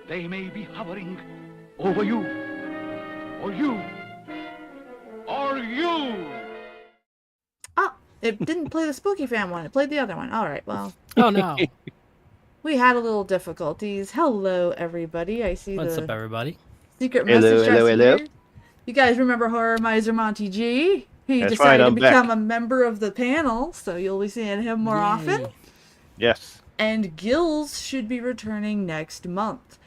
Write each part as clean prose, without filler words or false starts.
they may be hovering over you, or you, or you. Oh, it didn't play the Spooky Fam one. It played the other one. All right, well, Oh no. we had a little difficulties. Hello, everybody. I see What's up, the everybody? secret Hello, message hello, just hello. here. You guys remember Horror Miser Monty G? He That's right, decided to I'm become back. a member of the panel, so you'll be seeing him more often. Yay. Yes. And Gills should be returning next month.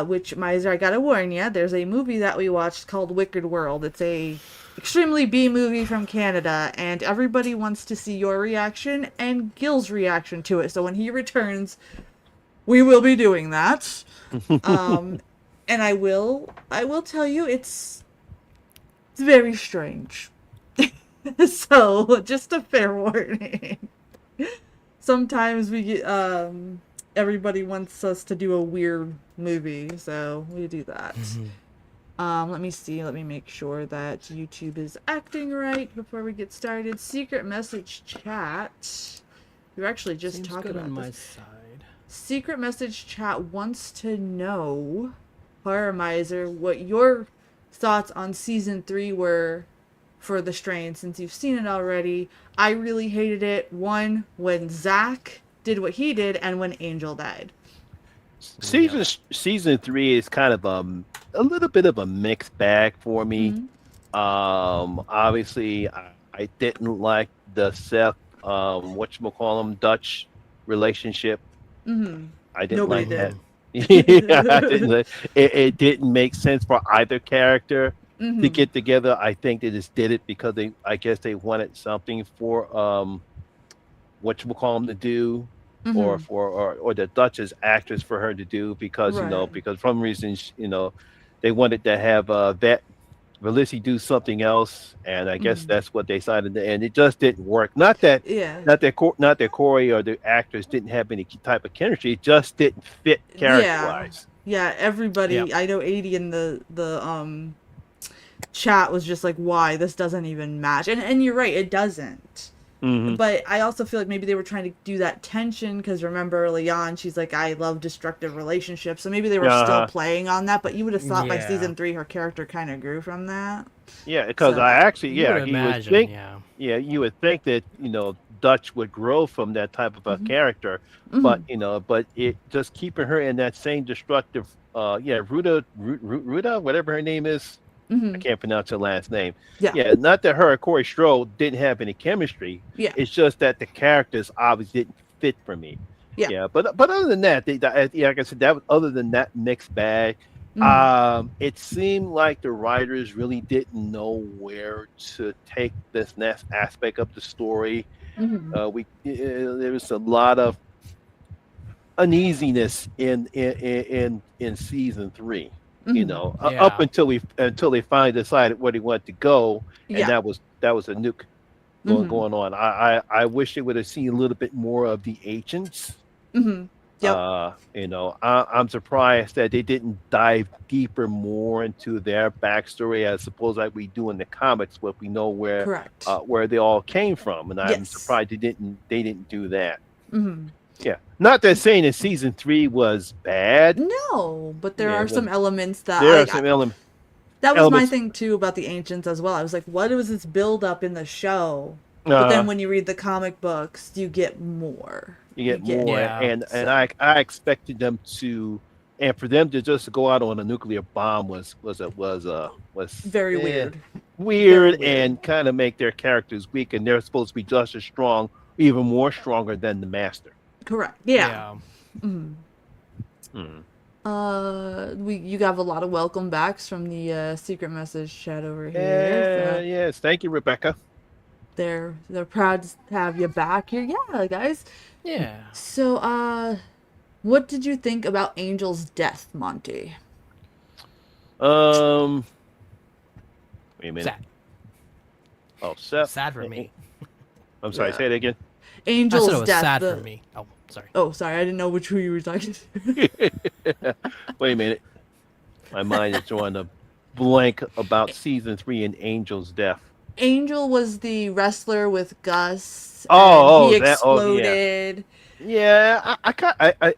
Which, Miser, I gotta warn you, there's a movie that we watched called Wicked World. It's a extremely B movie from Canada, and everybody wants to see your reaction and Gil's reaction to it. So when he returns, we will be doing that. And I will tell you, it's very strange. So just a fair warning. Sometimes we get everybody wants us to do a weird movie, so we do that. Let me see. Let me make sure that YouTube is acting right before we get started. Secret message chat. We were actually just Seems talking good about on my this. side. Secret message chat wants to know, Horror Miser, what your thoughts on season 3 were for The Strain, since you've seen it already. I really hated it. One, when Zach did what he did, and when Angel died. Season 3 is kind of a little bit of a mixed bag for me. Mm-hmm. Obviously, I didn't like the Seth whatchamacallem Dutch relationship. Mm-hmm. I didn't Nobody like that. did. Yeah, I didn't. It didn't make sense for either character to Mm-hmm. get together. I think they just did it because I guess they wanted something for whatchamacallem to do, or Mm-hmm. for or the Duchess actress for her to do, because Right. because from reasons they wanted to have that Felicity do something else, and I guess Mm-hmm. that's what they decided, and it just didn't work. Not that Yeah. not that Corey or the actors didn't have any type of chemistry, it just didn't fit character Yeah. wise. Yeah, Yep. everybody, I know 80 in the chat was just like, why this doesn't even match. And you're right, it doesn't. Hmm. But I also feel like maybe they were trying to do that tension, because remember early on she's like, I love destructive relationships, so maybe they were still Uh-huh. playing on that, but you would have thought by Yeah. season 3 her character kind of grew from that. Yeah, because I So actually, You would yeah, he would imagine, think, yeah. yeah, you would think that Dutch would grow from that type of a mm-hmm. character, but Mm-hmm. but it just keeping her in that same destructive, yeah, Ruta, whatever her name is, I Mm-hmm. can't pronounce her last name. Yeah. Yeah, not that her and Corey Strode didn't have any chemistry. Yeah. It's just that the characters obviously didn't fit for me. Yeah. Yeah, but other than that, yeah, like I said, that was other than that mixed bag. Mm-hmm. It seemed like the writers really didn't know where to take this next aspect of the story. Mm-hmm. There was a lot of uneasiness in season 3. Mm-hmm. Up Yeah. until they finally decided where they wanted to go, and Yeah. that was a nuke Mm-hmm. going on. I wish they would have seen a little bit more of the ancients. Mm-hmm. Yep. I'm surprised that they didn't dive deeper more into their backstory, as opposed like we do in the comics, but we know Correct. where they all came from, and I'm Yes. surprised they didn't do that. Mm-hmm. Yeah, not that saying that season 3 was bad. No, but there Yeah, are well, some elements that there are I some that was my elements. thing too about the ancients as well. I was like, what was this build up in the show? But then Uh, when you read the comic books, you get more. you You get get more, Yeah. and so. I expected them to, and for them to just go out on a nuclear bomb was Very weird. Very weird, weird. and kind of make their characters weak, and they're supposed to be just as strong, even more stronger than the master. Correct. Yeah. Yeah. Mm. Hmm. You have a lot of welcome backs from the secret message chat over here. Yeah, So yes, thank you, Rebecca. they're proud to have you back here. Yeah, guys. Yeah. So what did you think about Angel's death, Monty? Um, wait a minute. Sad. Oh, Seth. Sad for me. I'm sorry. Yeah. Say it again. I Angel's said it was death. sad for me. Oh, sorry. Oh, sorry, I didn't know which who you were talking to. Wait a minute. My mind is drawing a blank about season 3 and Angel's death. Angel was the wrestler with Gus, and Oh, he that. Oh, yeah. exploded. Yeah,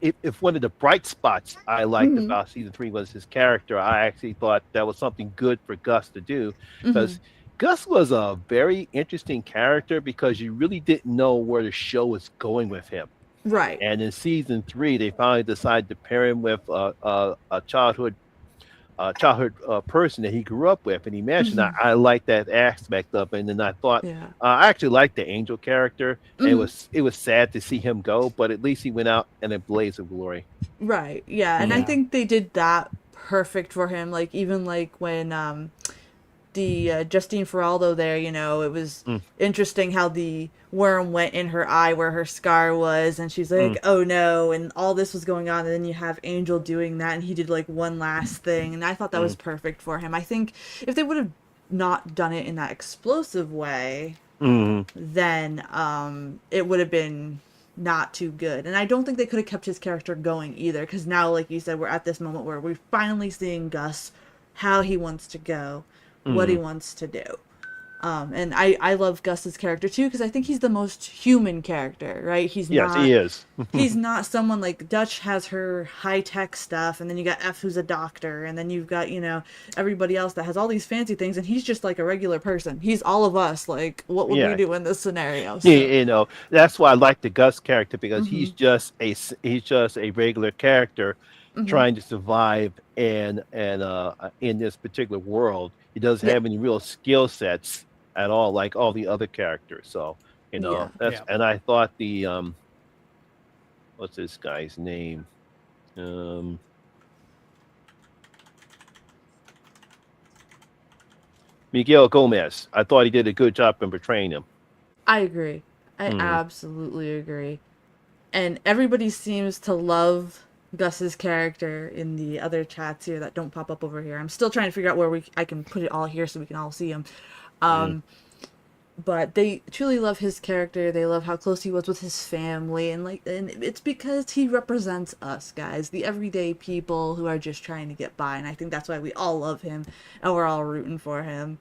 if one of the bright spots I liked Hmm. about season three was his character, I actually thought that was something good for Gus to do Hmm. because Gus was a very interesting character because you really didn't know where the show was going with him. Right. And in season three, they finally decided to pair him with a childhood person that he grew up with, and he mentioned Hmm. I like that aspect of it. And then I thought Yeah. I actually liked the Angel character, and Hmm. it was sad to see him go, but at least he went out in a blaze of glory. Right. Yeah. And I Mm, Yeah. think they did that perfect for him. Like even like when the Justine Feraldo there, it was mm, interesting how the worm went in her eye where her scar was, and she's mm, like, "Oh no!" And all this was going on, and then you have Angel doing that, and he did like one last thing, and I thought that was mm, perfect for him. I think if they would have not done it in that explosive way, mm. then it would have been not too good. And I don't think they could have kept his character going either, because now, like you said, we're at this moment where we're finally seeing Gus, how he wants to go, what he Mm. wants to do. And I love Gus's character too, because I think he's the most human character, right? Yes, he is. He's not someone like Dutch has her high tech stuff, and then you got F who's a doctor, and then you've got, everybody else that has all these fancy things, and he's just like a regular person. He's all of us. Like, what would we Yeah. do in this scenario? So, You know, that's why I like the Gus character because mm-hmm, he's just a regular character mm-hmm, trying to survive in this particular world. He doesn't yeah, have any real skill sets at all, like all the other characters. So yeah. that's Yeah. and I thought the what's this guy's name? Um, Miguel Gomez. I thought he did a good job in portraying him. I agree. I Mm, absolutely agree. And everybody seems to love Gus's character in the other chats here that don't pop up over here. I'm still trying to figure out where I can put it all here so we can all see him. mm, But they truly love his character. They love how close he was with his family, and it's because he represents us guys, the everyday people who are just trying to get by. And I think that's why we all love him and we're all rooting for him.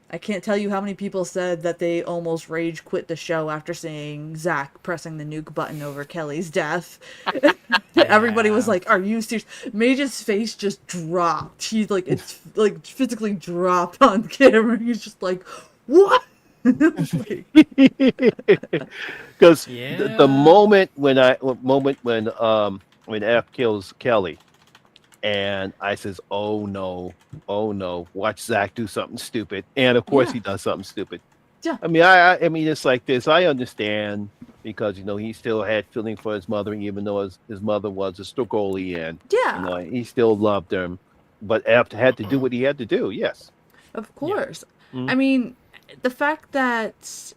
I can't tell you how many people said that they almost rage quit the show after seeing Zach pressing the nuke button over Kelly's death. Everybody was Yeah. like, "Are you serious?" Mage's face just dropped. He's like, it's like physically dropped on camera. He's just like, "What?" Like, because the Yeah. moment when F kills Kelly, and I says, oh no, watch Zach do something stupid," and of course yeah, he does something stupid. yeah, I mean, I mean, it's like this. I understand because he still had feeling for his mother, even though his mother was a Strigoli, and yeah. he still loved her. But F had to do what he had to do. Yes. Of Yeah. course. Mm, I mean, the fact that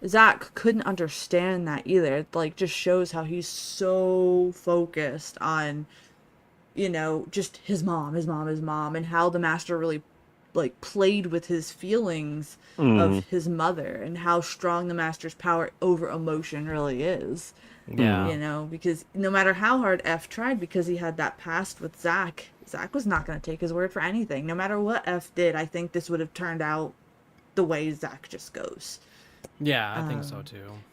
Zach couldn't understand that either. It, like, just shows how he's so focused on, just his mom, his mom, his mom, and how the master really like played with his feelings of mm, his mother and how strong the master's power over emotion really is. mm. Because no matter how hard F tried, because he had that past with Zach was not going to take his word for anything. No matter what F did, I think this would have turned out the way Zach just goes. Yeah, I think so too.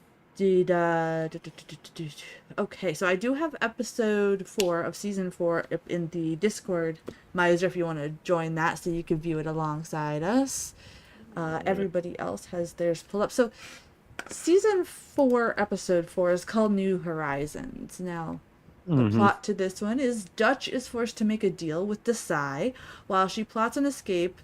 Okay, so I do have episode 4 of season 4 in the Discord, Miser, if you want to join that so you can view it alongside us. Everybody else has theirs pulled up. So season 4, episode 4 is called New Horizons. Now, the Hmm. plot to this one is Dutch is forced to make a deal with Desai while she plots an escape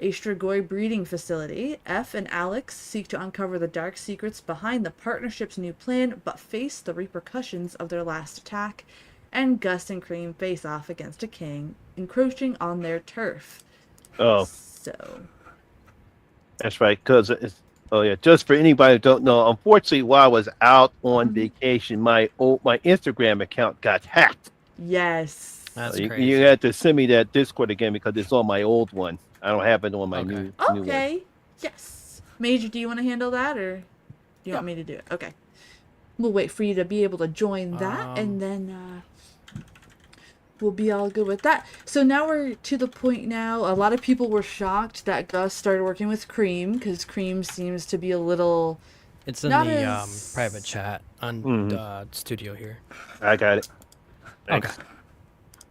a Strigoi breeding facility. F and Alex seek to uncover the dark secrets behind the partnership's new plan, but face the repercussions of their last attack. And Gus and Cream face off against a king encroaching on their turf. Oh, So, that's right. Because it's oh yeah. Just for anybody who don't know, unfortunately, while I was out on vacation, my Instagram account got hacked. yes. That's You crazy. had to send me that Discord again because it's on my old one. I don't have it on my Okay. new one. Okay. Yes. Major, do you want to handle that or do you Yeah. want me to do it? Okay. We'll wait for you to be able to join that and Um. then we'll be all good with that. So now we're to the point now. A lot of people were shocked that Gus started working with Cream because Cream seems to be a little It's in Not the as- private chat on studio here. I got it. Thanks.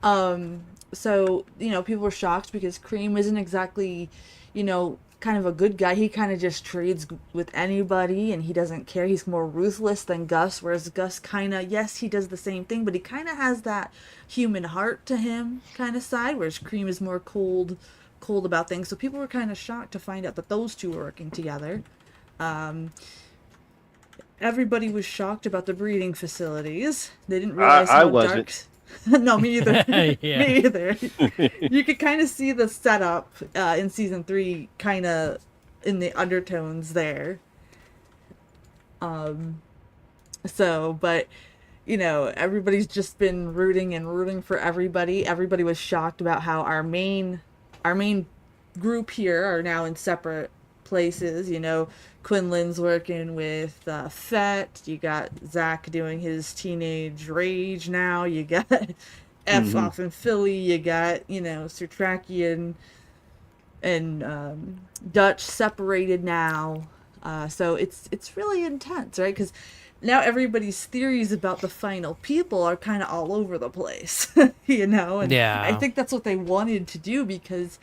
Okay. So, people were shocked because Cream isn't exactly, kind of a good guy. He kind of just trades with anybody and he doesn't care. He's more ruthless than Gus, whereas Gus kind of, yes, he does the same thing, but he kind of has that human heart to him kind of side, whereas Cream is more cold about things. So people were kind of shocked to find out that those two were working together. Everybody was shocked about the breeding facilities. They didn't realize I how wasn't. dark. No, me either. Yeah. Me either. You could kind of see the setup in season 3, kind of in the undertones there. So, but everybody's just been rooting for everybody. Everybody was shocked about how our main group here are now in separate places. Quinlan's working with Fett. You got Zach doing his teenage rage now. You got F off in Philly. You got Sertrakian and Dutch separated now. So it's really intense, right? Because now everybody's theories about the final people are kind of all over the place, And Yeah. I think that's what they wanted to do, because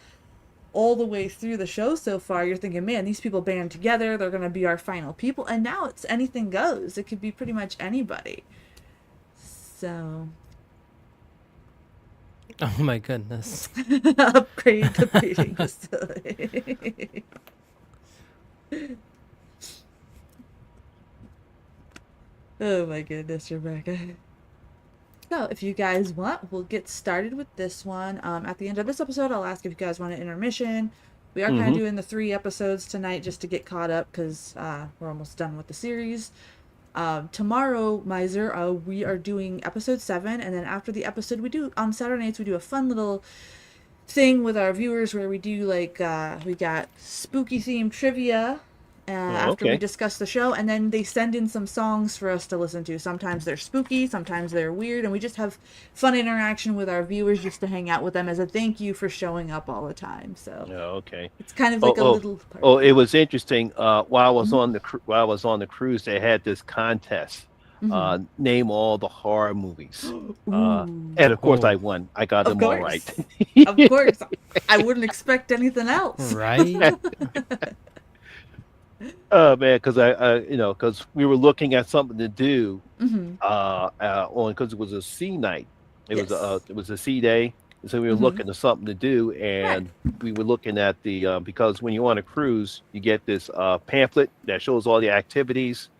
all the way through the show so far, you're thinking, man, these people band together, they're going to be our final people. And now it's anything goes. It could be pretty much anybody. So, Oh my goodness. upgrade the breeding facility. Oh my goodness, Rebecca. So, if you guys want, we'll get started with this one. At the end of this episode, I'll ask if you guys want an intermission. We are kind of doing the 3 episodes tonight just to get caught up, because we're almost done with the series. Tomorrow, Miser, we are doing episode 7, and then after the episode, on Saturday nights, we do a fun little thing with our viewers where we do, we got spooky themed trivia after we discuss the show, and then they send in some songs for us to listen to. Sometimes they're spooky, sometimes they're weird, and we just have fun interaction with our viewers just to hang out with them as a thank you for showing up all the time. So Okay. it's kind of like a little party. Oh, it was interesting. While I was on the cruise, they had this contest. Name all the horror movies. And of course, I won. I got them all right. Of course. I wouldn't expect anything else. Right? Oh man, because we were looking at something to do because it was a sea night. It was a sea day, so we were looking at something to do, and we were looking at the because when you're on a cruise, you get this pamphlet that shows all the activities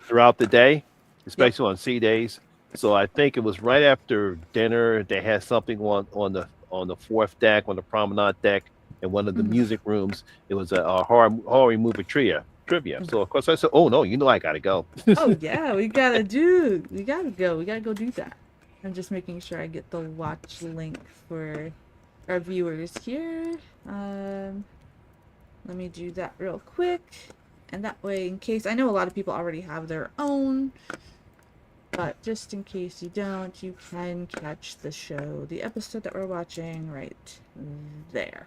throughout the day, especially on sea days. So I think it was right after dinner. They had something on the fourth deck, on the promenade deck, in one of the music rooms. It was a horror movie trivia. So of course I said, "Oh no, I gotta go." Oh yeah, we gotta go. We gotta go do that. I'm just making sure I get the watch link for our viewers here. Let me do that real quick, and that way, in case I know a lot of people already have their own, but just in case you don't, you can catch the show, the episode that we're watching right there.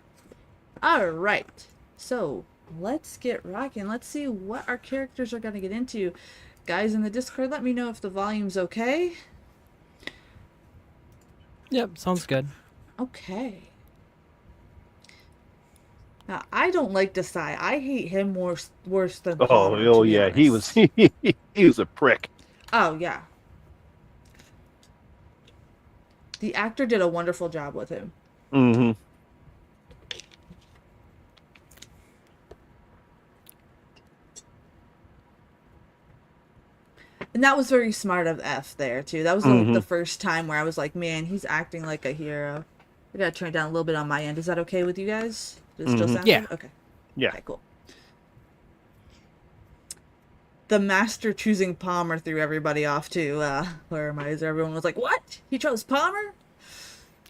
All right, so let's get rocking. Let's see what our characters are going to get into. Guys in the Discord, let me know if the volume's okay. Yep, sounds good. Okay. Now, I don't like Desai. I hate him worse than Palmer, to be Yeah, he was honest. he was a prick. Oh, yeah. The actor did a wonderful job with him. And that was very smart of F there, too. That was the first time where I was like, man, he's acting like a hero. I gotta turn it down a little bit on my end. Is that okay with you guys? Does it still sound Yeah. good? Okay. Yeah. Okay, cool. The master choosing Palmer threw everybody off, too. Where am I? Everyone was like, what? He chose Palmer?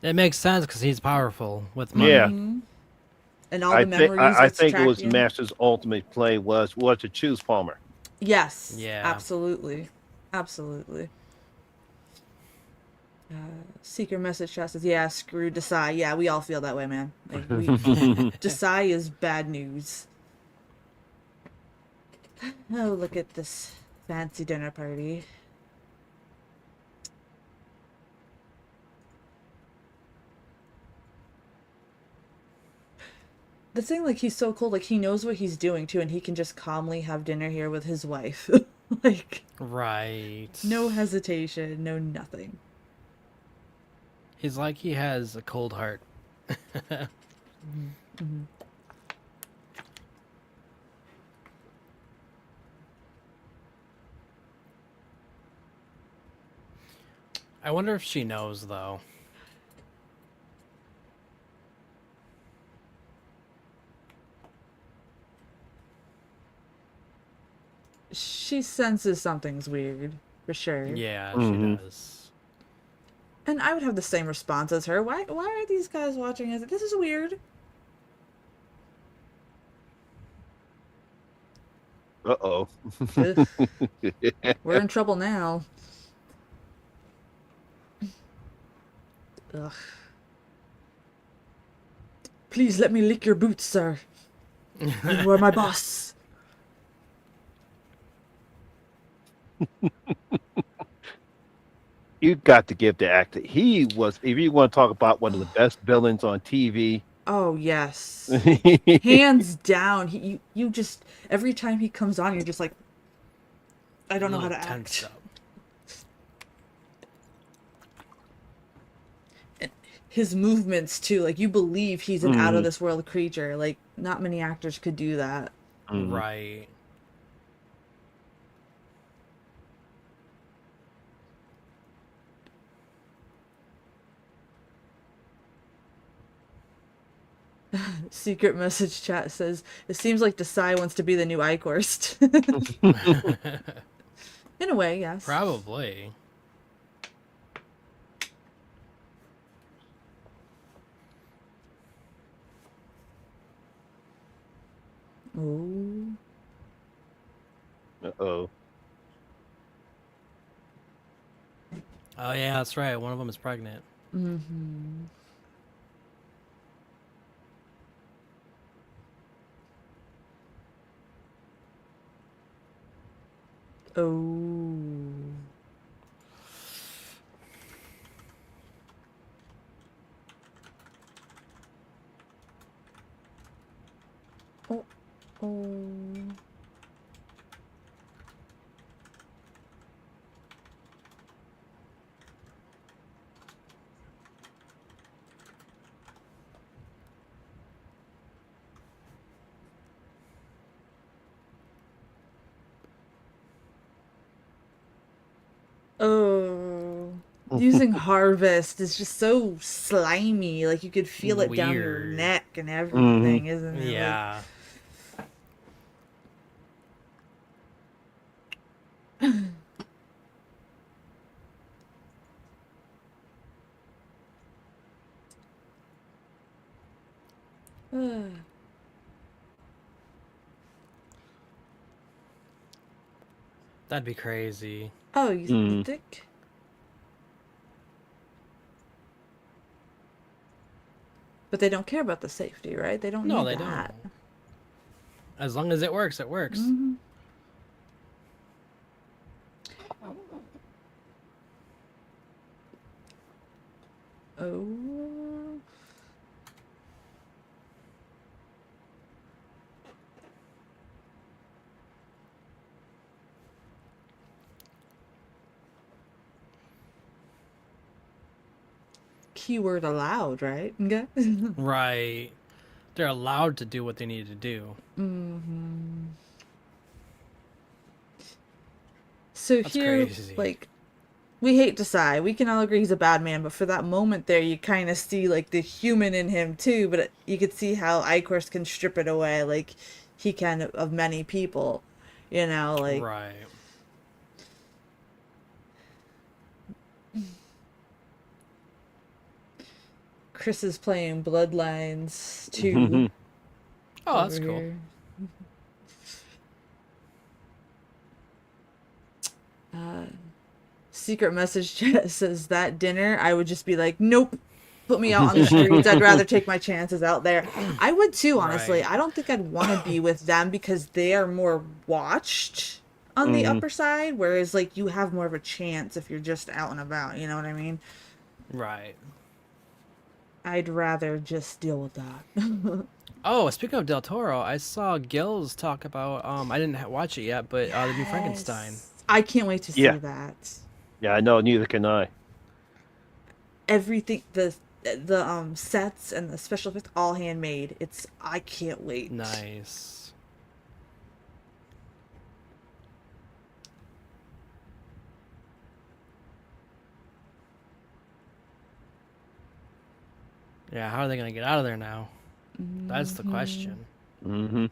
It makes sense because he's powerful with money. Yeah. And all the memories. I think it was Trakian. Master's ultimate play was to choose Palmer. Yes. Yeah. Absolutely. Secret message chat says, yeah, screw Desai. Yeah, we all feel that way, man. Like, Desai is bad news. Oh, look at this fancy dinner party. The thing, like, he's so cool, like, he knows what he's doing, too, and he can just calmly have dinner here with his wife. Like, Right. no hesitation, no nothing. He's like he has a cold heart. Mm-hmm. I wonder if she knows, though. She senses something's weird, for sure. Yeah, Mhm. she does. And I would have the same response as her. Why are these guys watching us? This is weird. Uh-oh. Ugh, we're in trouble now. Ugh. Please let me lick your boots, sir. You are my boss. You got to give the actor. He was, if you want to talk about one of the best villains on TV. Oh, yes. Hands down. You just, every time he comes on, you're just like, I don't know how to Tensed act. up. His movements, too. Like, you believe he's an out of this world creature. Like, not many actors could do that. Right. Secret message chat says, it seems like Desai wants to be the new Eichhorst. In a way, yes. Probably. Ooh. Uh-oh. Oh, yeah, that's right. One of them is pregnant. Mm-hmm. Oh. Oh. Oh. Oh. Using Harvest is just so slimy. Like, you could feel it down your Weird. neck and everything, isn't it? Yeah. Like, That'd be crazy. oh, you think? But they don't care about the safety, right? They don't No, need they that. don't. As long as it works, it works. Mm-hmm. Oh. Keyword allowed, right? Okay. Right. They're allowed to do what they need to do. Mm-hmm. So That's here, crazy. like, we hate Desai. We can all agree he's a bad man, but for that moment there, you kind of see, like, the human in him, too. But you could see how Icorst can strip it away, like he can of many people. You know, like... Right. Chris is playing Bloodlines 2. Oh, that's over cool. here. Secret message chat says that dinner, I would just be like, nope. put me out on the streets. I'd rather take my chances out there. I would too, honestly. Right. I don't think I'd want to be with them because they are more watched on the Hmm. upper side, whereas like you have more of a chance if you're just out and about, you know what I mean? Right. I'd rather just deal with that. Oh, speaking of Del Toro, I saw Gills talk about. I didn't watch it yet, but the new Frankenstein. Yes. I can't wait to see Yeah, that. yeah, I know. Neither can I. Everything, the sets and the special effects all handmade. I can't wait. Nice. Yeah, how are they gonna get out of there now? That's the question. Hmm.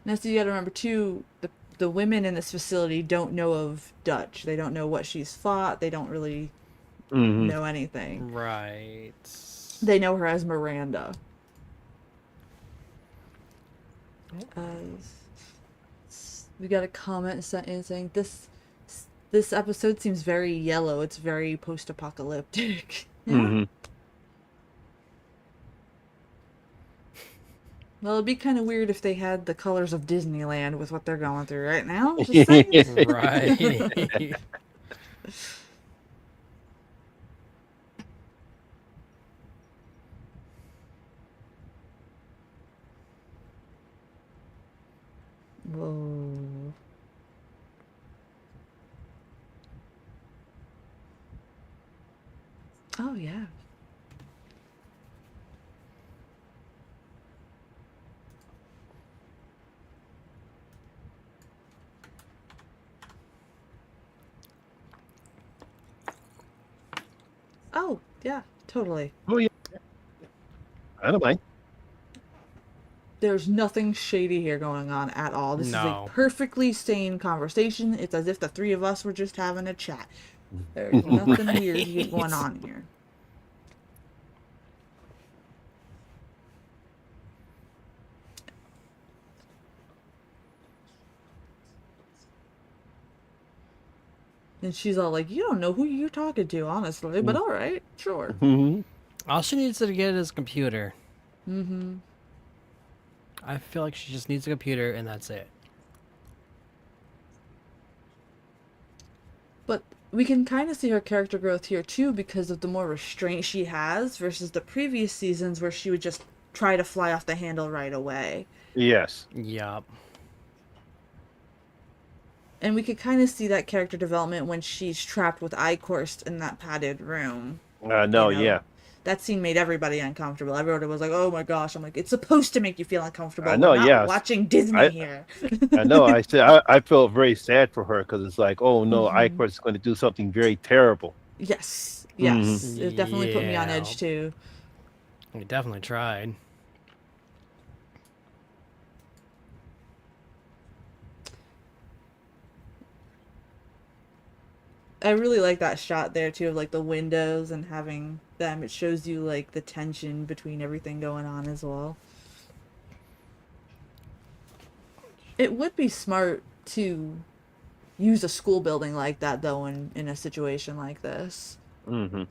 Now, so you got to remember too, the women in this facility don't know of Dutch. They don't know what she's fought. They don't really Hmm. know anything. Right. They know her as Miranda. Uh, we got a comment sent in saying this episode seems very yellow. It's very post-apocalyptic. Yeah. Hmm. Well, it'd be kind of weird if they had the colors of Disneyland with what they're going through right now. Just saying. Right. Whoa. Oh yeah. Oh yeah, totally. Oh yeah, I don't mind. There's nothing shady here going on at all. This is a No. perfectly sane conversation. It's as if the three of us were just having a chat. There's nothing weird going on here. And she's all like, "You don't know who you're talking to, honestly, but all right, sure." Hmm. All she needs to get is a computer. Mm-hmm. I feel like she just needs a computer and that's it. But we can kind of see her character growth here too because of the more restraint she has versus the previous seasons where she would just try to fly off the handle right away. Yes. Yup. And we could kind of see that character development when she's trapped with Eichhorst in that padded room. No. You know? Yeah. That scene made everybody uncomfortable. Everybody was like, "Oh my gosh!" I'm like, "It's supposed to make you feel uncomfortable. I know. We're not Yes. watching Disney I here." I know. I said I felt very sad for her because it's like, oh no, Hmm. Icor is going to do something very terrible. Yes, Hmm. yes, it definitely put me on Yeah. edge too. We definitely tried. I really like that shot there too of like the windows and having them. It shows you like the tension between everything going on as well. It would be smart to use a school building like that though in a situation like this. Hmm.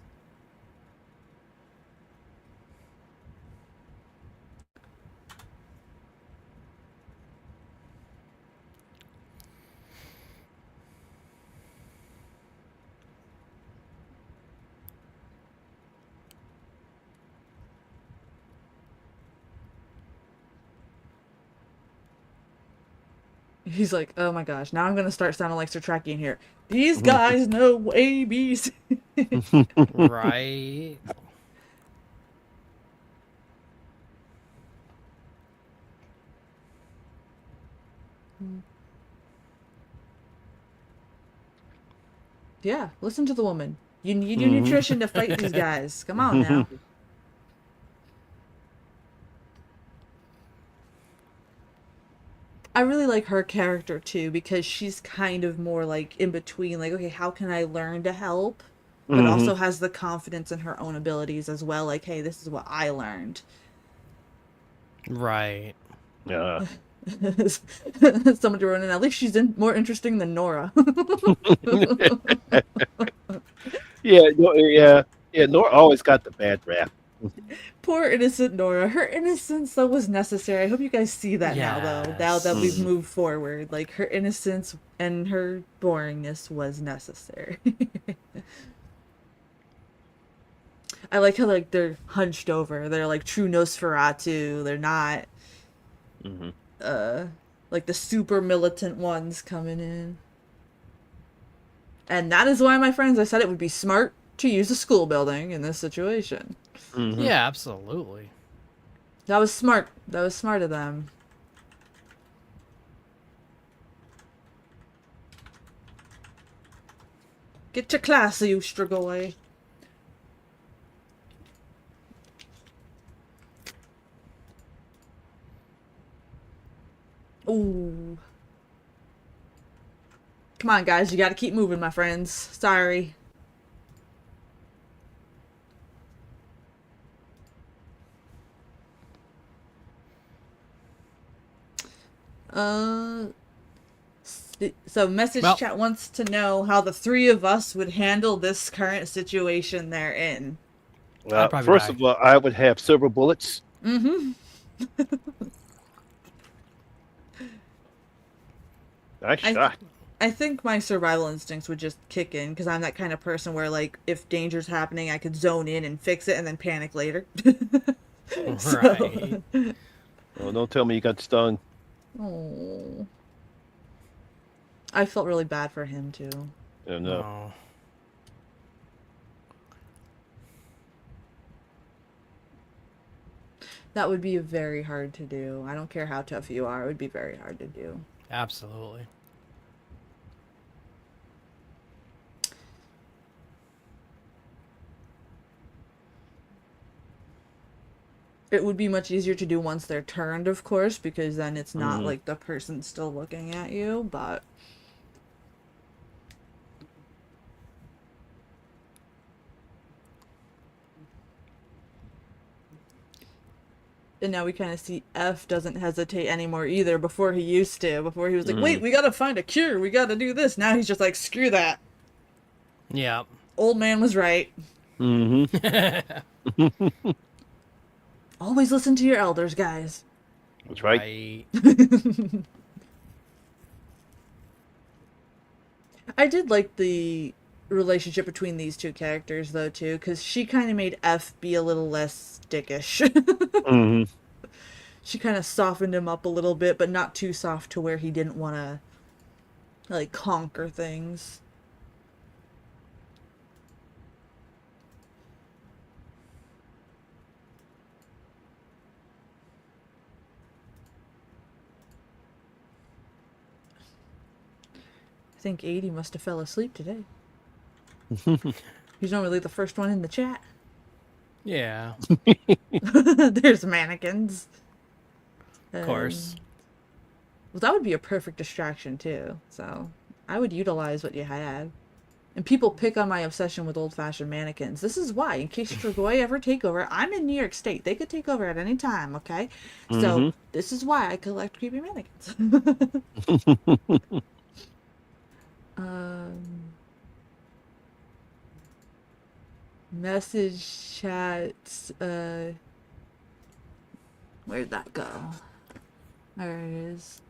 He's like, "Oh my gosh, now I'm gonna start sounding like Sir Trek in here. These guys know ABs." Right. Yeah, listen to the woman. You need your Hmm. nutrition to fight these guys. Come on now. I really like her character too because she's kind of more like in between, like, okay, how can I learn to help? But Hmm. also has the confidence in her own abilities as well. Like, hey, this is what I learned. Right. Yeah. Somebody wrote in, at least she's more interesting than Nora. Yeah, yeah. Nora always got the bad rap. Poor innocent Nora. Her innocence, though, was necessary. I hope you guys see that now, though. Now that we've Yes. Mhm. moved forward. Like, her innocence and her boringness was necessary. I like how, like, they're hunched over. They're, like, true Nosferatu. They're not, Mhm. uh, like, the super militant ones coming in. And that is why, my friends, I said it would be smart to use a school building in this situation. Mhm. Yeah, absolutely. That was smart. That was smart of them. Get to class, you Strigoi. Ooh. Come on, guys. You gotta keep moving, my friends. Sorry. Uh... So, message Well, chat wants to know how the three of us would handle this current situation they're in. I'd probably First die. of all, I would have silver bullets. Mm-hmm. Nice I shot. I think my survival instincts would just kick in because I'm that kind of person where, like, if danger's happening, I could zone in and fix it and then panic later. Right. So, Oh, don't tell me you got stung. oh, I felt really bad for him too. Oh, no. Oh. That would be very hard to do. I don't care how tough you are; it would be very hard to do. Absolutely. It would be much easier to do once they're turned, of course, because then it's not Mhm. like the person still looking at you. But and now we kind of see F doesn't hesitate anymore either. Before he used to. Before he was like, "Wait, Mhm. we gotta find a cure. We gotta do this." Now he's just like, "Screw that." Yeah. Old man was right. Mhm. Always listen to your elders, guys. That's right. Right. I did like the relationship between these two characters though too, because she kind of made F be a little less dickish. Mhm. She kind of softened him up a little bit, but not too soft to where he didn't want to like conquer things. I think 80 must have fell asleep today. He's normally the first one in the chat. Yeah. There's mannequins. Of course. Well, that would be a perfect distraction too. So I would utilize what you had. And people pick on my obsession with old-fashioned mannequins. This is why, in case Strigoi ever take over, I'm in New York State. They could take over at any time, okay? So Mhm. this is why I collect creepy mannequins. um, message chat. Where'd that go? There it is.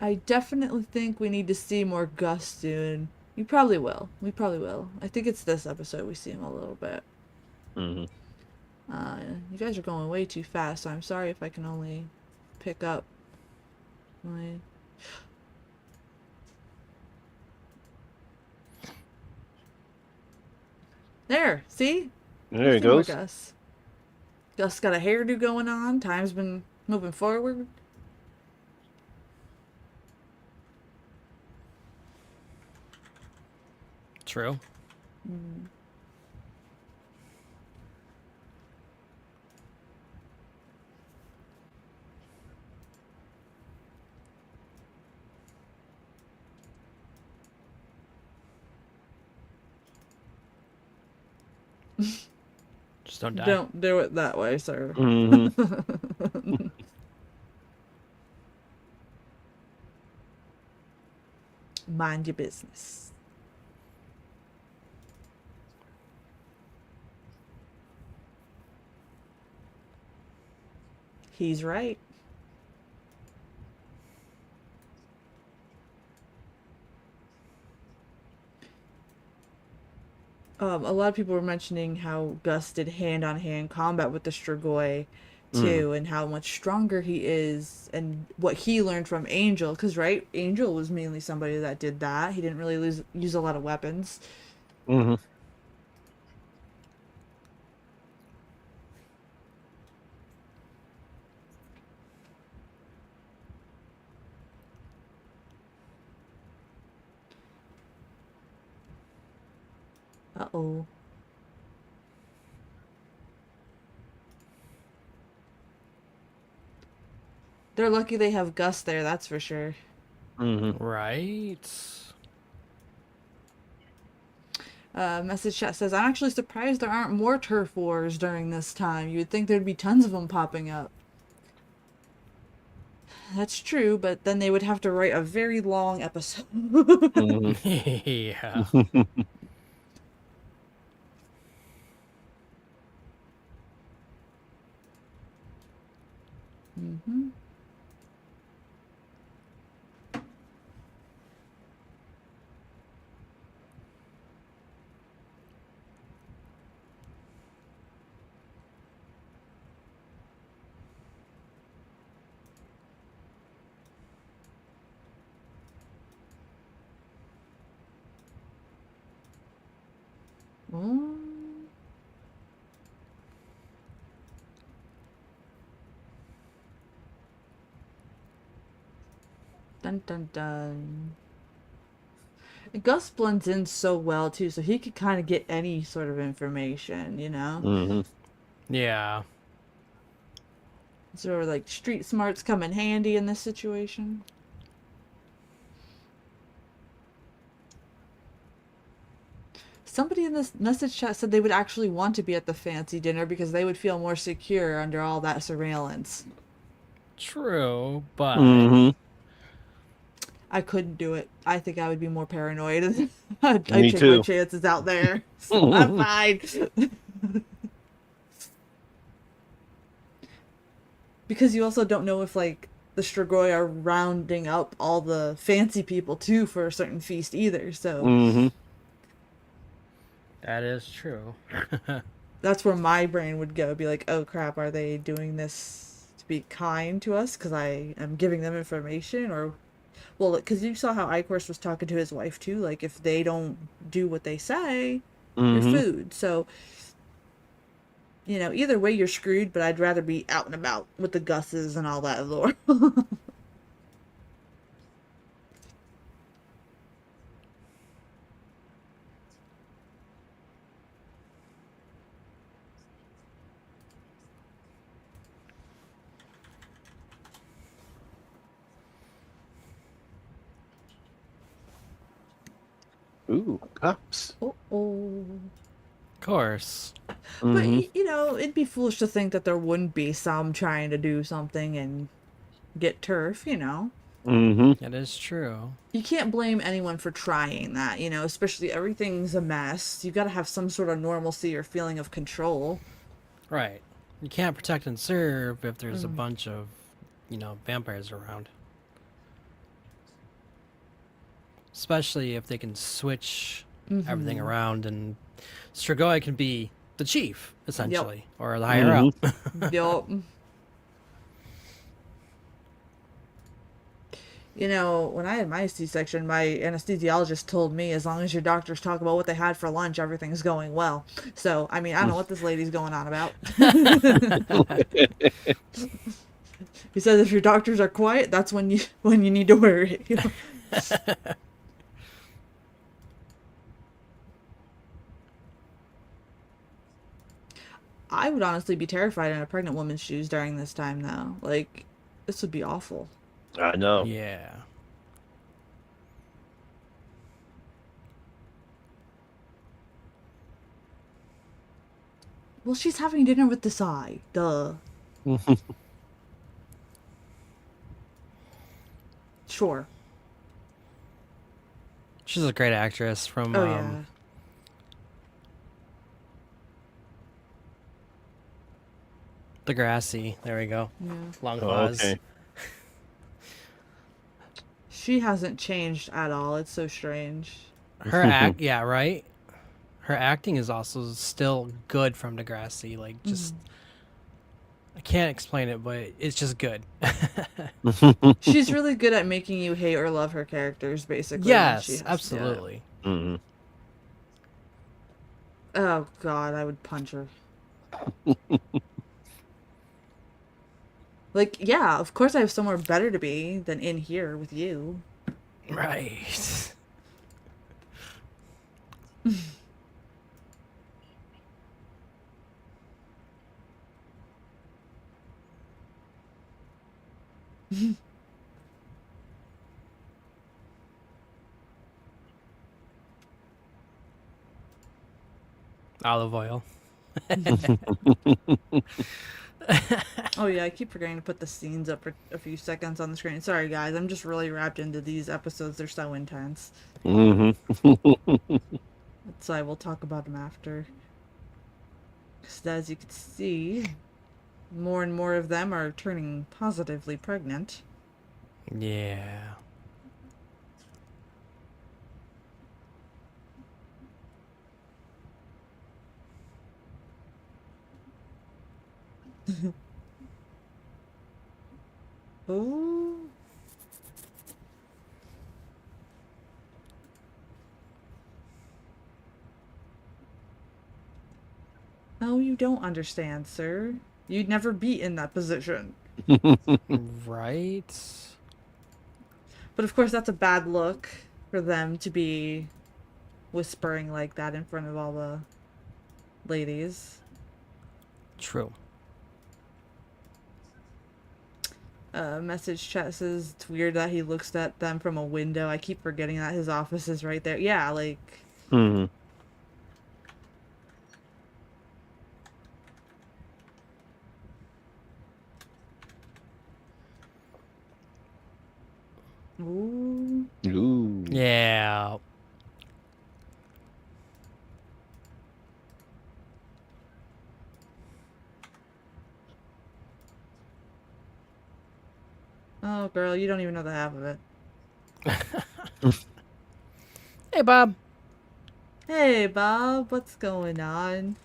I definitely think we need to see more Gus soon. We probably will. We probably will. I think it's this episode we see him a little bit. Mhm. You guys are going way too fast, so I'm sorry if I can only pick up my... There! See? There Let's he see more goes. Gus. Gus got a hairdo going on. Time's been moving forward. True. Just Don't die. Don't do it that way, sir. Hmm. Mind your business. He's right. A lot of people were mentioning how Gus did hand-on-hand combat with the Strigoi Mm. too, and how much stronger he is, and what he learned from Angel. Because right, Angel was mainly somebody that did that. He didn't really use a lot of weapons. Hmm. Uh-oh. They're lucky they have Gus there, that's for sure. Hmm. Right. Message chat says, I'm actually surprised there aren't more turf wars during this time. You would think there'd be tons of them popping up. That's true, but then they would have to write a very long episode. Hmm. Yeah. Hmm. Mm. Dun dun dun. Gus blends in so well too, so he could kind of get any sort of information, you know? Hmm. Yeah. Sort of like street smarts come in handy in this situation. Somebody in this message chat said they would actually want to be at the fancy dinner because they would feel more secure under all that surveillance. True, but Hmm. I couldn't do it. I think I would be more paranoid. I'd Me take my too. chances out there. I'm fine. Because you also don't know if, like, the Strigoi are rounding up all the fancy people, too, for a certain feast either. So Hmm. that is true. that's where my brain would go. Be like, oh, crap, are they doing this to be kind to us because I am giving them information? Or, well, because you saw how Icor's was talking to his wife, too. Like, if they don't do what they say, you're Hmm. food. So, you know, either way, you're screwed, but I'd rather be out and about with the Gusses and all that lore. Ooh, cups. Oh. Of course. But, Hmm. you know, it'd be foolish to think that there wouldn't be some trying to do something and get turf, you know? Hmm. That is true. You can't blame anyone for trying that, you know, especially everything's a mess. You gotta have some sort of normalcy or feeling of control. Right. You can't protect and serve if there's a bunch of, vampires around. Especially if they can switch everything around, and Strigoi can be the chief, essentially, or the higher Hmm. up. Yup. You know, when I had my C-section, my anesthesiologist told me as long as your doctors talk about what they had for lunch, everything's going well. So, I mean, I don't know what this lady's going on about. He says if your doctors are quiet, that's when you need to worry. I would honestly be terrified in a pregnant woman's shoes during this time, though. Like, this would be awful. I know. Yeah. Well, she's having dinner with the Psy. Duh. Sure. She's a great actress from Oh yeah. Degrassi. There we go. Yeah. Long Oh, pause. okay. She hasn't changed at all. It's so strange. Yeah, right. Her acting is also still good from Degrassi. Like, just I can't explain it, but it's just good. She's really good at making you hate or love her characters, basically, when she Yes, has. Yeah. absolutely. Mhm. Oh God, I would punch her. Like, yeah, of course I have somewhere better to be than in here with you. Right. Olive oil. Oh yeah, I keep forgetting to put the scenes up for a few seconds on the screen. Sorry guys, I'm just really wrapped into these episodes. They're so intense. Mhm. So I will talk about them after. Because as you can see, more and more of them are turning positively pregnant. Yeah. Oh. Oh, you don't understand, sir. You'd never be in that position. Right. But of course, that's a bad look for them to be whispering like that in front of all the ladies. True. Message chat says it's weird that he looks at them from a window. I keep forgetting that his office is right there. Yeah, like. Mhm. Ooh. Ooh. Yeah. Oh, girl, you don't even know the half of it. Hey, Bob. Hey, Bob, what's going on?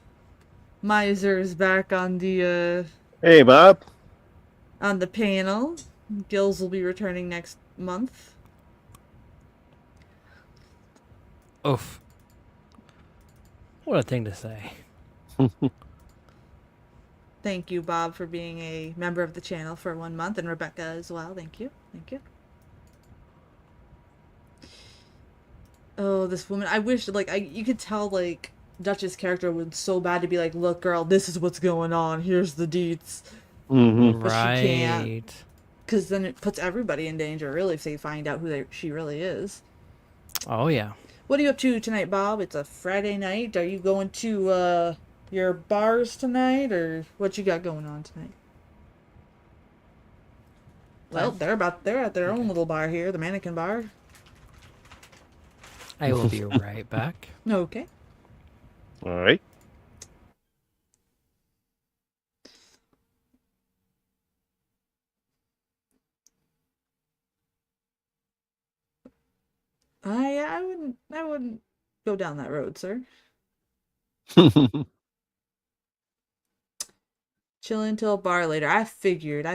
Miser's back Hey, Bob. on the panel. Gills will be returning next month. Oof. What a thing to say. Thank you, Bob, for being a member of the channel for 1 month, and Rebecca as well. Thank you. Thank you. Oh, this woman. I wish, like, you could tell, like, Dutch's character was so bad to be like, look, girl, this is what's going on. Here's the deets. Mhm. But she can't, Right. because then it puts everybody in danger, really, if they find out she really is. Oh, yeah. What are you up to tonight, Bob? It's a Friday night. Are you going to, your bars tonight, or what you got going on tonight? Well, they're at their own Okay. little bar here, the mannequin bar. I will be right back. Okay. All right. I wouldn't go down that road, sir. Chill until a bar later. I figured,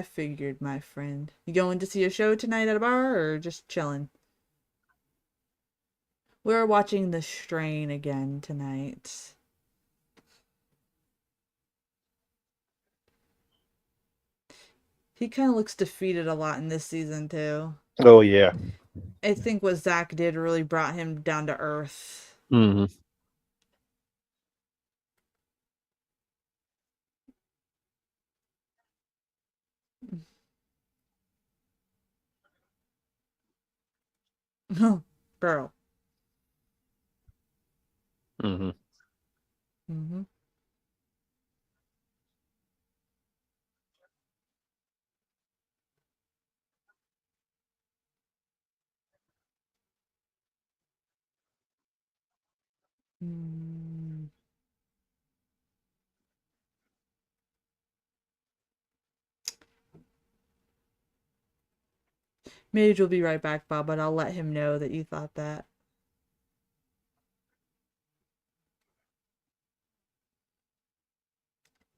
my friend. You going to see a show tonight at a bar or just chilling? We're watching The Strain again tonight. He kind of looks defeated a lot in this season, too. Oh yeah. I think what Zach did really brought him down to earth. Mhm. Girl. Mhm. Mm-hmm. Mage will be right back, Bob, but I'll let him know that you thought that.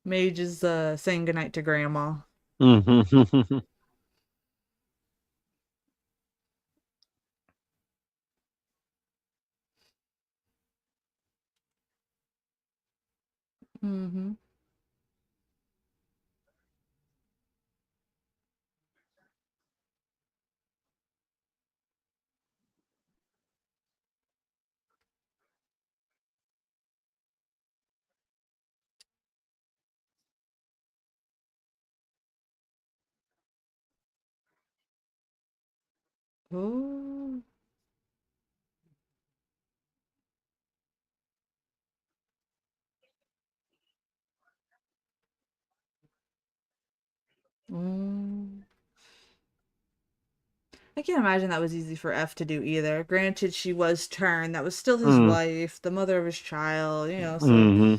Mage is saying goodnight to Grandma. Mm-hmm. Mm-hmm. Oh. Mm. I can't imagine that was easy for F to do either. Granted, she was turned. That was still his wife, the mother of his child, so. Mm-hmm.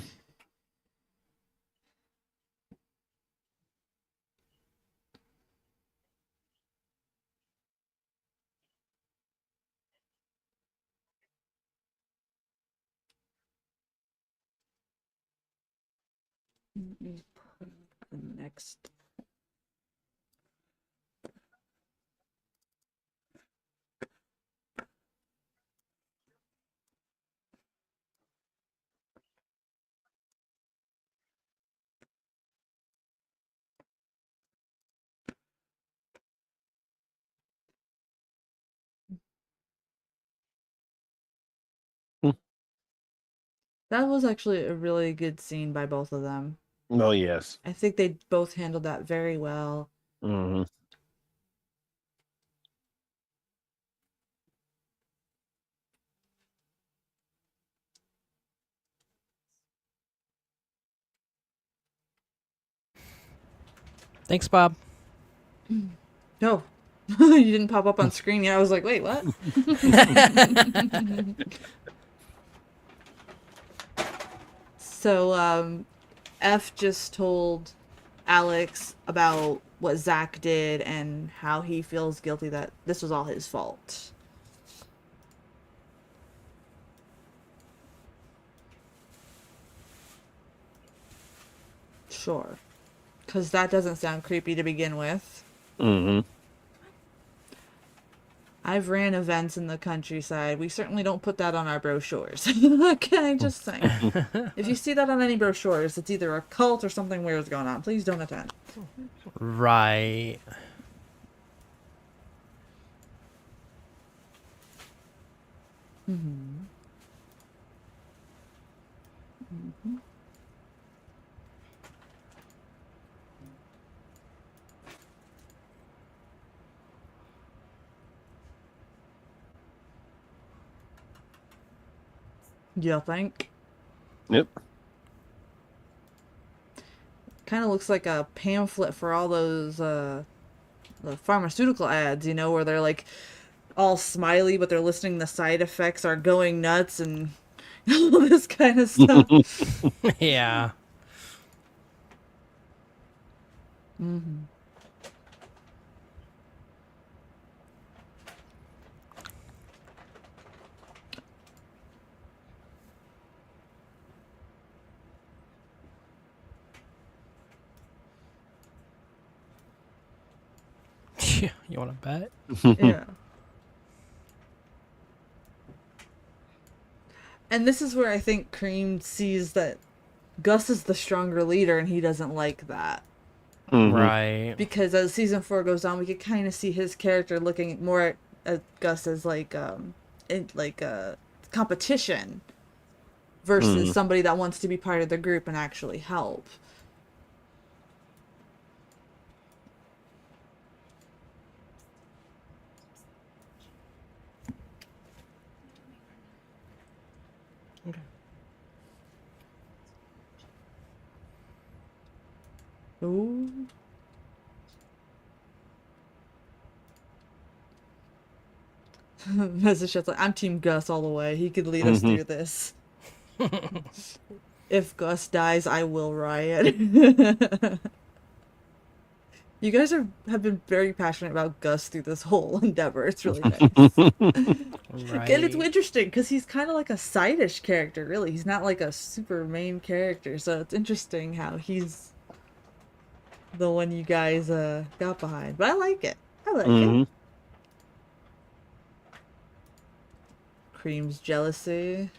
Let me put the next. That was actually a really good scene by both of them. Oh yes. I think they both handled that very well. Mm-hmm. Thanks, Bob. No, you didn't pop up on screen yet. I was like, wait, what? So, F just told Alex about what Zach did and how he feels guilty that this was all his fault. Sure. Because that doesn't sound creepy to begin with. Mm-hmm. I've ran events in the countryside. We certainly don't put that on our brochures. Okay, just saying. If you see that on any brochures, it's either a cult or something weird is going on. Please don't attend. Right. Mm-hmm. Mm-hmm. You think? Yep. Kind of looks like a pamphlet for all those the pharmaceutical ads, where they're like all smiley, but they're listing the side effects are going nuts and all this kind of stuff. Yeah. Mm-hmm. You want to bet? Yeah. And this is where I think Cream sees that Gus is the stronger leader and he doesn't like that. Mm-hmm. Right. Because as season 4 goes on, we could kind of see his character looking more at Gus as like a competition versus Mm-hmm. somebody that wants to be part of the group and actually help. Okay. Ooh. Message just like, I'm Team Gus all the way. He could lead us Mm-hmm. through this. If Gus dies, I will riot. You guys have been very passionate about Gus through this whole endeavor. It's really nice. And it's Right. interesting because he's kind of like a sideish character, really. He's not like a super main character, so it's interesting how he's the one you guys got behind. But I like it. I like it. Hmm. Cream's jealousy.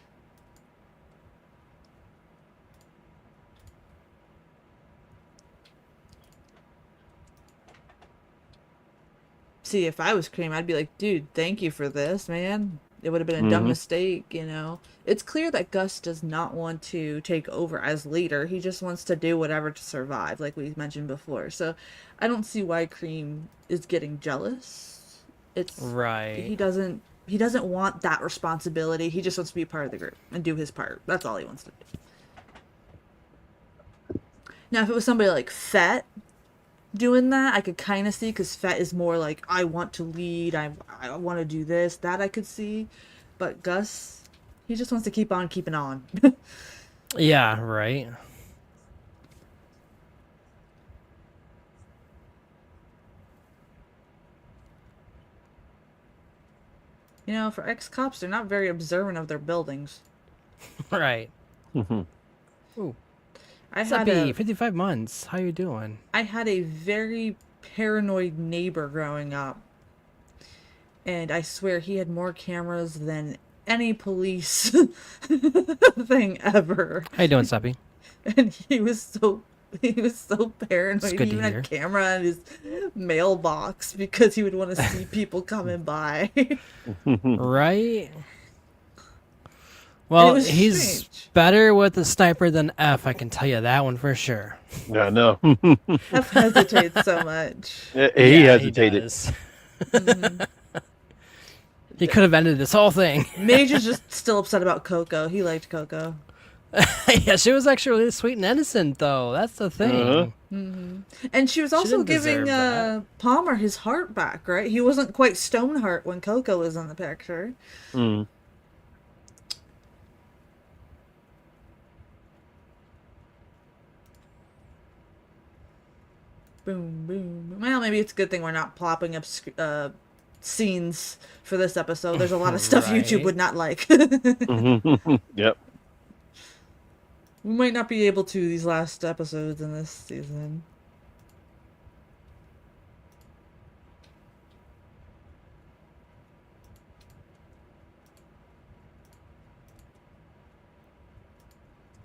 See, if I was Cream, I'd be like, dude, thank you for this, man. It would have been a dumb Hmm. mistake, you know. It's clear that Gus does not want to take over as leader. He just wants to do whatever to survive, like we mentioned before. So I don't see why Cream is getting jealous. It's Right. he doesn't want that responsibility. He just wants to be a part of the group and do his part. That's all he wants to do. Now, if it was somebody like Fett doing that, I could kind of see, because Fett is more like, I want to lead, I want to do this, that I could see. But Gus, he just wants to keep on keeping on. Yeah, right. You know, for ex-cops, they're not very observant of their buildings. Right. Hmm. Ooh. I had Suppy, a 55 months. How you doing? I had a very paranoid neighbor growing up, and I swear he had more cameras than any police thing ever. How you doing, Suppy? And he was so paranoid. It's He good to even hear. had camera in his mailbox because he would want to see people coming by. Right? It Well, was he's strange. better with the sniper than F, I can tell you that one for sure. I know. F hesitates so much. He Yeah, hesitated. does. Mhm. He could have ended this whole thing. Mage is just still upset about Coco. He liked Coco. Yeah, she was actually really sweet and innocent, though. That's the thing. And she was also didn't deserve giving that. Palmer his heart back, right? He wasn't quite Stoneheart when Coco was in the picture. Mm. Boom, boom. Well, maybe it's a good thing we're not plopping up scenes for this episode. There's a lot of stuff YouTube Right. would not like. Yep. We might not be able to these last episodes in this season.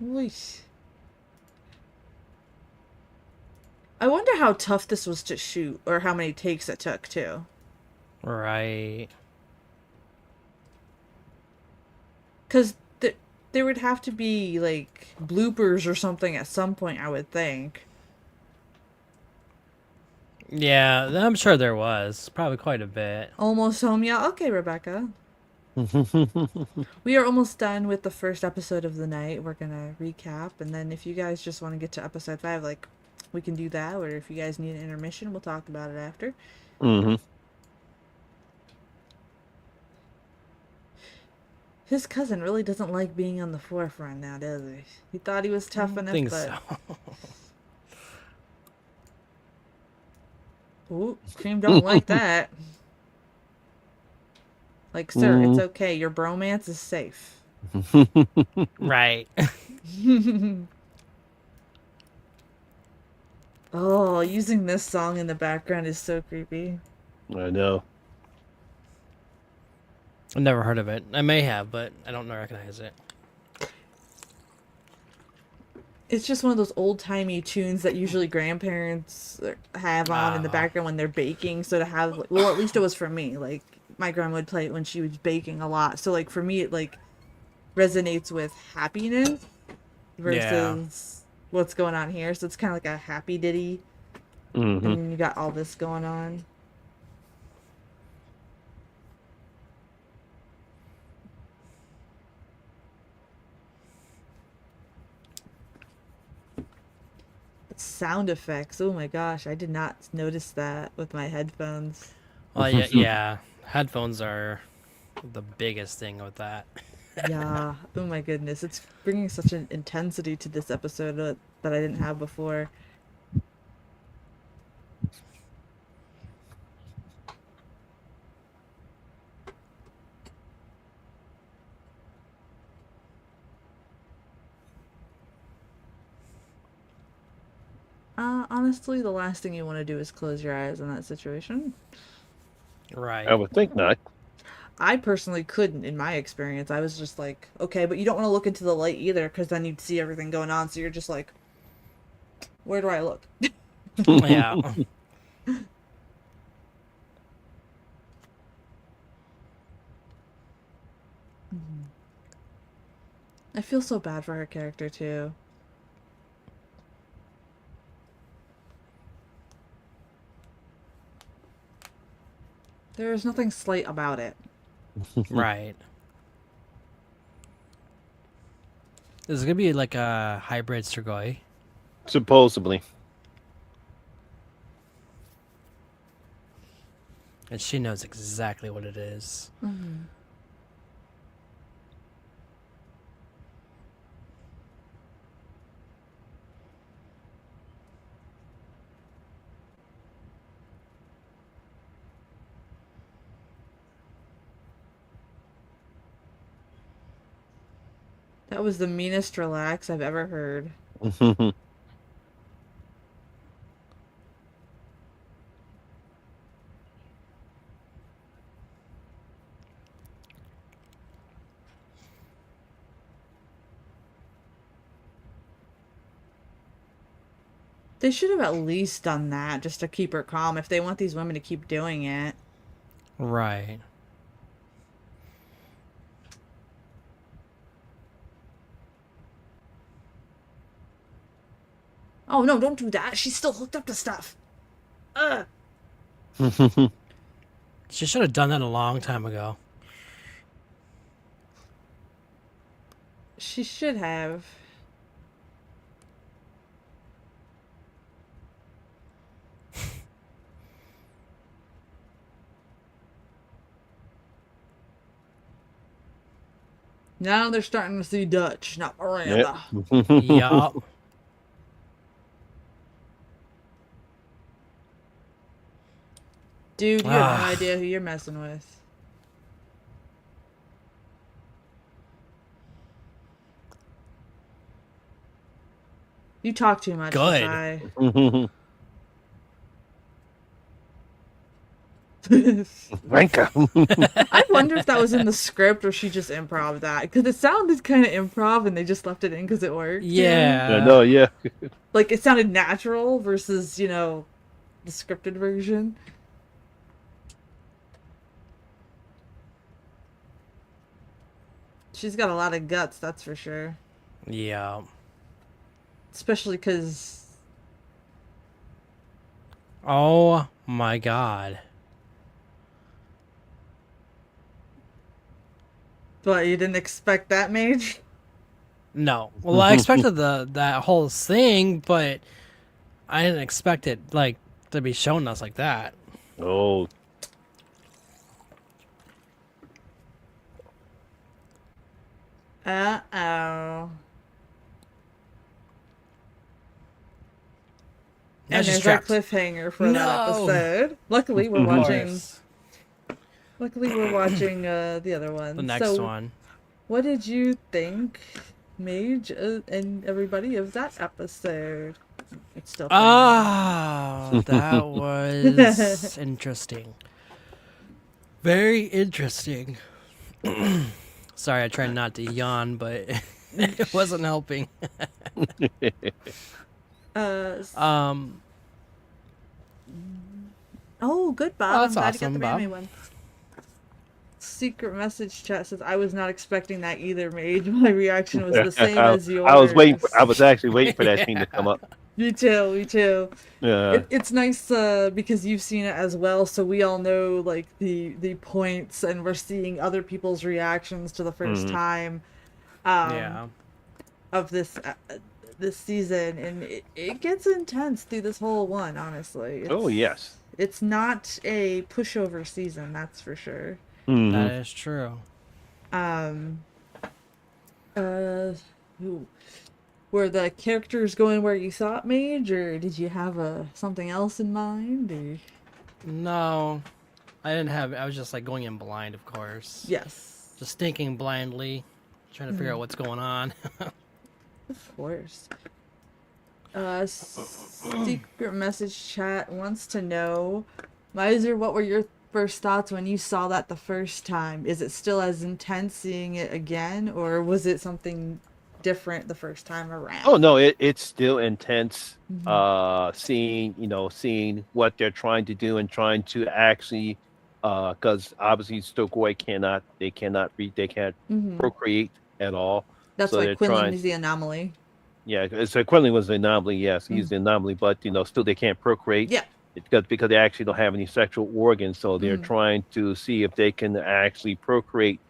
Weesh. I wonder how tough this was to shoot, or how many takes it took, too. Right. Because there would have to be, like, bloopers or something at some point, I would think. Yeah, I'm sure there was. Probably quite a bit. Almost home, yeah. Okay, Rebecca. We are almost done with the first episode of the night. We're gonna recap, and then if you guys just want to get to episode 5, like, we can do that, or if you guys need an intermission, we'll talk about it after. Hmm. His cousin really doesn't like being on the forefront now, does he? He thought he was tough I enough, think but... so. Ooh, Cream don't like that. Like, sir, it's okay. Your bromance is safe. Right. Oh, using this song in the background is so creepy. I know. I've never heard of it. I may have, but I don't recognize it. It's just one of those old-timey tunes that usually grandparents have on in the Ah. background when they're baking. So to have, well, at least it was for me. Like, my grandma would play it when she was baking a lot. So, like, for me, it, like, resonates with happiness versus what's going on here. So it's kind of like a happy ditty. Hmm. And then you got all this going on. Sound effects. Oh my gosh, I did not notice that with my headphones. Well, yeah, yeah. Headphones are the biggest thing with that. Yeah. Oh my goodness, it's bringing such an intensity to this episode that I didn't have before. Honestly, the last thing you want to do is close your eyes in that situation. Right. I would think not. I personally couldn't, in my experience. I was just like, okay, but you don't want to look into the light either, because then you'd see everything going on. So you're just like, where do I look? Yeah. I feel so bad for her character too. There is nothing slight about it. Right. This is gonna be like a hybrid Strigoi. Supposedly. And she knows exactly what it is. That was the meanest relax I've ever heard. They should have at least done that just to keep her calm if they want these women to keep doing it. Right. Oh no, don't do that. She's still hooked up to stuff. Ugh. She should have done that a long time ago. She should have. Now they're starting to see Dutch, not Miranda. Yup. Dude, you have no idea who you're messing with. You talk too much. Good. Josiah. Ranka. I wonder if that was in the script or she just improv that, because it sounded kind of improv and they just left it in because it worked. Yeah. No, yeah. Like it sounded natural versus, the scripted version. She's got a lot of guts, that's for sure. Yeah. Especially because... Oh my god. But you didn't expect that, Mage? No. Well, I expected that whole thing, but I didn't expect it to be shown us like that. Oh. Uh-oh. And Now she's there's our trapped. cliffhanger for that No. episode. Luckily, we're Of watching... course. Luckily, we're watching the other one. The next So, one. what did you think, Mage, and everybody, of that episode? It's still playing. Oh, that was interesting. Very interesting. Sorry, I tried not to yawn, but it wasn't helping. Oh, good, Bob. that's I'm glad awesome, you got the anime Bob. one. Secret message chat says, I was not expecting that either, Mage. My reaction was the same as yours. I was waiting. I was actually waiting for that scene to come up. Me too, me too. Yeah. It's nice because you've seen it as well, so we all know like the points, and we're seeing other people's reactions to the first time Yeah. of this season, and it gets intense through this whole one. Honestly, Oh yes. it's not a pushover season, that's for sure. That is true. Were the characters going where you thought, Mage, or did you have something else in mind? Or... No, I didn't have. I was just going in blind, of course. Yes. Just thinking blindly, trying to figure out what's going on. Of course. Secret message chat wants to know, Miser, what were your first thoughts when you saw that the first time? Is it still as intense seeing it again, or was it something different the first time Oh around? no, it's still intense. Mm-hmm. Seeing what they're trying to do and trying to actually, because obviously Stokoi they can't Mm-hmm. procreate at all. That's So why they're Quinlan trying. is the anomaly. Yeah, so Quinlan was the anomaly. Yes, Mm. he's the anomaly, but still they can't procreate Yeah. because they actually don't have any sexual organs. So they're Mm. trying to see if they can actually procreate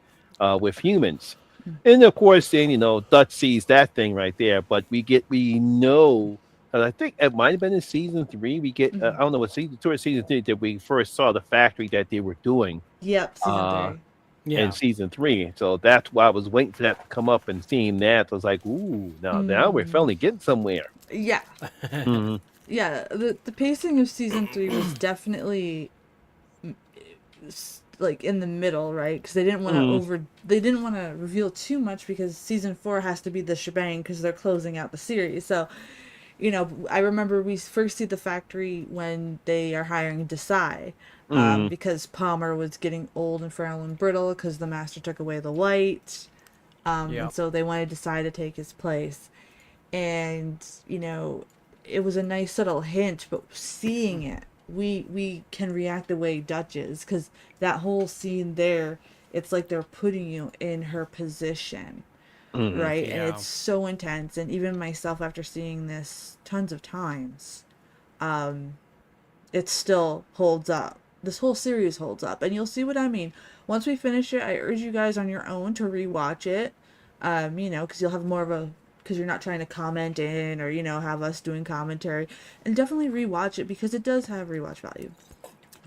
with humans. And of course, then Dutch sees that thing right there. But we know, and I think it might have been in season three. We get Mm-hmm. I don't know what season two or season three that we first saw the factory that they were doing. Yep, season Uh, three. in Yeah. season three. So that's why I was waiting for that to come up and seeing that. I was like, ooh, now we're Mm. finally getting somewhere. Yeah. Hmm. Yeah, the pacing of season three was definitely like in the middle, right? Because Hmm. they didn't want to reveal too much because season four has to be the shebang because they're closing out the series. So, I remember we first see the factory when they are hiring Desai, Hmm. because Palmer was getting old and frail and brittle because the master took away the light, and Yep. so they wanted Desai to take his place. And it was a nice subtle hint, but seeing it, we can react the way Dutch is, because that whole scene there, it's like they're putting you in her position, Hmm. right? And Yeah. it's so intense. And even myself, after seeing this tons of times, it still holds up. This whole series holds up, and you'll see what I mean once we finish it. I urge you guys on your own to rewatch it, because you'll have more of a, because you're not trying to comment in, or have us doing commentary, and definitely rewatch it because it does have rewatch value.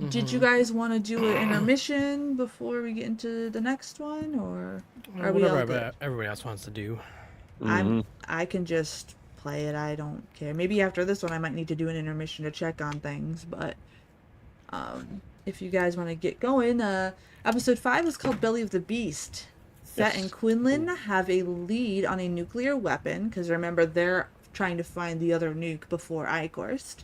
Did you Mm-hmm. guys want to do an intermission before we get into the next one, or are we Whatever all good? everybody else wants to do. I'm Hmm. I can just play it. I don't care. Maybe after this one I might need to do an intermission to check on things, but if you guys want to get going, episode 5 is called Belly of the Beast. Fett and Yes. Quinlan have a lead on a nuclear weapon, because remember, they're trying to find the other nuke before Icorst.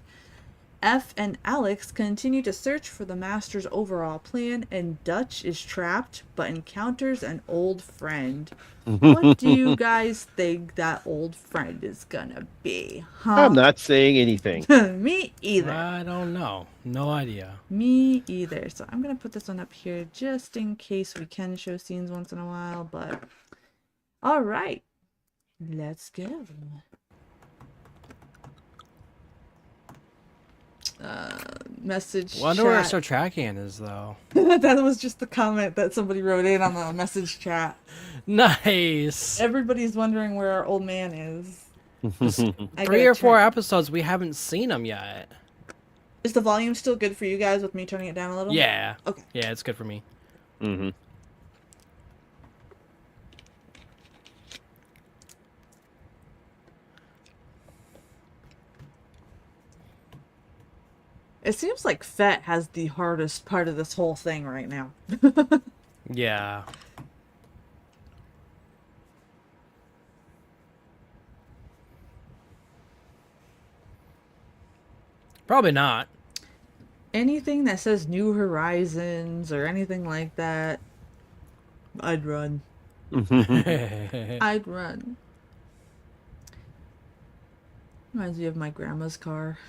F and Alex continue to search for the Master's overall plan, and Dutch is trapped but encounters an old friend. What do you guys think that old friend is gonna be, I'm huh? not saying anything. Me either. I don't know. No idea. Me either. So I'm gonna put this one up here just in case we can show scenes once in a while, but all right, let's go. Message Wonder where chat. Star Tracking is though. That was just the comment that somebody wrote in on the message chat. Nice. Everybody's wondering where our old man is. I 3 gotta or 4 turn. episodes we haven't seen him yet. Is the volume still good for you guys with me turning it down a little? Yeah. Okay. Yeah, it's good for me. Hmm. It seems like Fett has the hardest part of this whole thing right now. Yeah. Probably not. Anything that says New Horizons or anything like that, I'd run. I'd run. Reminds me of my grandma's car.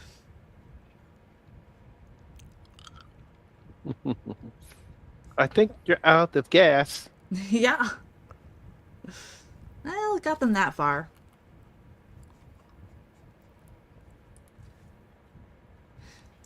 I think you're out of gas. Yeah. Well, it got them that far.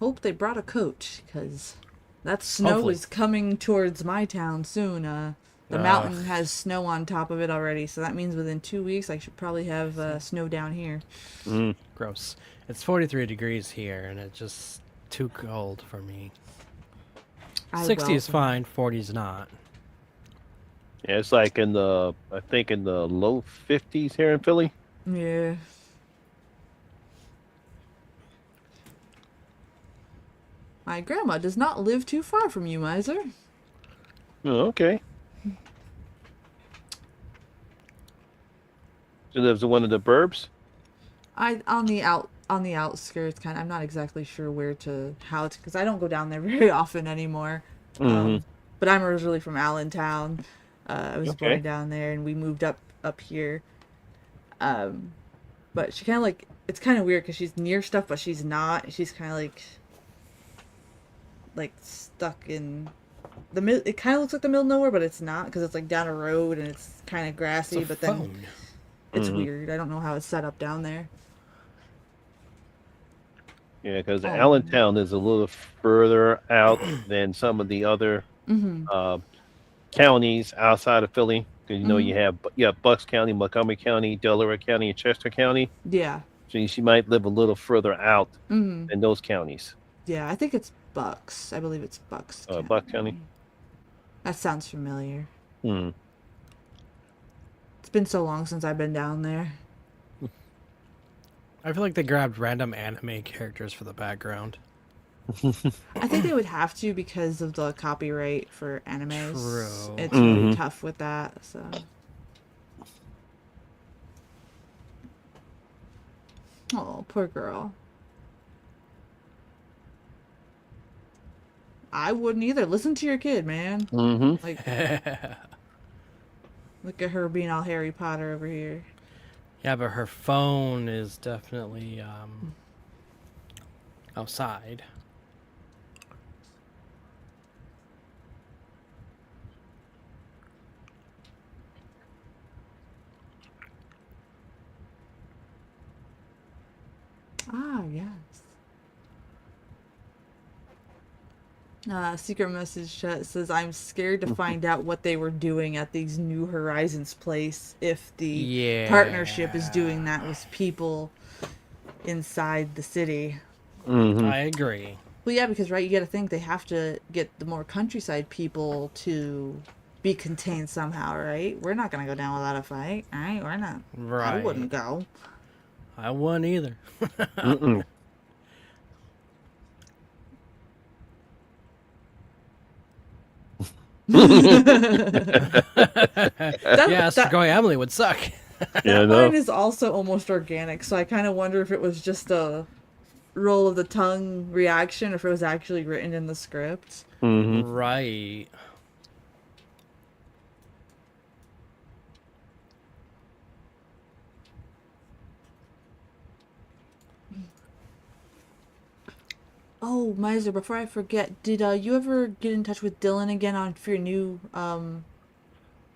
Hope they brought a coat, because that snow Hopefully. is coming towards my town soon. The mountain has snow on top of it already, so that means within 2 weeks I should probably have snow down here. Mm. Gross. It's 43 degrees here and it's just too cold for me. I 60 is welcome fine, 40 is not. Yeah, it's like I think in the low 50s here in Philly. it. Yeah. My grandma does not live too far from you, Miser. Oh, okay. She lives in one of the burbs. On the outskirts, kind of. I'm not exactly sure how to, because I don't go down there very often anymore. Mm-hmm. But I'm originally from Allentown. I was born Okay. down there, and we moved up here. Um, but she kind of like it's kind of weird because she's near stuff, but she's not. She's kind of like stuck in the mid. It kind of looks like the middle of nowhere, but it's not because it's like down a road and it's kind of It's a grassy. But then phone. it's Mm-hmm. weird. I don't know how it's set up down there. Yeah, because Oh. Allentown is a little further out than some of the other Mhm. uh, counties outside of Philly. Because Mhm. you have Bucks County, Montgomery County, Delaware County, and Chester County. Yeah. So she might live a little further out Mhm. than those counties. Yeah. I think it's Bucks. I believe it's Bucks Bucks County. County. That sounds familiar. Hmm. It's been so long since I've been down there. I feel like they grabbed random anime characters for the background. I think they would have to because of the copyright for animes. True. It's really Mhm. tough with that. So. Oh, poor girl. I wouldn't either. Listen to your kid, man. Mm-hmm. Like, look at her being all Harry Potter over here. Yeah, but her phone is definitely outside. Ah, yes. Secret message chat says, I'm scared to find out what they were doing at these New Horizons place if the partnership is doing Yeah. that with people inside the city. Mm-hmm. I agree. Well, yeah, because, right, you got to think they have to get the more countryside people to be contained somehow, right? We're not going to go down without a fight, right? We're not. I wouldn't Right. go. I wouldn't either. Mm-mm. Yeah, That Strigoi Emily would suck. Yeah, I that line know. is also almost organic, so I kind of wonder if it was just a roll of the tongue reaction or if it was actually written in the script. Mm-hmm. Right. Oh, Miser, before I forget, did you ever get in touch with Dylan again on for your new Um,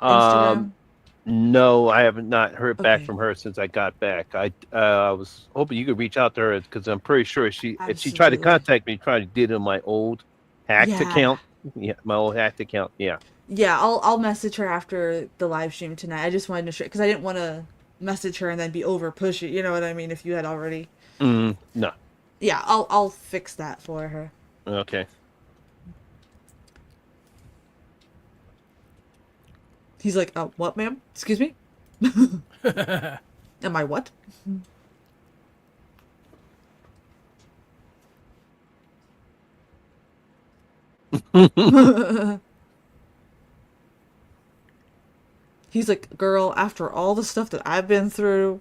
Instagram? no, I have not heard back Okay, from her since I got back. I was hoping you could reach out to her because I'm pretty sure if she tried to absolutely. contact me, tried to do it on my old hacked Yeah. account. Yeah, my old hacked account. Yeah. Yeah, I'll message her after the live stream tonight. I just wanted to share because I didn't want to message her and then be over pushy. You know what I mean? If you had already, No. yeah, I'll fix that for her. Okay. He's like, oh, what, ma'am? Excuse me? Am I what? He's like, girl, after all the stuff that I've been through,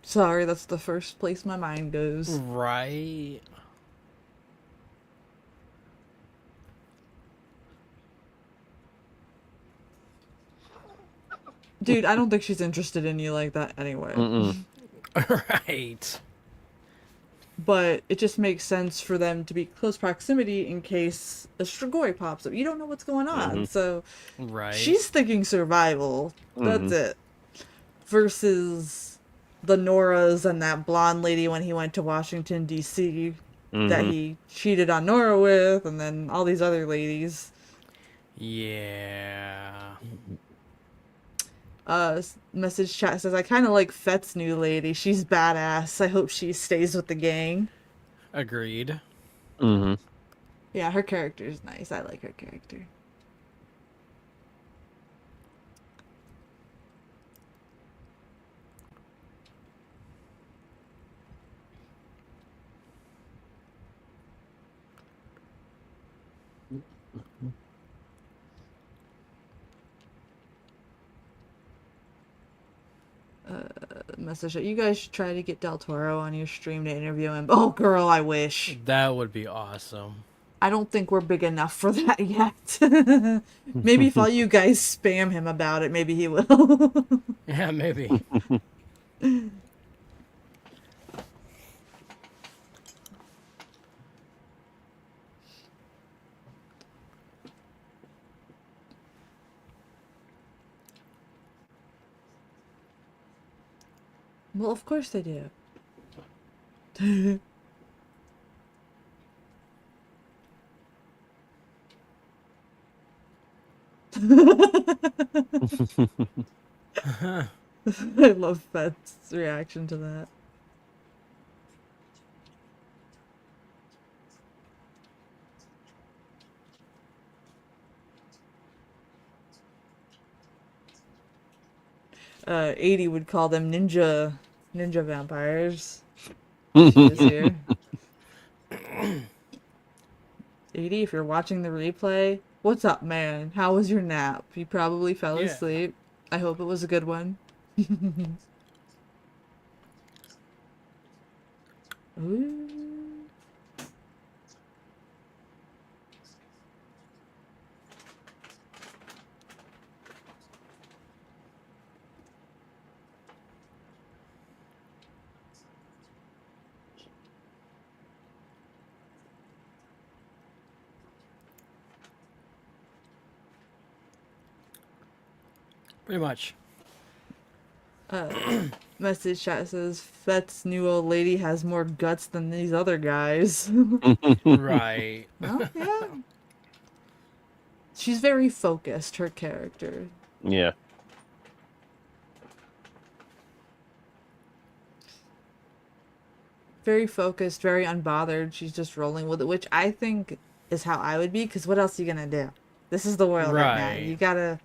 sorry, that's the first place my mind goes. Right. Dude, I don't think she's interested in you like that anyway. Mm-mm. Right. But it just makes sense for them to be close proximity in case a Strigoi pops up. You don't know what's going on. Mm-hmm. So Right. she's thinking survival. Mm-hmm. That's it. Versus the Noras and that blonde lady when he went to Washington, D.C. that Mm-hmm. he cheated on Nora with, and then all these other ladies. Yeah. Message chat says, I kind of like Fet's new lady. She's badass. I hope she stays with the gang. Agreed. Mm-hmm. Yeah, her character is nice. I like her character. message that you guys should try to get Del Toro on your stream to interview him. Oh, girl, I wish. That would be awesome. I don't think we're big enough for that yet. Maybe if all you guys spam him about it, maybe he will. Yeah, maybe. Well, of course they do. I love Fed's reaction to that. Uh, 80 would call them ninja vampires. She is here. 80, if you're watching the replay, what's up, man? How was your nap? You probably fell Yeah. asleep. I hope it was a good one. Ooh. Pretty much. Message chat says Fet's new old lady has more guts than these other guys. Right. Well, yeah. She's very focused, her character. Yeah. Very focused, very unbothered. She's just rolling with it, which I think is how I would be, because what else are you gonna do? This is the world right now. Right.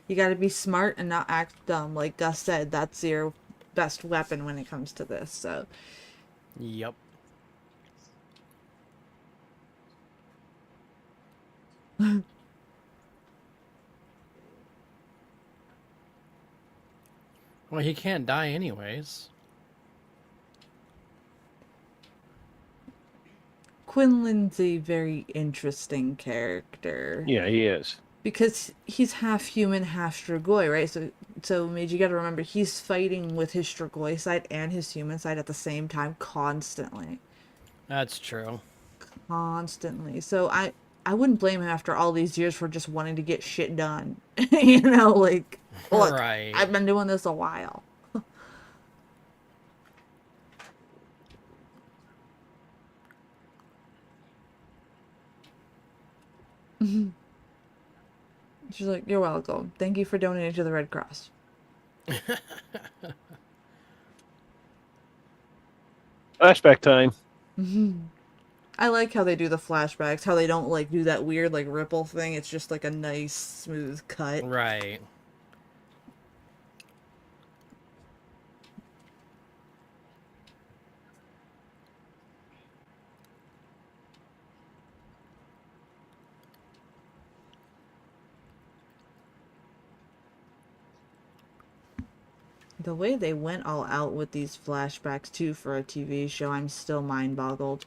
You gotta be smart and not act dumb. Like Gus said, that's your best weapon when it comes to this, so. Yep. Well, he can't die anyways. Quinlan's a very interesting character. Yeah, he is. Because he's half human, half Strigoi, right? So Mage, you gotta remember, he's fighting with his Strigoi side and his human side at the same time constantly. That's true. Constantly. So I wouldn't blame him after all these years for just wanting to get shit done. You know, like, look, Right. I've been doing this a while. She's like, you're welcome. Thank you for donating to the Red Cross. Flashback time. I like how they do the flashbacks, how they don't, like, do that weird, like, ripple thing. It's just, like, a nice, smooth cut. Right. The way they went all out with these flashbacks, too, for a TV show, I'm still mind-boggled.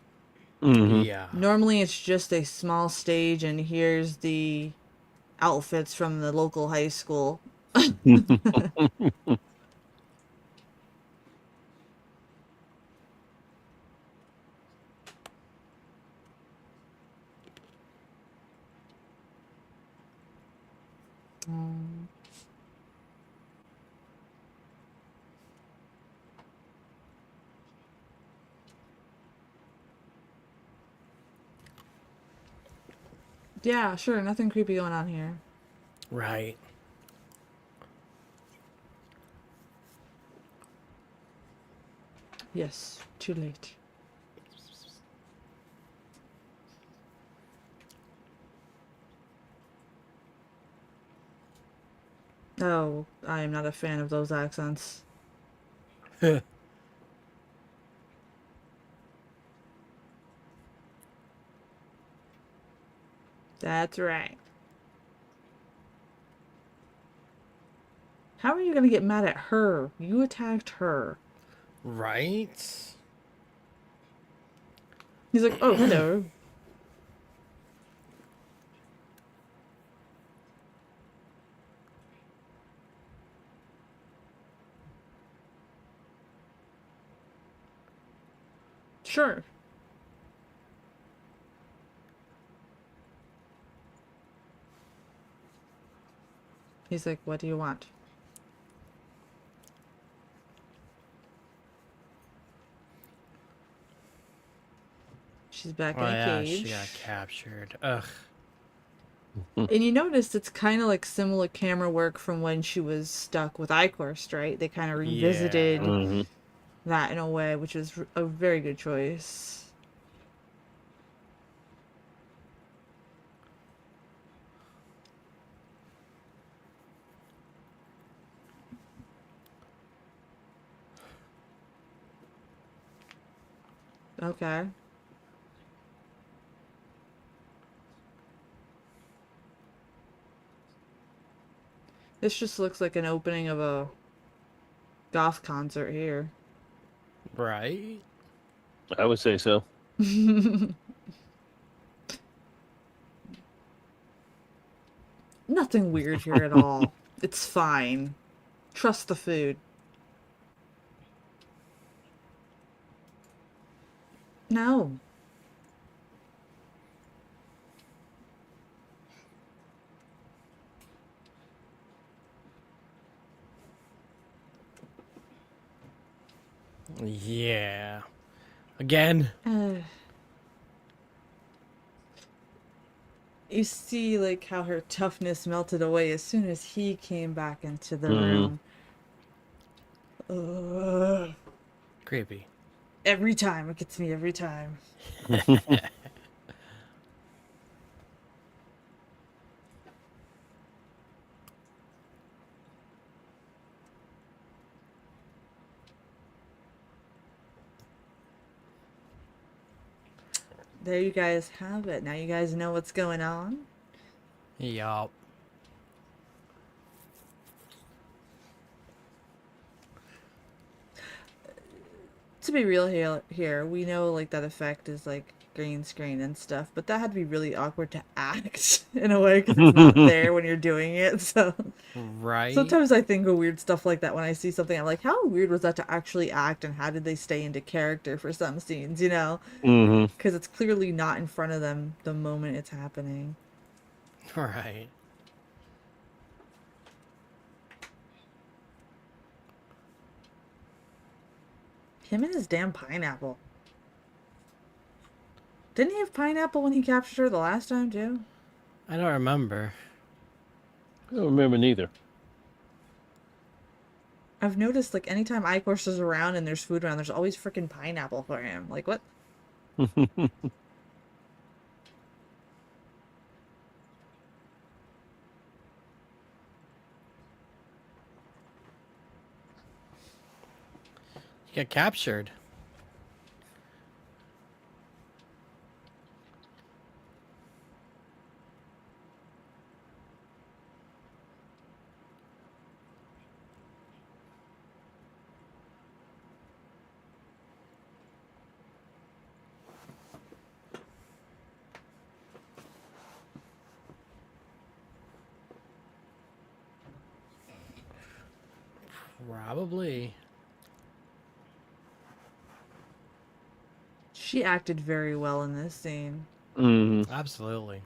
Mhm. Yeah. Normally, it's just a small stage, and here's the outfits from the local high school. Yeah, sure, nothing creepy going on here. Right. Yes, too late. Oh, I am not a fan of those accents. That's right. How are you gonna get mad at her? You attacked her. Right? He's like, oh, hello. Sure. He's like, what do you want? She's back Oh in a yeah, cage. she got captured. Ugh. And you noticed it's kind of like similar camera work from when she was stuck with Icorst, right? They kind of Yeah. revisited that in a way, which was a very good choice. Okay. This just looks like an opening of a goth concert here. Right? I would say so. Nothing weird here at all. It's fine. Trust the food. No. Yeah. Again. You see, like, how her toughness melted away as soon as he came back into the room. Ugh. Creepy. Every time. It gets me every time. There you guys have it. Now you guys know what's going on. Yup. To be real here, we know like that effect is like green screen and stuff, but that had to be really awkward to act in a way because it's not there when you're doing it. So Right? sometimes I think of weird stuff like that when I see something. I'm like, how weird was that to actually act, and how did they stay into character for some scenes? You know, because it's clearly not in front of them the moment it's happening. Right. Him and his damn pineapple. Didn't he have pineapple when he captured her the last time too? I don't remember. I don't remember neither. I've noticed like anytime Icorst is around and there's food around, there's always freaking pineapple for him. Like what? He got captured. Probably. She acted very well in this scene. Absolutely.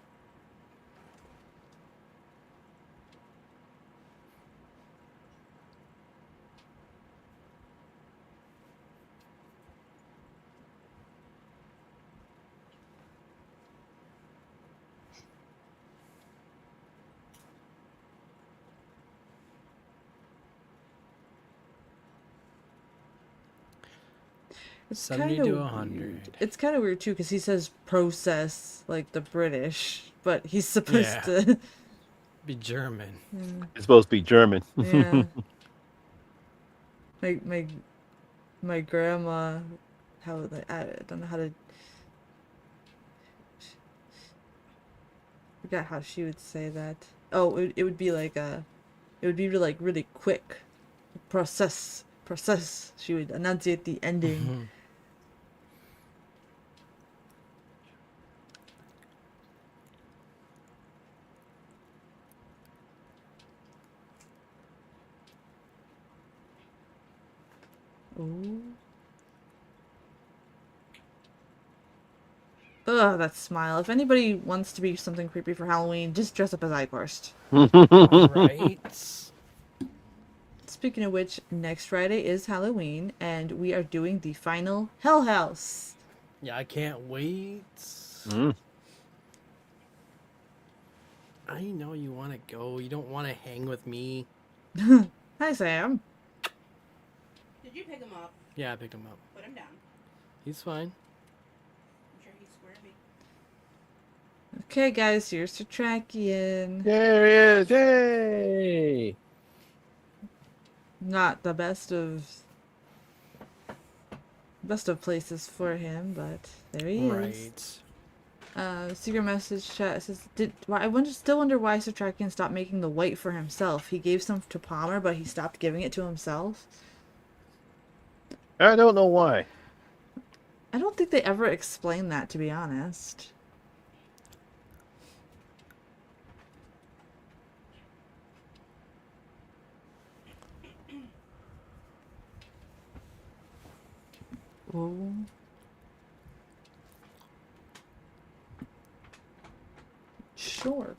It's 70 kind to of 100. weird. It's kind of weird too because he says process like the British, but he's Yeah. supposed to. Be German. It's supposed to be German. Yeah. My grandma, how I don't know how to. Forgot how she would say that. Oh, it would be like a It would be like really quick. Process. Process. She would enunciate the ending. Oh. Ugh, that smile. If anybody wants to be something creepy for Halloween, just dress up as Ighorst. Right. Speaking of which, next Friday is Halloween, and we are doing the final Hell House. Yeah, I can't wait. Mm. I know you want to go. You don't want to hang with me. Hi, Sam. Did you pick him up? Yeah, I picked him up. Put him down. He's fine. I'm sure he's squirmy. Okay, guys, here's to Trakian. There he is. Yay! Not the best of places for him, but there he is. Right. Secret message chat says, still wonder why Sir Trakian stopped making the white for himself. He gave some to Palmer, but he stopped giving it to himself. I don't know why. I don't think they ever explained that, to be honest. Oh. Sure.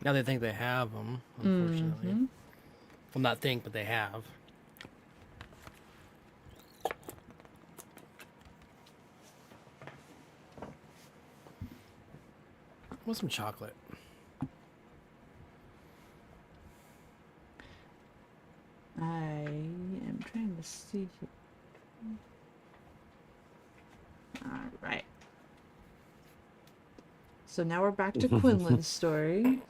Now they think they have them, unfortunately. Well, not think, but they have. Want some chocolate? I am trying to see here. Alright. So now we're back to Quinlan's story.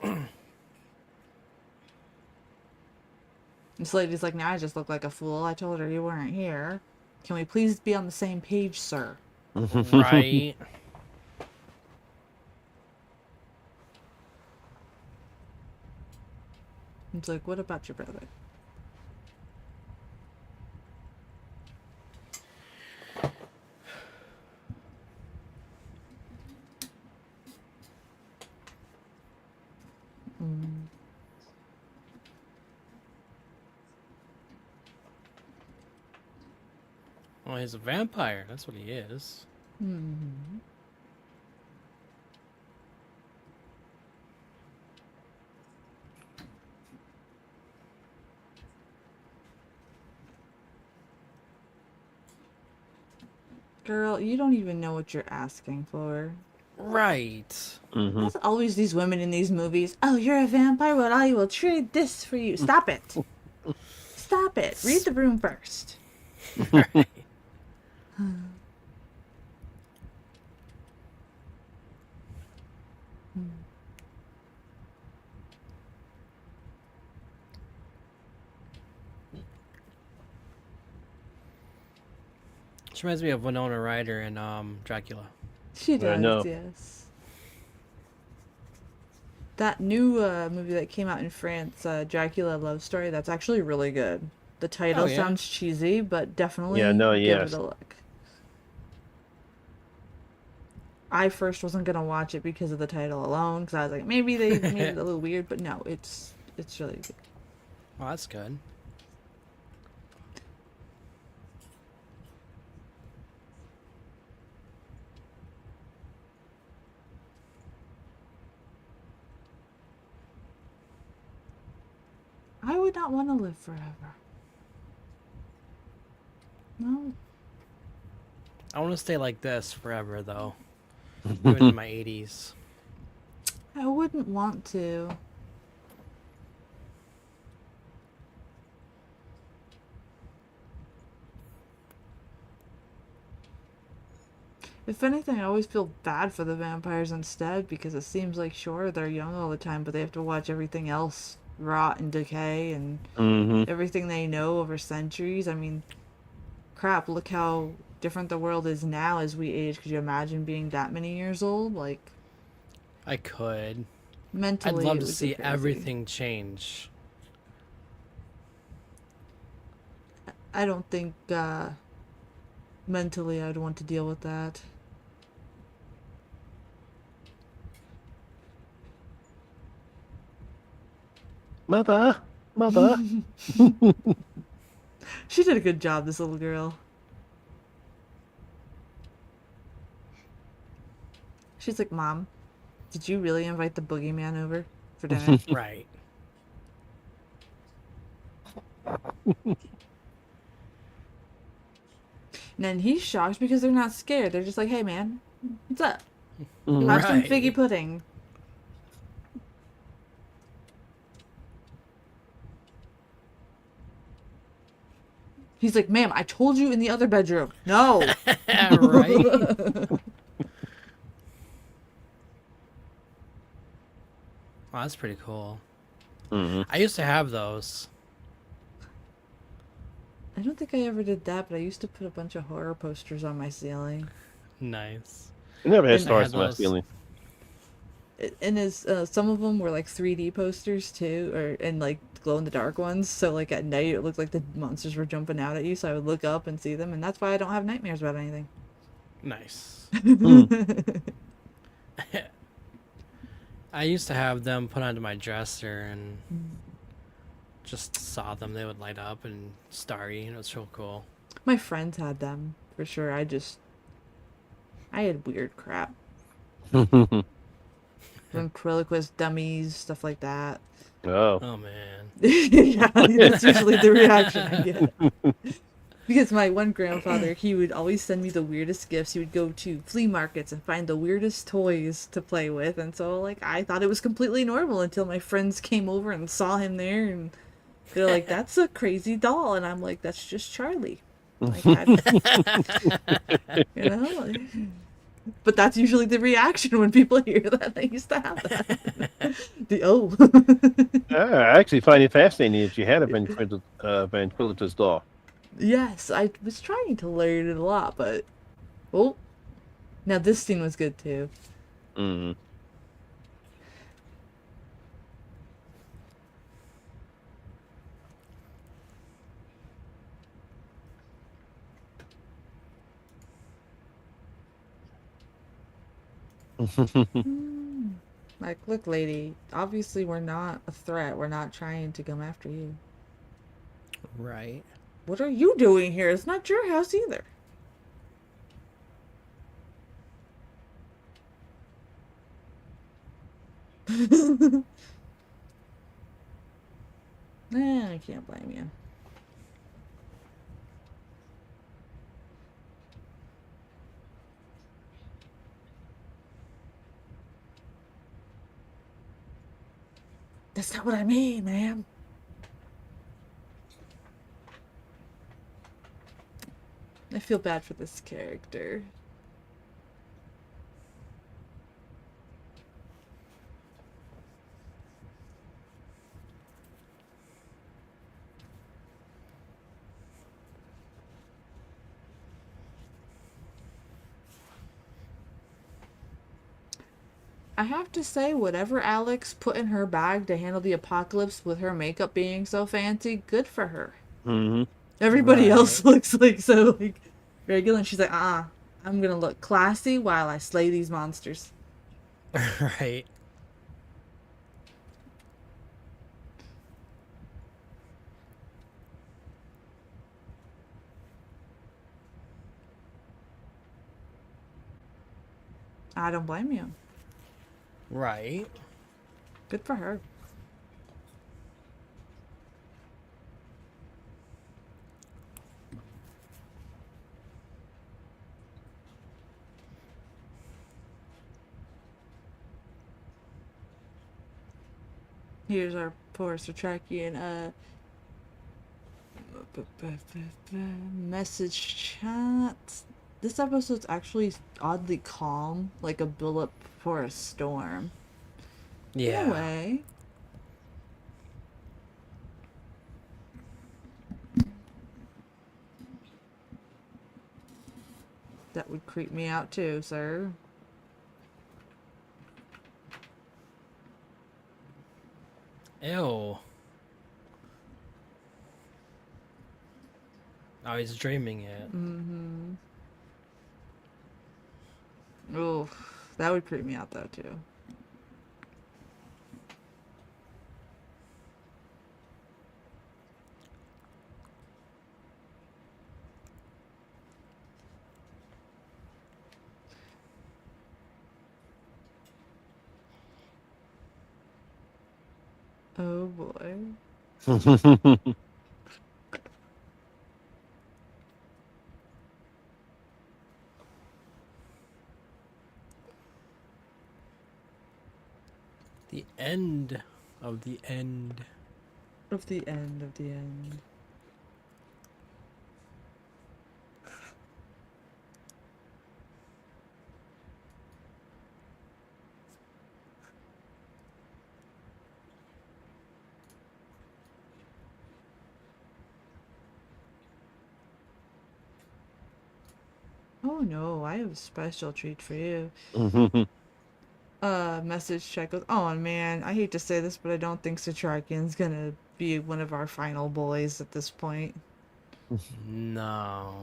This lady's like, now I just look like a fool. I told her you weren't here. Can we please be on the same page, sir? Right. It's like, what about your brother? Well, he's a vampire. That's what he is. Girl, you don't even know what you're asking for. Right. There's always these women in these movies. Oh, you're a vampire? Well, I will trade this for you. Stop it. Stop it. Read the room first. Right. She reminds me of Winona Ryder in Dracula. She does, know. yes. That new movie that came out in France, Dracula Love Story, that's actually really good. The title Oh, yeah? sounds cheesy, but definitely Yeah, no, give yes. it a look. I first wasn't gonna watch it because of the title alone, because I was like, maybe they made it a little weird, but no, it's really good. Well, that's good. I would not want to live forever. No. I want to stay like this forever, though. Even in my 80s. I wouldn't want to. If anything, I always feel bad for the vampires instead, because it seems like, sure, they're young all the time, but they have to watch everything else rot and decay and everything they know over centuries. I mean, crap, look how different the world is now as we age. Could you imagine being that many years old? Like, I could. mentally, I'd love it to would see get crazy. everything change. I don't think mentally I'd want to deal with that. Mother, mother. She did a good job, this little girl. She's like, Mom, did you really invite the boogeyman over for dinner? Right. And then he's shocked because they're not scared. They're just like, hey, man, what's up? Have some Right. figgy pudding. He's like, ma'am, I told you in the other bedroom. No. Right. Wow, that's pretty cool. Mhm. I used to have those. I don't think I ever did that, but I used to put a bunch of horror posters on my ceiling. Nice. I never had And I stars had in my those. ceiling. And his some of them were like 3D posters too, or and like glow in the dark ones. So like at night it looked like the monsters were jumping out at you. So I would look up and see them, and that's why I don't have nightmares about anything. Nice. I used to have them put onto my dresser and just saw them. They would light up and starry, and it was real cool. My friends had them for sure. I had weird crap. Ventriloquist dummies, stuff like that. Oh. Oh man. Yeah, that's usually the reaction I get. Because my one grandfather, he would always send me the weirdest gifts. He would go to flea markets and find the weirdest toys to play with. And so, like, I thought it was completely normal until my friends came over and saw him there. And they're like, that's a crazy doll. And I'm like, that's just Charlie. Like, you know? Like, but that's usually the reaction when people hear that. I used to have that. I actually find it fascinating that you had a ventriloquist doll. Yes, I was trying to learn it a lot, but oh, now this scene was good too. Mm. Like, look, lady, obviously we're not a threat. We're not trying to come after you. Right. What are you doing here? It's not your house either. I can't blame you. That's not what I mean, ma'am. I feel bad for this character. I have to say, whatever Alex put in her bag to handle the apocalypse with her makeup being so fancy, good for her. Mm-hmm. Everybody else Right. looks like so like regular, and she's like, I'm gonna look classy while I slay these monsters. Right. I don't blame you. Right. Good for her. Here's our poor Satrakian message chat. This episode's actually oddly calm, like a build-up for a storm. Yeah. In a way. That would creep me out too, sir. Ew. Oh, he's dreaming it. Mm-hmm. Oh, that would creep me out though too. Oh boy. The end of the end. Of the end of the end. Oh no, I have a special treat for you. Message check goes, oh man, I hate to say this, but I don't think Satrakian's gonna be one of our final boys at this point. No.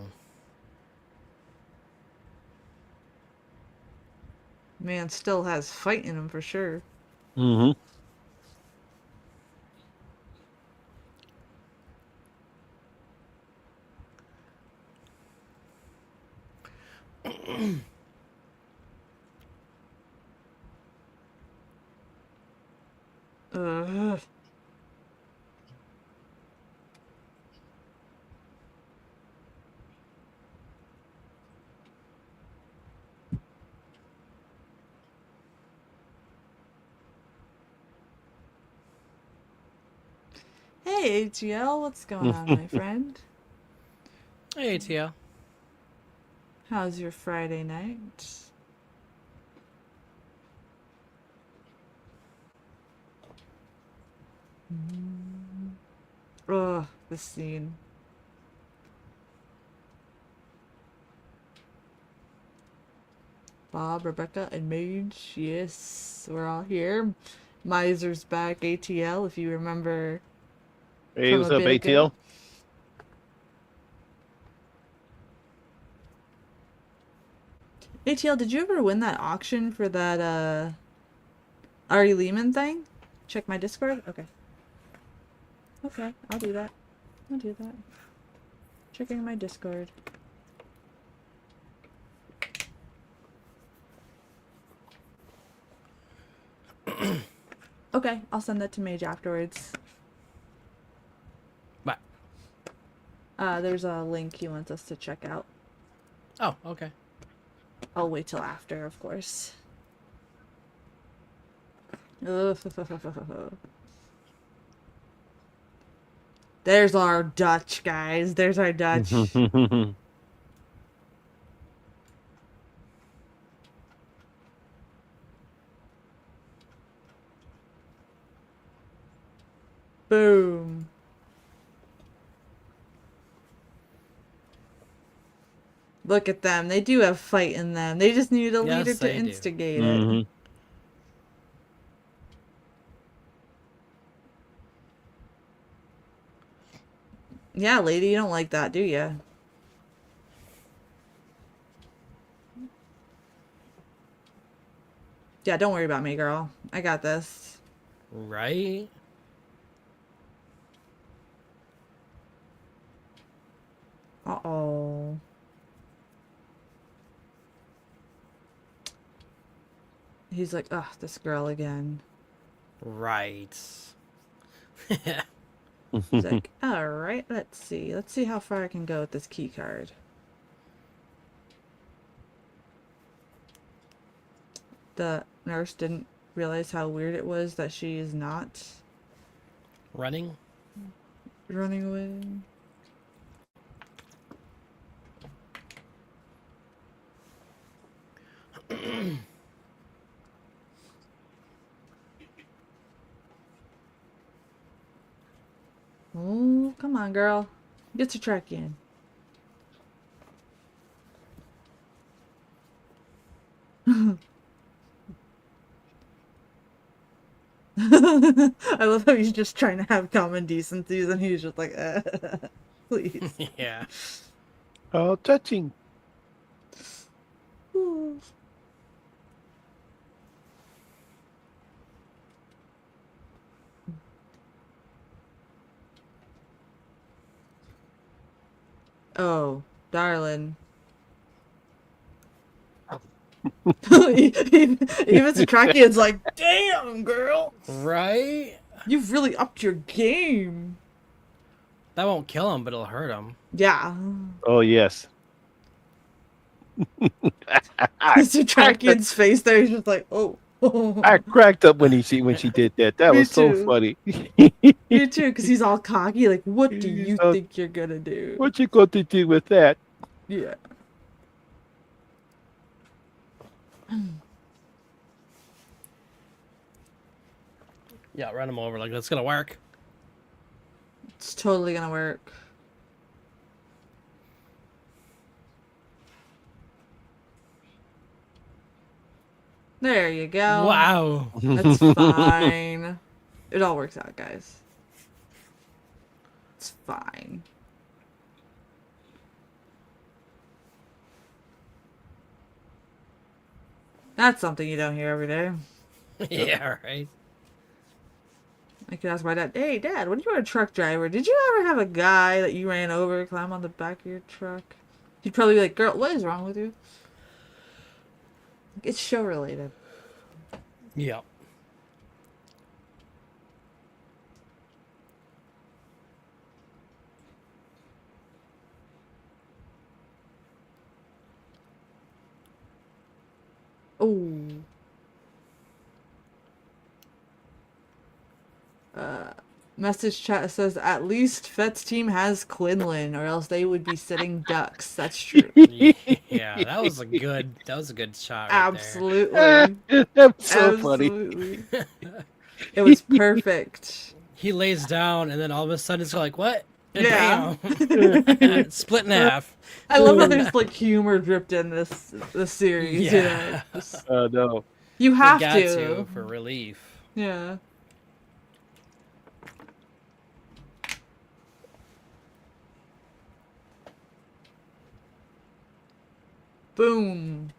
Man still has fight in him for sure. Hmm. Ugh. Hey ATL, what's going on, my friend? Hey, ATL. How's your Friday night? Ugh, this scene. Bob, Rebecca, and Mage. Yes, we're all here. Miser's back, ATL, if you remember Hey, from what's a up, bit ago. ATL? ATL, did you ever win that auction for that Ari Lehman thing? Check my Discord? Okay. Okay, I'll do that. I'll do that. Checking my Discord. Okay, I'll send that to Mage afterwards. What? There's a link he wants us to check out. Oh, okay. I'll wait till after, of course. Ugh. There's our Dutch, guys. There's our Dutch. Boom. Look at them. They do have fight in them. They just need a Yes, leader to they do. instigate it. Yeah, lady, you don't like that, do ya? Yeah, don't worry about me, girl. I got this. Right? Uh-oh. He's like, ugh, this girl again. Right. He's like, alright, let's see. Let's see how far I can go with this key card. The nurse didn't realize how weird it was that she is not Running? running away. Oh, come on, girl. Get your track in. I love how he's just trying to have common decencies, and he's just like, please. Yeah. Oh, touching. Ooh. Oh, darling. Even Satrakian's like, damn, girl, Right? you've really upped your game. That won't kill him, but it'll hurt him. Yeah. Oh yes. I cracked up, Satrakian's face there, he's just like, oh. I cracked up when she did that. That Me was so too. funny. Me too, because he's all cocky, like, what do you So, think you're gonna do? what you going to do with that? Yeah. Yeah, run him over. Like, that's gonna work. It's totally gonna work. There you go. Wow. That's fine. It all works out, guys. It's fine. That's something you don't hear every day. Yeah, right. I could ask my dad, hey, Dad, when you were a truck driver, did you ever have a guy that you ran over climb on the back of your truck? He'd probably be like, girl, what is wrong with you? It's show related. Yep. Oh. Message chat says, at least Fett's team has Quinlan, or else they would be sitting ducks. That's true. Yeah, that was a good shot right Absolutely. That was so funny. Absolutely. It was perfect. there. He lays down and then all of a sudden it's like, what? And Yeah. bam. Split in half. I love how there's like humor dripped in this series. Yeah. You know? Just- Oh no. you We have got to. for relief. Yeah. Boom.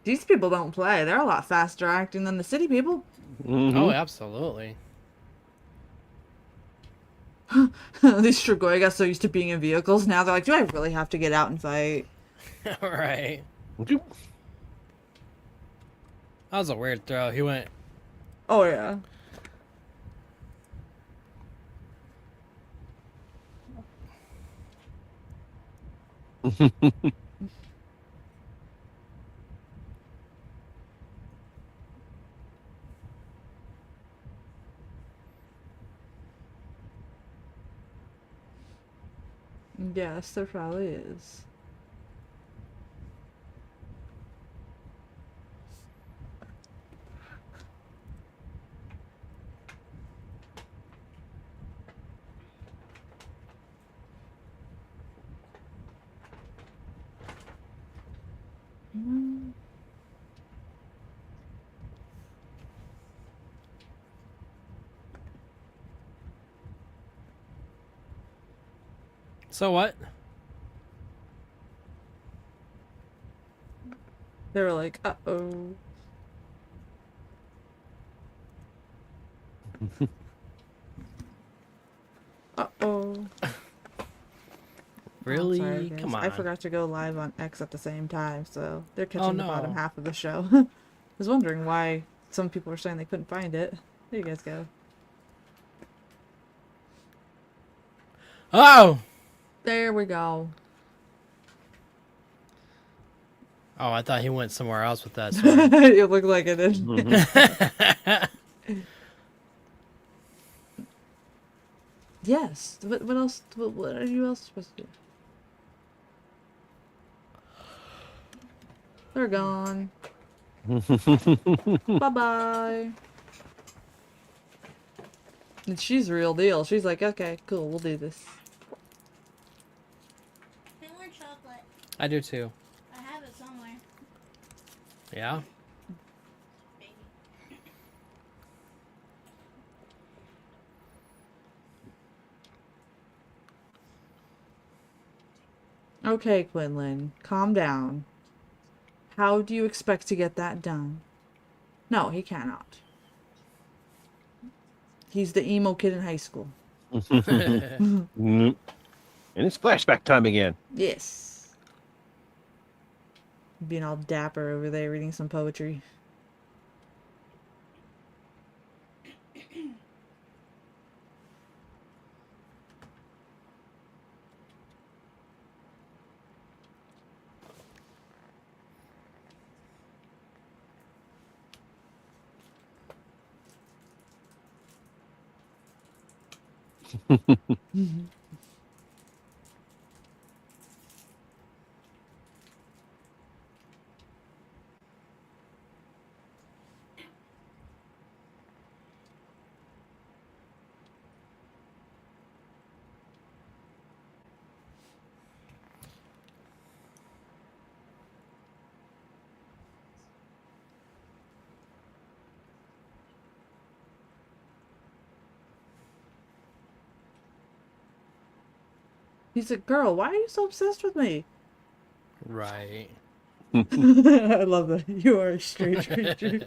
These people don't play. They're a lot faster acting than the city people. Mhm. Oh, absolutely. These Strigoi got so used to being in vehicles. Now they're like, do I really have to get out and fight? Right. That was a weird throw. He went, Oh, yeah. Yes, there probably is. so what? They were like, uh-oh. Uh-oh. Really? Oh, sorry, guys. Come on. I forgot to go live on X at the same time, so they're catching the bottom no. half of the show. I was wondering why some people were saying they couldn't find it. There you guys go. Oh! There we go. Oh, I thought he went somewhere else with that sword. It looked like it did. Mhm. Yes. What else? What are you else supposed to do? They're gone. Bye-bye. And she's real deal. She's like, okay, cool, we'll do this. I want chocolate. I do too. I have it somewhere. Yeah. Maybe. Okay, Quinlan, calm down. How do you expect to get that done? No, he cannot. He's the emo kid in high school. Mm. And it's flashback time again. Yes. Being all dapper over there reading some poetry. He's like, girl, why are you so obsessed with me? Right. I love that. You are a strange creature.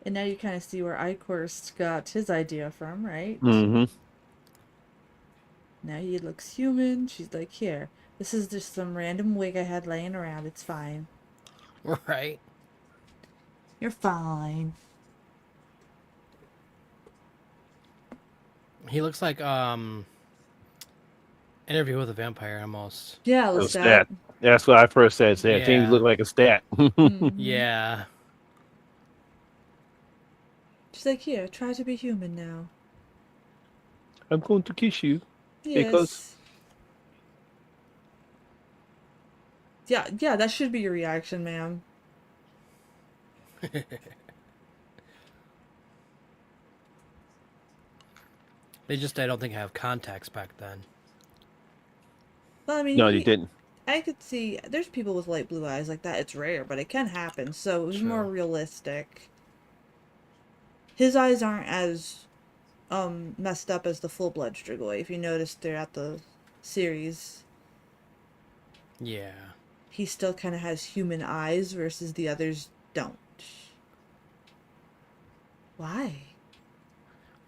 And now you kind of see where Icorst got his idea from, right? Hmm. Now he looks human. She's like, here, this is just some random wig I had laying around. It's fine. Right. You're fine. He looks like Interview with a Vampire almost. Yeah, So Lestat. stat. That's what I first said. Stat. Things Yeah. look like a stat. Mhm. Yeah. She's like, here, try to be human now. I'm going to kiss you because Yes. Yeah, that should be your reaction, ma'am. I don't think have contacts back then. Well, I mean, no, you didn't. I could see, there's people with light blue eyes like that. It's rare, but it can happen. So it was more True. realistic. His eyes aren't as messed up as the full blood Strigoi. If you notice throughout the series, Yeah. he still kind of has human eyes versus the others don't. Why?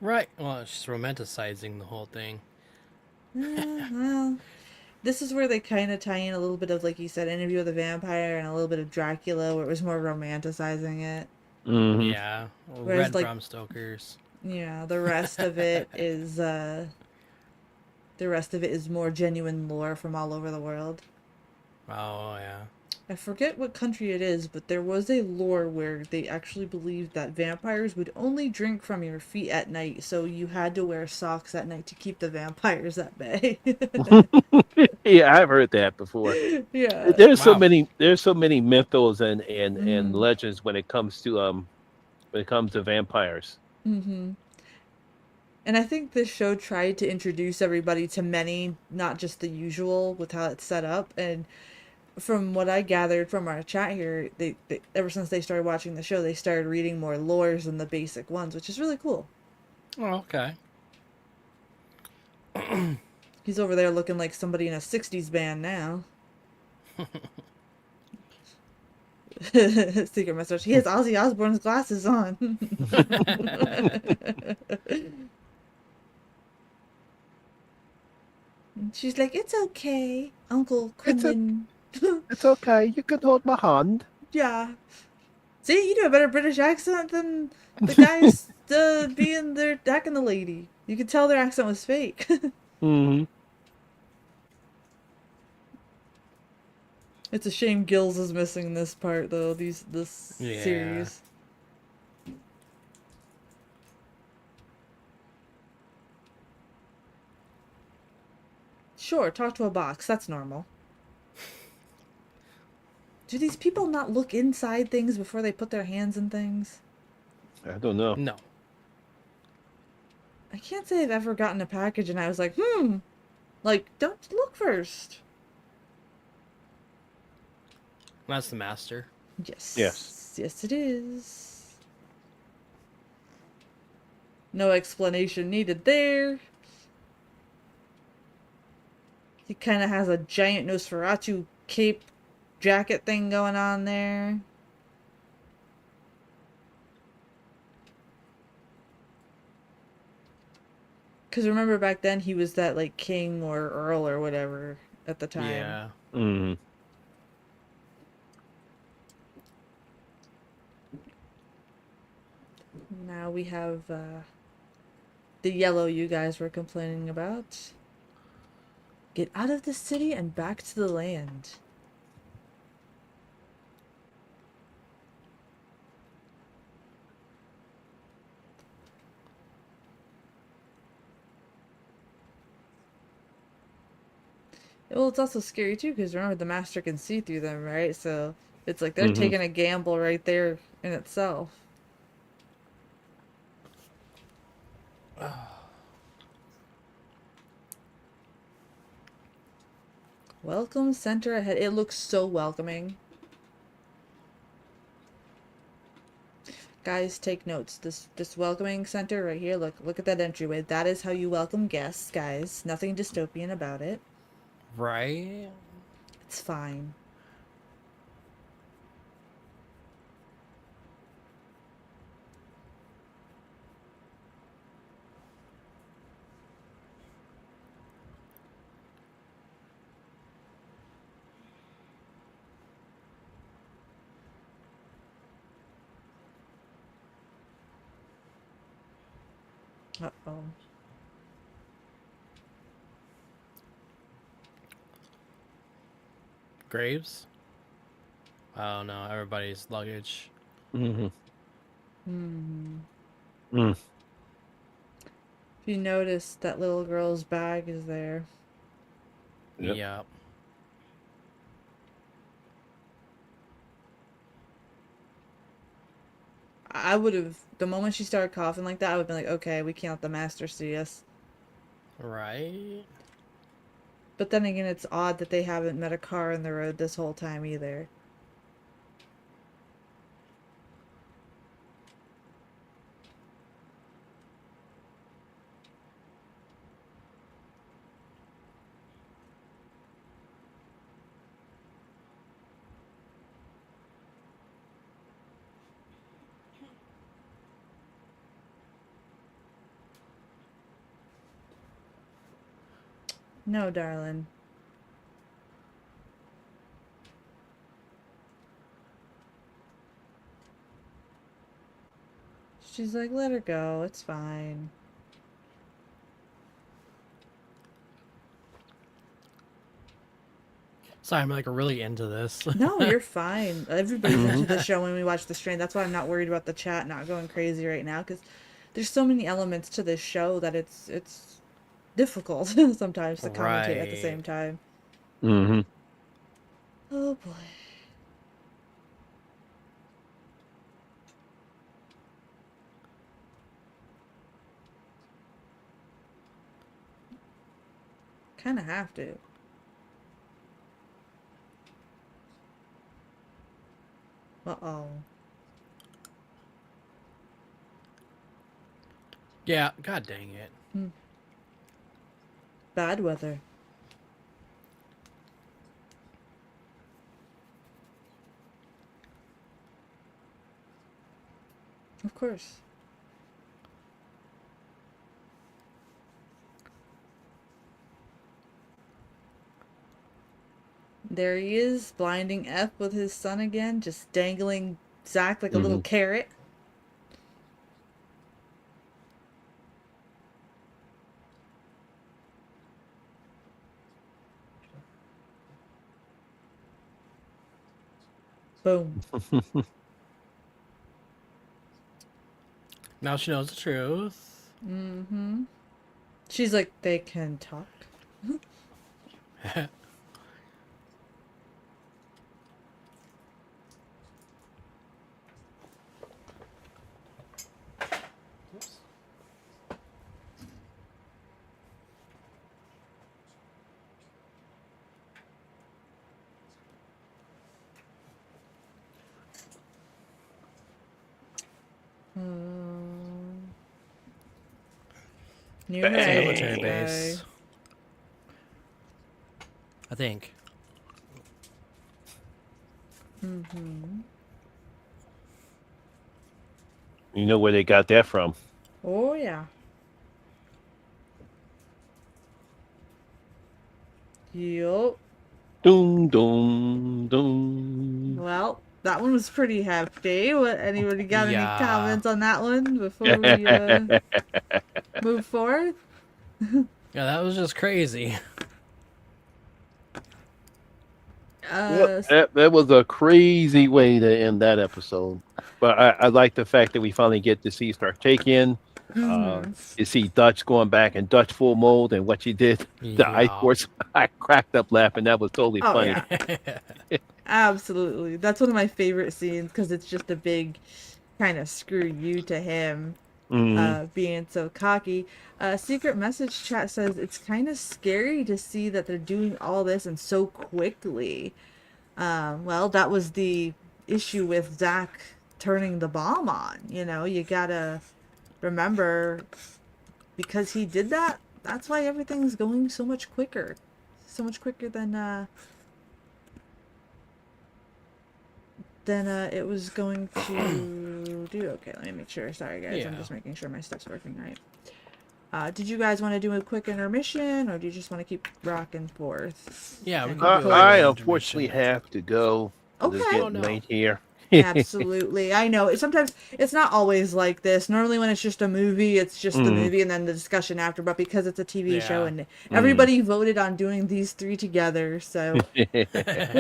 Right. Well, it's just romanticizing the whole thing. Well, this is where they kind of tie in a little bit of, like you said, Interview with a Vampire and a little bit of Dracula, where it was more romanticizing it. Hmm. Yeah. Whereas, Red like, Bram Stoker's. yeah, the rest of it is more genuine lore from all over the world. Oh yeah. I forget what country it is, but there was a lore where they actually believed that vampires would only drink from your feet at night, so you had to wear socks at night to keep the vampires at bay. Yeah, I've heard that before. Yeah. Wow. There's so many mythos and Mm-hmm. legends when it comes to vampires. Mm-hmm. And I think this show tried to introduce everybody to many, not just the usual with how it's set up. And from what I gathered from our chat here, they ever since they started watching the show, they started reading more lores than the basic ones, which is really cool. Oh, okay. He's over there looking like somebody in a 60s band now. Secret message. He has Ozzy Osbourne's glasses on. She's like, it's okay, Uncle It's a, Quinlan. it's okay. You can hold my hand. Yeah. See, you do a better British accent than the guys being there attacking the lady. You could tell their accent was fake. Hmm. It's a shame Gills is missing this part though. This Yeah. series. Sure, talk to a box. That's normal. Do these people not look inside things before they put their hands in things? I don't know. No. I can't say I've ever gotten a package and I was like, like, don't look first. That's the master. Yes. Yes. Yes, it is. No explanation needed there. He kind of has a giant Nosferatu cape jacket thing going on there. Because remember back then he was that, like, king or earl or whatever at the time. Yeah. Mm. Now we have the yellow you guys were complaining about. Get out of the city and back to the land. Well, it's also scary too because remember the master can see through them, right? So it's like they're Mhm. taking a gamble right there in itself. Welcome center ahead. It looks so welcoming. Guys, take notes. This welcoming center right here. Look at that entryway. That is how you welcome guests, guys. Nothing dystopian about it. Right? It's fine. Uh-oh. Graves? Oh no, everybody's luggage. Mm-hmm. Hmm. Mm. If you notice, that little girl's bag is there. Yep. Yep. I would have, the moment she started coughing like that, I would have been like, okay, we can't let the master see us. Right? But then again, it's odd that they haven't met a car in the road this whole time either. No, darling. She's like, let her go. It's fine. Sorry, I'm like really into this. No, you're fine. Everybody's into the show when we watch the stream. That's why I'm not worried about the chat not going crazy right now because there's so many elements to this show that it's difficult sometimes to commentate at the Right. same time. Mm-hmm. Oh boy. Kind of have to. Uh-oh. Yeah, god dang it. Bad weather. Of course. There he is, blinding F with his son again, just dangling Zack like a little Mm-hmm. carrot. Boom. Now she knows the truth. Mm-hmm. She's like, they can talk. New Bang. It's a Horizons military guy. base. I think. You know where they got that from? Oh yeah. Yup. Doom, doom, doom. Well, that one was pretty hefty. What? Anybody got any Yeah. comments on that one before we move forward? Yeah, that was just crazy. Yep, Uh, that was a crazy way to end that episode. But I like the fact that we finally get to see Startakian. You see Dutch going back in Dutch full mode and what she did, the ice Yeah. force. I cracked up laughing. That was totally oh funny. yeah, absolutely. That's one of my favorite scenes because it's just a big kind of screw you to him. Mhm. Being so cocky. Secret message chat says it's kind of scary to see that they're doing all this and so quickly. Well, that was the issue with Zach turning the bomb on. You know, you gotta remember because he did that. That's why everything's going so much quicker, so much quicker than it was going to do. Okay, let me make sure. Sorry, guys. I'm Yeah. just making sure my stuff's working right. Did you guys want to do a quick intermission, or do you just want to keep rocking forth? Yeah, we And could do a I little unfortunately intermission. have to go. It's Okay. getting Oh, no. late here. Absolutely. I know. Sometimes it's not always like this. Normally when it's just a movie, it's just the Mhm. movie and then the discussion after, but because it's a TV show Yeah. and everybody voted on doing these three together, so we're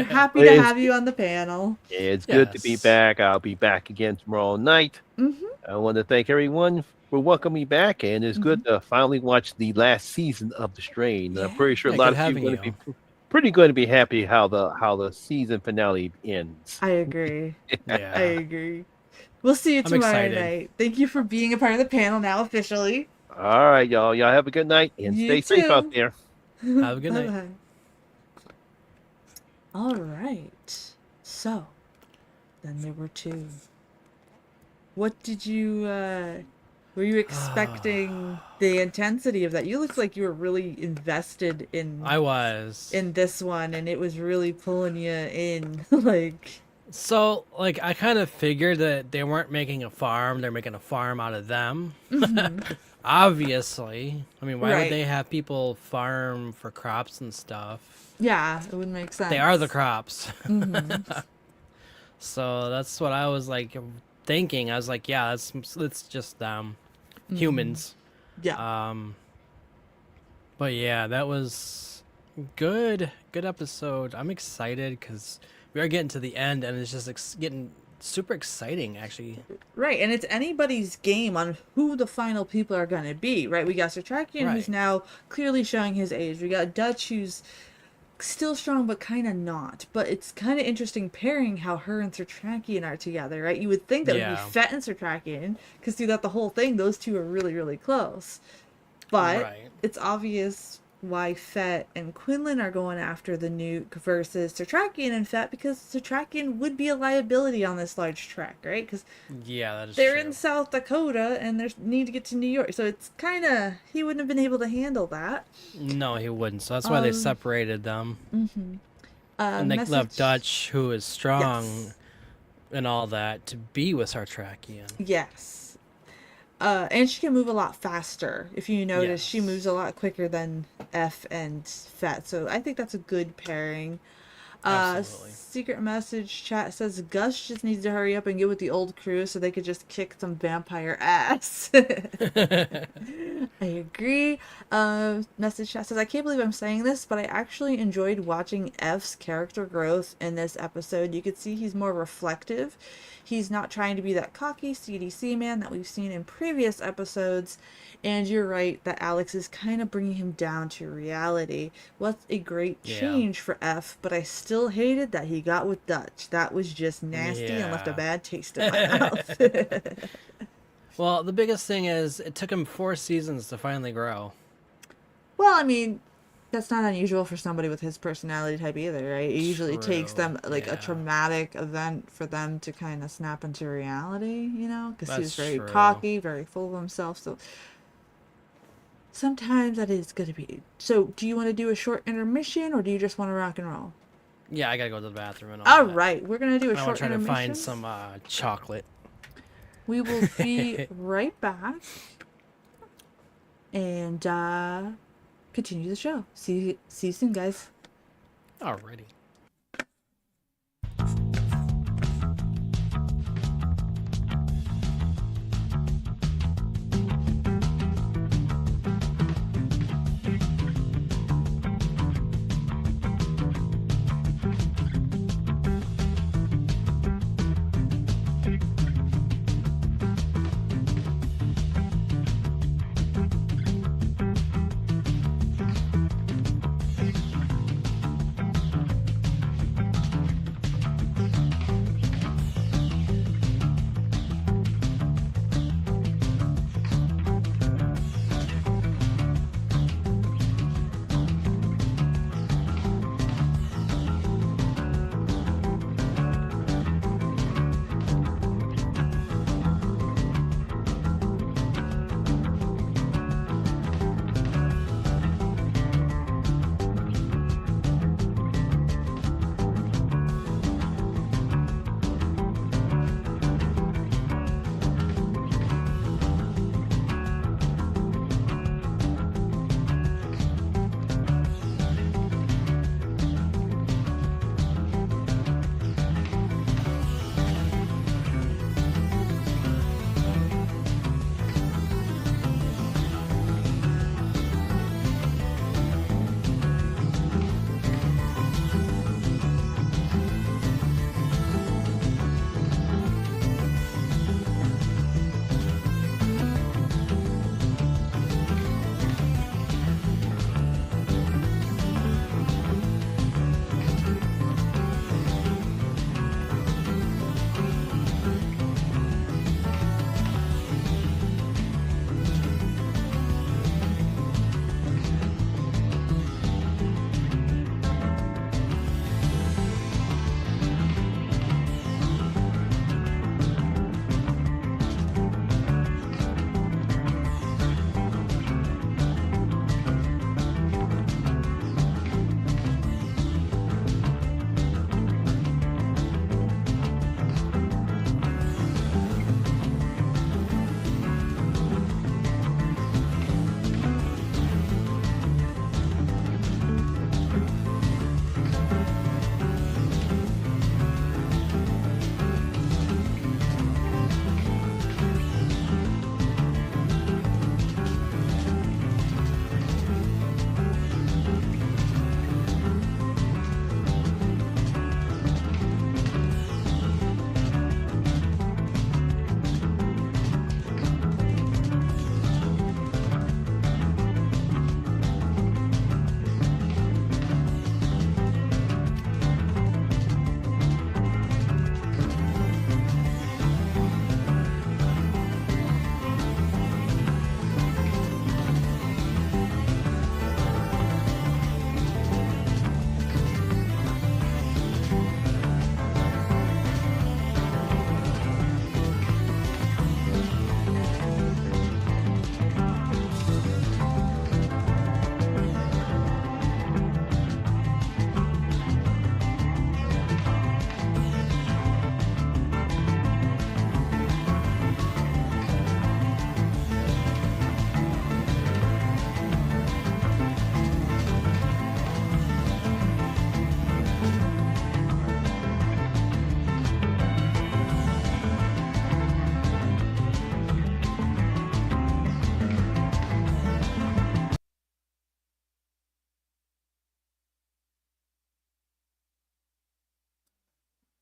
happy to It's, have you on the panel. it's good to be Yes. back. I'll be back again tomorrow night. Mhm. I want to thank everyone for welcoming me back, and it's good to finally watch the last season of The Strain. I'm Yeah. pretty sure Yeah, a lot good of you are having going to you. be pretty going to be happy how the season finale ends. I agree. I Yeah. agree. We'll see you I'm tomorrow excited. night. Thank you for being a part of the panel now officially. All right, y'all. Y'all have a good night and You stay safe out too. there. Have a good night. Bye-bye. All right. So, then there were two. What did you, were you expecting the intensity of that? You looked like you were really invested I was. in this one, and it was really pulling you in. Like, So, like, I kind of figured that they weren't making a farm, they're making a farm out of them. Obviously. I mean, why Right. would they have people farm for crops and stuff? yeah, it would make sense. They are the crops. So that's what I was like thinking. I was like, yeah, it's just them, humans. Yeah. But yeah, that was good episode. I'm excited because we are getting to the end, and it's just getting super exciting, actually. Right, and it's anybody's game on who the final people are going to be, right? We got Satrakian, Right. who's now clearly showing his age. We got Dutch, who's still strong, but kind of not. But it's kind of interesting pairing how her and Satrakian are together, right? You would think that would Yeah. be Fett and Satrakian, because throughout the whole thing, those two are really, really close. But Right. it's obvious why Fett and Quinlan are going after the nuke versus Satrakian and Fett, because Satrakian would be a liability on this large track, right? Because Yeah, that is they're true. in South Dakota and they need to get to New York, so it's kind of he wouldn't have been able to handle that. No, he wouldn't. So that's why they separated them. And they left Message- Dutch, who is strong Yes. and all that, to be with Sartrakian. Yes. And she can move a lot faster. If you notice, she Yes. moves a lot quicker than F and Fett. So I think that's a good pairing. Absolutely. Secret message chat says Gus just needs to hurry up and get with the old crew so they could just kick some vampire ass. I agree. Message chat says, I can't believe I'm saying this, but I actually enjoyed watching F's character growth in this episode. You could see he's more reflective. He's not trying to be that cocky CDC man that we've seen in previous episodes. And you're right that Alex is kind of bringing him down to reality. What's a great Yeah. change for F, but I still hated that he got with Dutch. That was just nasty and left a Yeah. bad taste in my mouth. Well, the biggest thing is it took him 4 seasons to finally grow. Well, I mean, that's not unusual for somebody with his personality type either, right? It usually takes True, them like a yeah. traumatic event for them to kind of snap into reality, you know? Because he was That's very true. cocky, very full of himself. sometimes that is going to be. So, do you want to do a short intermission or do you just want to rock and roll? Yeah, I gotta go to the bathroom and All that. right, we're going to do a I short want to try to intermission. find some chocolate. We will be right back and continue the show. See you soon, guys. Alrighty.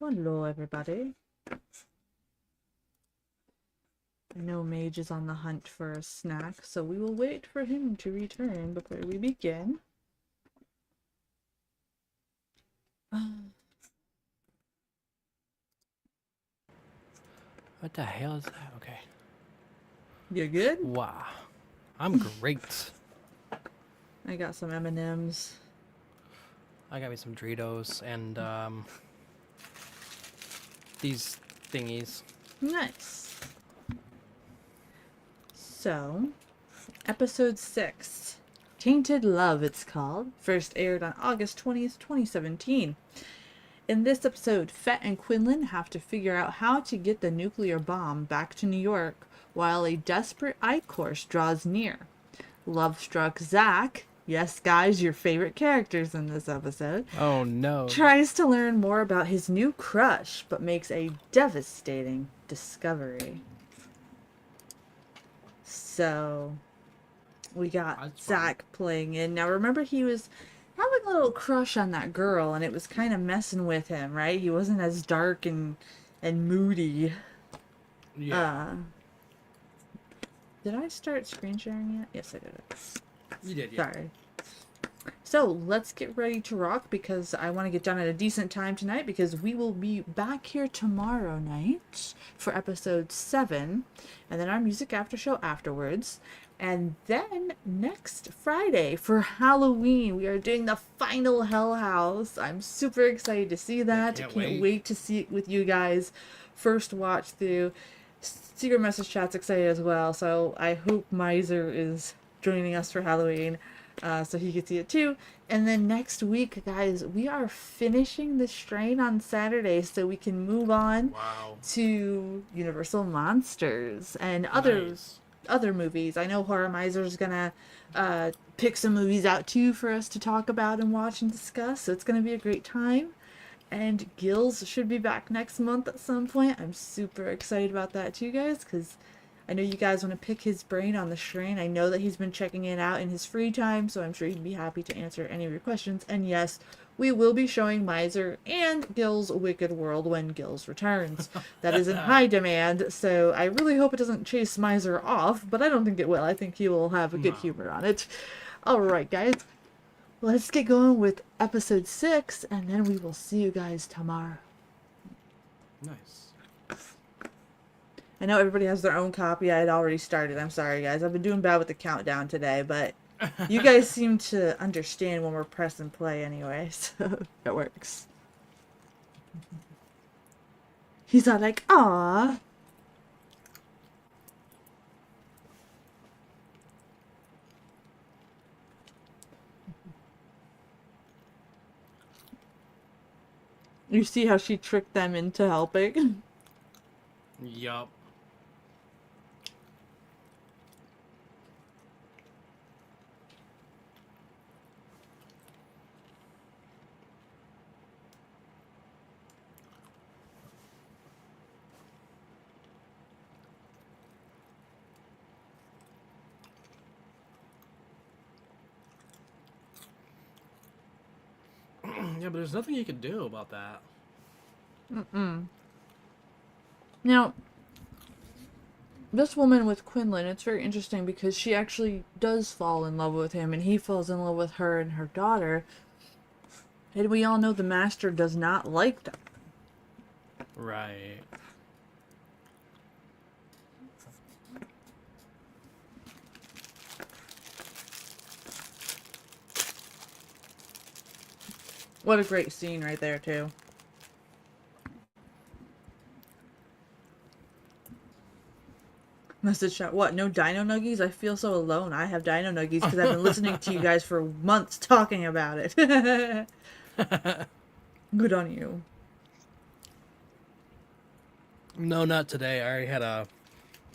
Hello, everybody. I know Mage is on the hunt for a snack, so we will wait for him to return before we begin. What the hell is that? Okay. You good? Wow. I'm great. I got some M&Ms. I got me some Doritos and these thingies. Nice. So, Episode 6, Tainted Love, it's called. First aired on August 20th, 2017. In this episode, Fett and Quinlan have to figure out how to get the nuclear bomb back to New York while a desperate I-Course draws near. Love-struck Zach, yes guys, your favorite characters in this episode, Oh no. tries to learn more about his new crush, but makes a devastating discovery. So, we got That's fun. Zach playing in. Now, remember, he was having a little crush on that girl, and it was kind of messing with him, right? He wasn't as dark and moody. Yeah. Did I start screen sharing yet? Yes, I did. You did, yeah. Sorry. So let's get ready to rock because I want to get done at a decent time tonight because we will be back here tomorrow night for episode 7 and then our music after show afterwards. And then next Friday for Halloween, we are doing the final Hell House. I'm super excited to see that. can't Can't wait. wait to see it with you guys. First watch through. Secret Message Chat's excited as well, so I hope Miser is joining us for Halloween, so he can see it too. And then next week, guys, we are finishing the strain on Saturday, so we can move on Wow. to Universal Monsters and Nice. other movies. I know Horror Miser's gonna pick some movies out too for us to talk about and watch and discuss, so it's gonna be a great time. And Gills should be back next month at some point. I'm super excited about that too, guys, because I know you guys want to pick his brain on the strain. I know that he's been checking it out in his free time, so I'm sure he'd be happy to answer any of your questions. And yes, we will be showing Miser and Gills' Wicked World when Gills returns. That is in high demand, so I really hope it doesn't chase Miser off, but I don't think it will. I think he will have a good humor on it. Alright, guys. Let's get going with episode 6, and then we will see you guys tomorrow. Nice. I know everybody has their own copy. I had already started. I'm sorry, guys. I've been doing bad with the countdown today, but you guys seem to understand when we're pressing play anyway, so it works. He's all like, "Aw." You see how she tricked them into helping? Yup. Yeah, but there's nothing you can do about that. Now, this woman with Quinlan, it's very interesting because she actually does fall in love with him and he falls in love with her and her daughter. And we all know the master does not like them. Right. What a great scene right there, too. Message chat. What? No Dino Nuggies? I feel so alone. I have Dino Nuggies because I've been listening to you guys for months talking about it. Good on you. No, not today. I already had I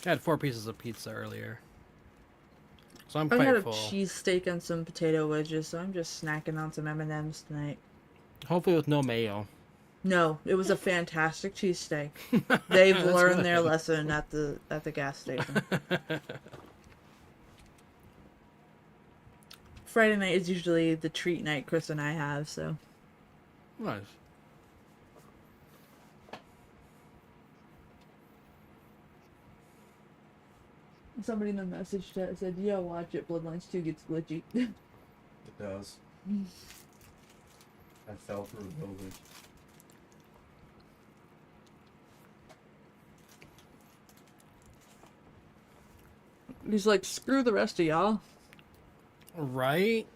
had 4 pieces of pizza earlier. So I'm I quite had a full. cheesesteak and some potato wedges, so I'm just snacking on some M&Ms tonight. Hopefully with no mayo. No, it was a fantastic cheesesteak. They've That's learned their good. lesson at the gas station. Friday night is usually the treat night Chris and I have, so. Nice. Somebody in the message chat said, "Yeah, watch it. Bloodlines 2 gets glitchy." It does. I fell through a building. He's like, "Screw the rest of y'all." Right?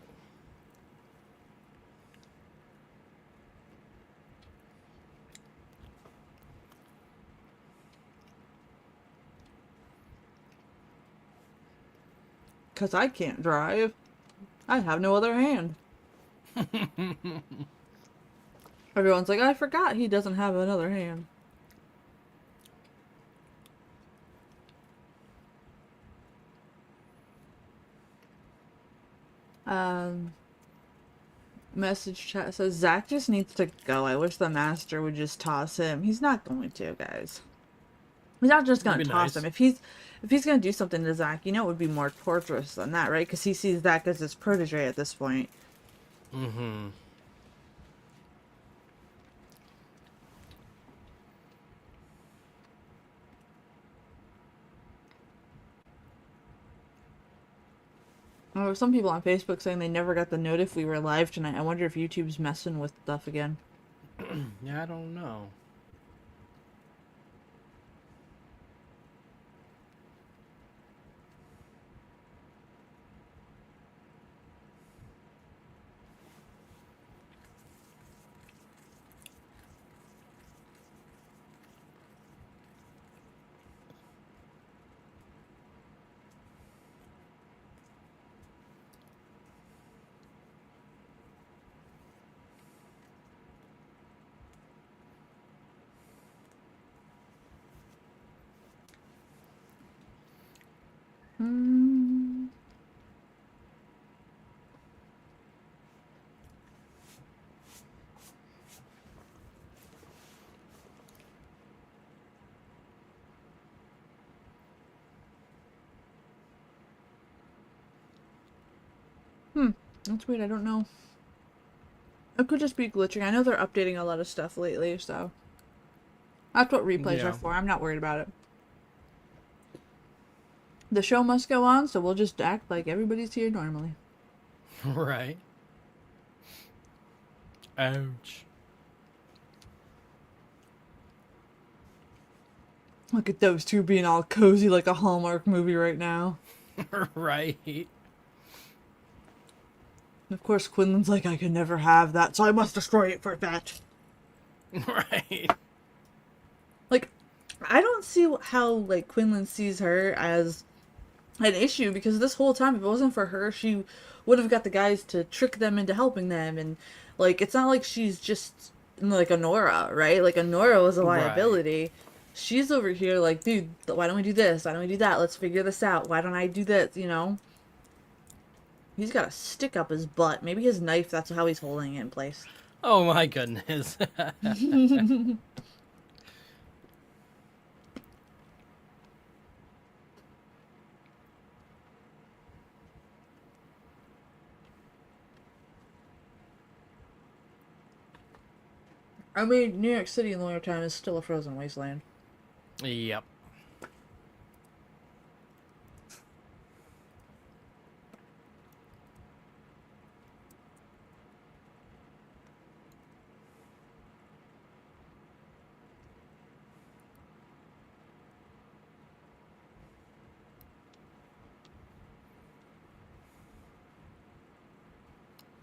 'Cause I can't drive. I have no other hand. Everyone's like, I forgot he doesn't have another hand. Um, Message chat says, Zach just needs to go. I wish the master would just toss him. He's not going to, guys. He's not just gonna That'd be toss nice. him. If he's gonna do something to Zach, you know it would be more torturous than that, right? Because he sees Zach as his protege at this point. Mm-hmm. There were some people on Facebook saying they never got the note if we were live tonight. I wonder if YouTube's messing with stuff again. Yeah, I don't know. Hmm. That's weird. I don't know. It could just be glitching. I know they're updating a lot of stuff lately, so that's what replays Yeah. are for. I'm not worried about it. The show must go on, so we'll just act like everybody's here normally. Right. Ouch. Look at those two being all cozy like a Hallmark movie right now. Right. Of course, Quinlan's like, I could never have that, so I must destroy it for that. Right. Like, I don't see how, like, Quinlan sees her as an issue, because this whole time, if it wasn't for her, she would have got the guys to trick them into helping them, and, like, it's not like she's just, like, Honora, right? Like, Honora was a liability. She's over here like, dude, why don't we do this? Why don't we do that? Let's figure this out. Why don't I do this, you know? He's got a stick up his butt. Maybe his knife, that's how he's holding it in place. Oh my goodness. I mean, New York City in the wintertime is still a frozen wasteland. Yep.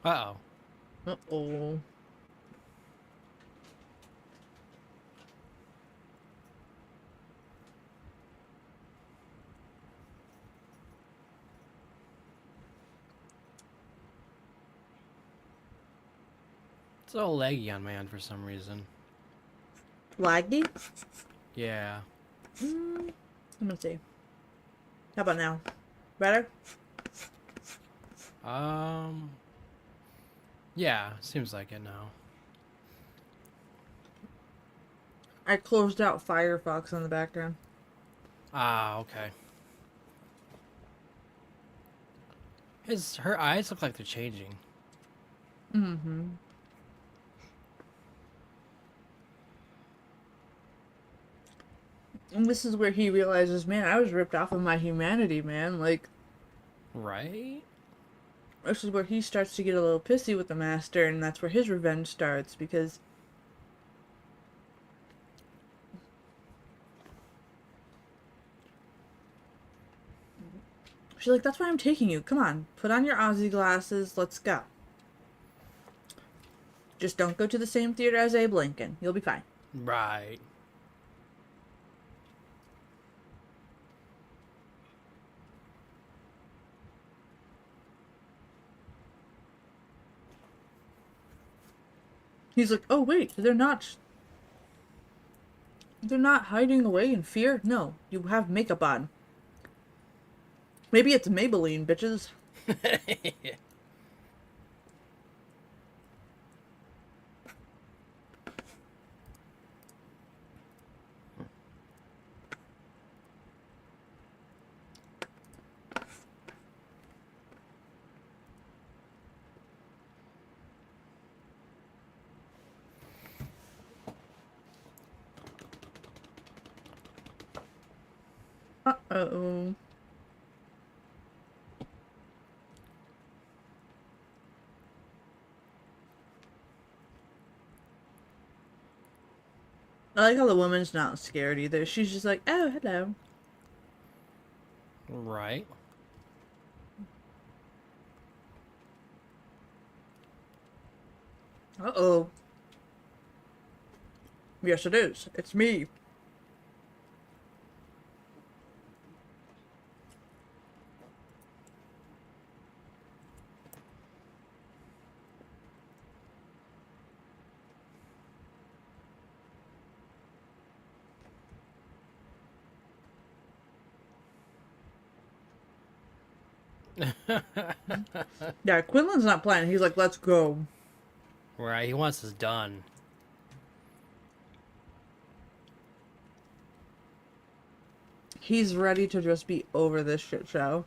Uh-oh. Uh-oh. It's all laggy on my end for some reason. Laggy? Yeah. Let me see. How about now? Better? Yeah, seems like it now. I closed out Firefox in the background. Ah, okay. Her eyes look like they're changing. Mm-hmm. And this is where he realizes, man, I was ripped off of my humanity, man. Like, Right? this is where he starts to get a little pissy with the master, and that's where his revenge starts, because she's like, that's why I'm taking you. Come on, put on your Aussie glasses, let's go. Just don't go to the same theater as Abe Lincoln. You'll be fine. Right. He's like, oh wait, they're not hiding away in fear. No, you have makeup on. Maybe it's Maybelline, bitches. Uh-oh. I like how the woman's not scared either. She's just like, oh, hello. Right. Uh-oh. Yes, it is. It's me. Yeah, Quinlan's not playing. He's like, let's go. Right. He wants this done. He's ready to just be over this shit show.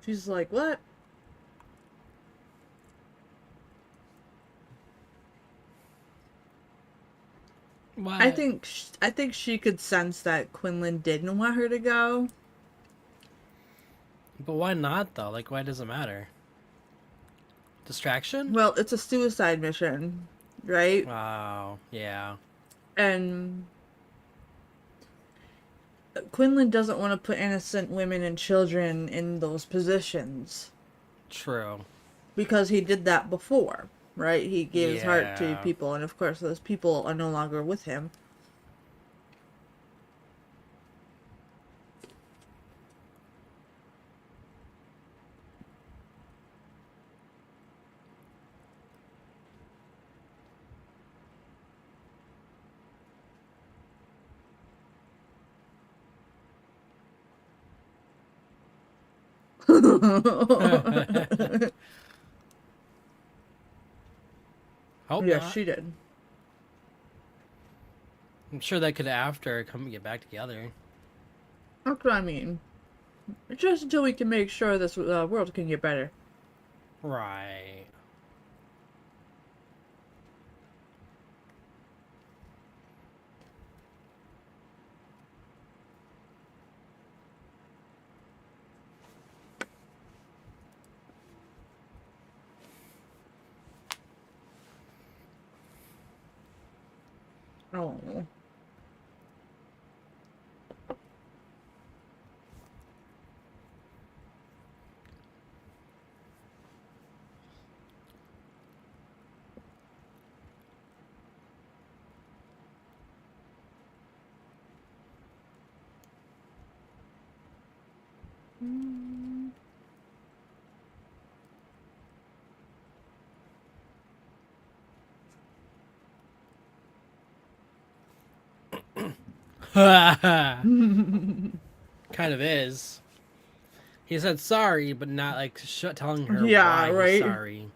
She's like, what? What? I think she could sense that Quinlan didn't want her to go. But why not though? Like, why does it matter? Distraction? Well, it's a suicide mission, right? Wow. Yeah. And Quinlan doesn't want to put innocent women and children in those positions True. because he did that before, right? He gave his heart to Yeah. people, and of course, those people are no longer with him. Hope Yes, not. she did. I'm sure they could after come and get back together. That's what I mean. Just until we can make sure this world can get better. Right. Oh. Kind of is. He said sorry, but not like telling her Yeah, why right. he's sorry.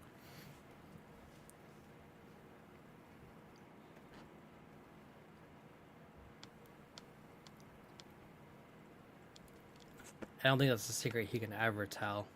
I don't think that's a secret he can ever tell.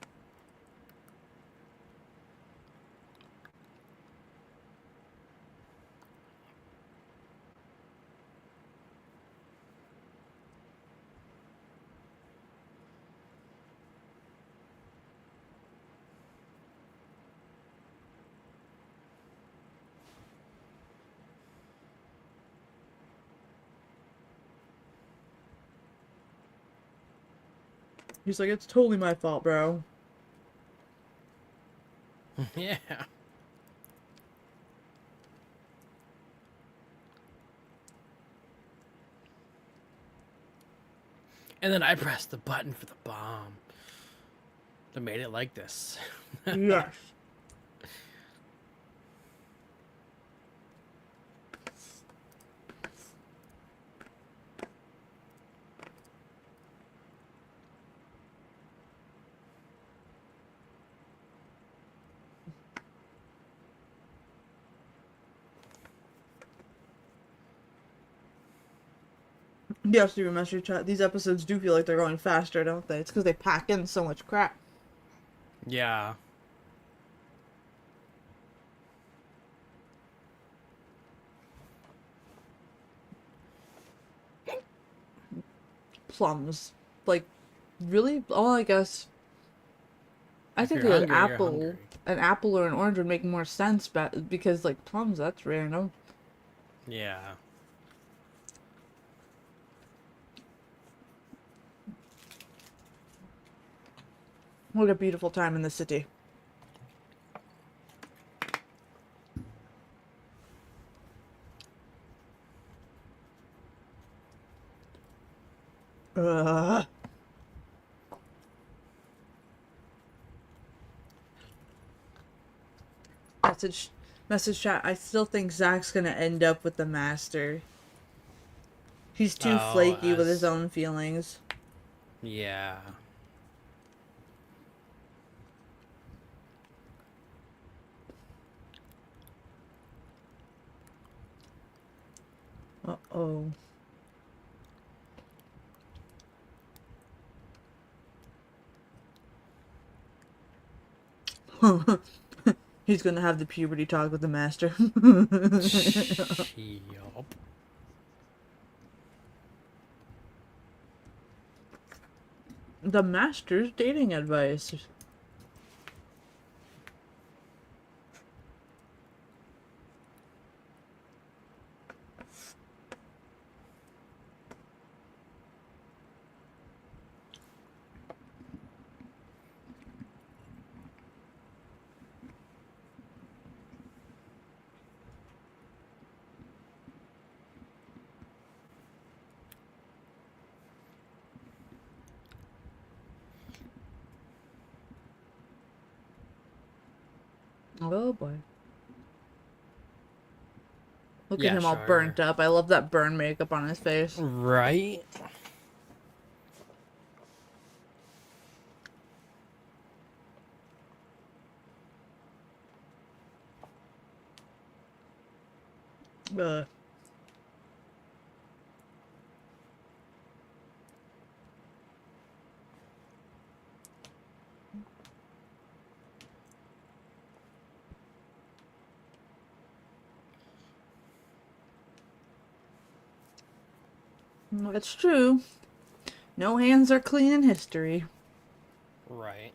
He's like, it's totally my fault, bro. Yeah. And then I pressed the button for the bomb. That made it like this. Yes. Yes, you message chat. These episodes do feel like they're going faster, don't they? It's because they pack in so much crap. Yeah. Plums. Like, really? Oh, I guess. I If think you're an hungry, you're apple, hungry. an apple or an orange would make more sense, because like plums, that's rare, no? Yeah. What a beautiful time in the city. Ugh. Message chat. I still think Zach's gonna end up with the master. He's too Oh, flaky with his own feelings. Yeah. Uh-oh. He's gonna have the puberty talk with the master. Yup. The master's dating advice. Oh boy. Look Yeah, at him all sure. burnt up. I love that burn makeup on his face. Right? Ugh. It's true. No hands are clean in history. Right.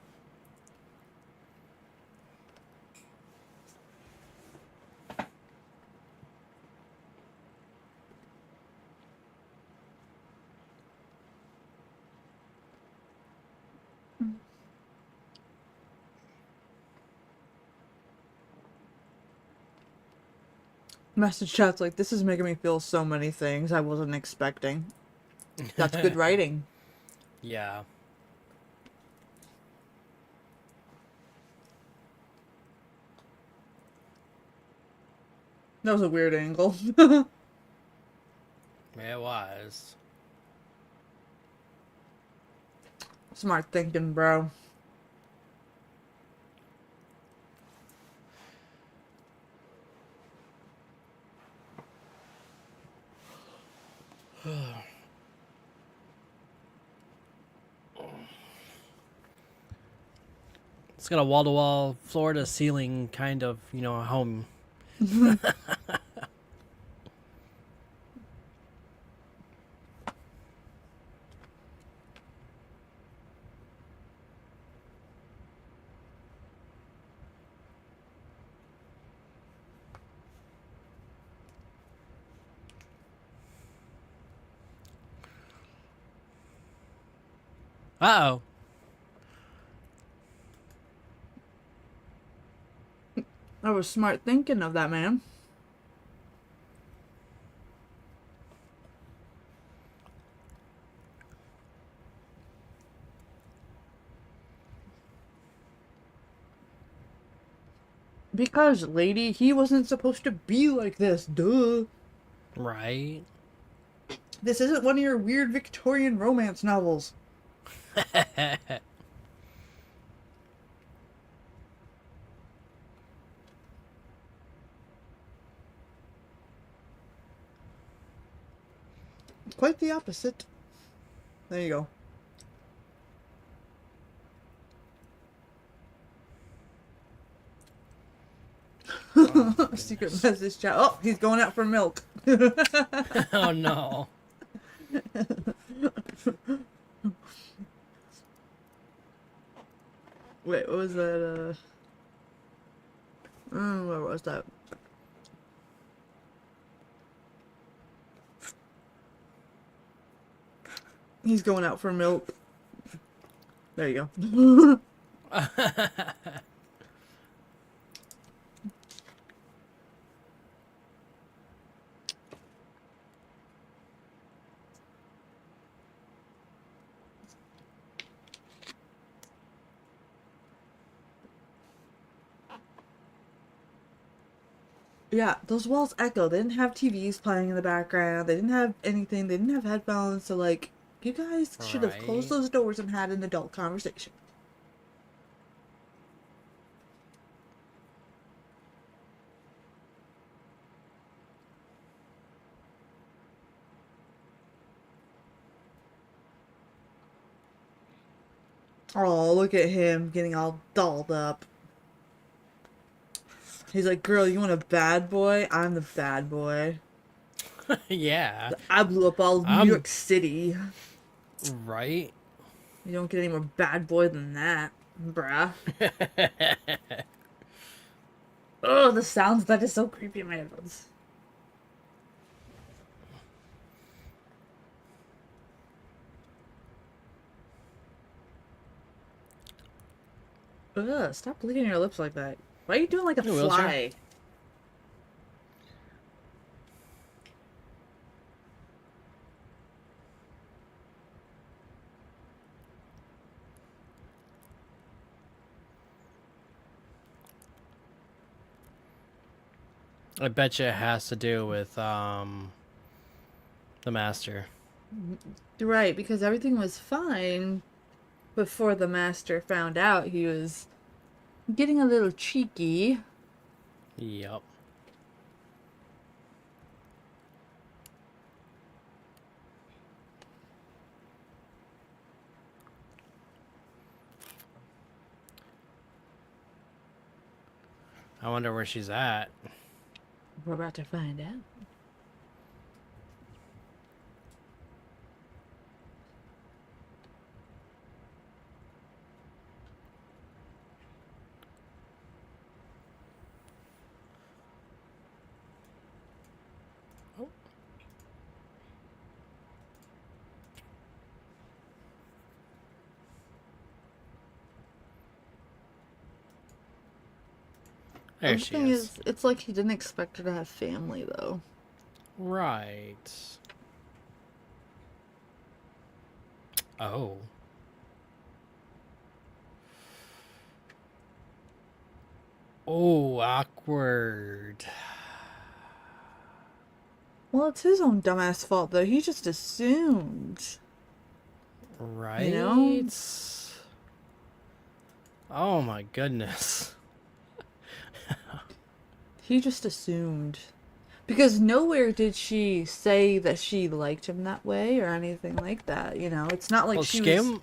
Message chat's like, this is making me feel so many things I wasn't expecting. That's good writing. Yeah. That was a weird angle. It was. Smart thinking, bro. It's got a wall-to-wall, floor-to-ceiling kind of, home. Uh-oh. That was smart thinking of that man. Because, lady, he wasn't supposed to be like this. Duh. Right. This isn't one of your weird Victorian romance novels. Quite the opposite. There you go. Secret message chat. Oh, he's going out for milk. Oh, no. Wait, what was that? Where was that? He's going out for milk. There you go. Yeah, those walls echo. They didn't have TVs playing in the background. They didn't have anything. They didn't have headphones. So, like, you guys should have closed Right. those doors and had an adult conversation. Oh, look at him getting all dolled up. He's like, girl, you want a bad boy? I'm the bad boy. Yeah. I blew up all of New York City. Right. You don't get any more bad boy than that, bruh. Oh, the sounds, that is so creepy in my headphones. Ugh, stop licking your lips like that. Why are you doing like a Wheelchair? fly? I bet you it has to do with the master. Right, because everything was fine before the master found out he was getting a little cheeky. Yep. I wonder where she's at. We're about to find out. Oh. There The she thing is. it's like he didn't expect her to have family, though. Right. Oh. Oh, awkward. Well, it's his own dumbass fault, though. He just assumed. Right? know? Oh my goodness. He just assumed. Because nowhere did she say that she liked him that way or anything like that, you know? It's not like Well, she she gave was, him.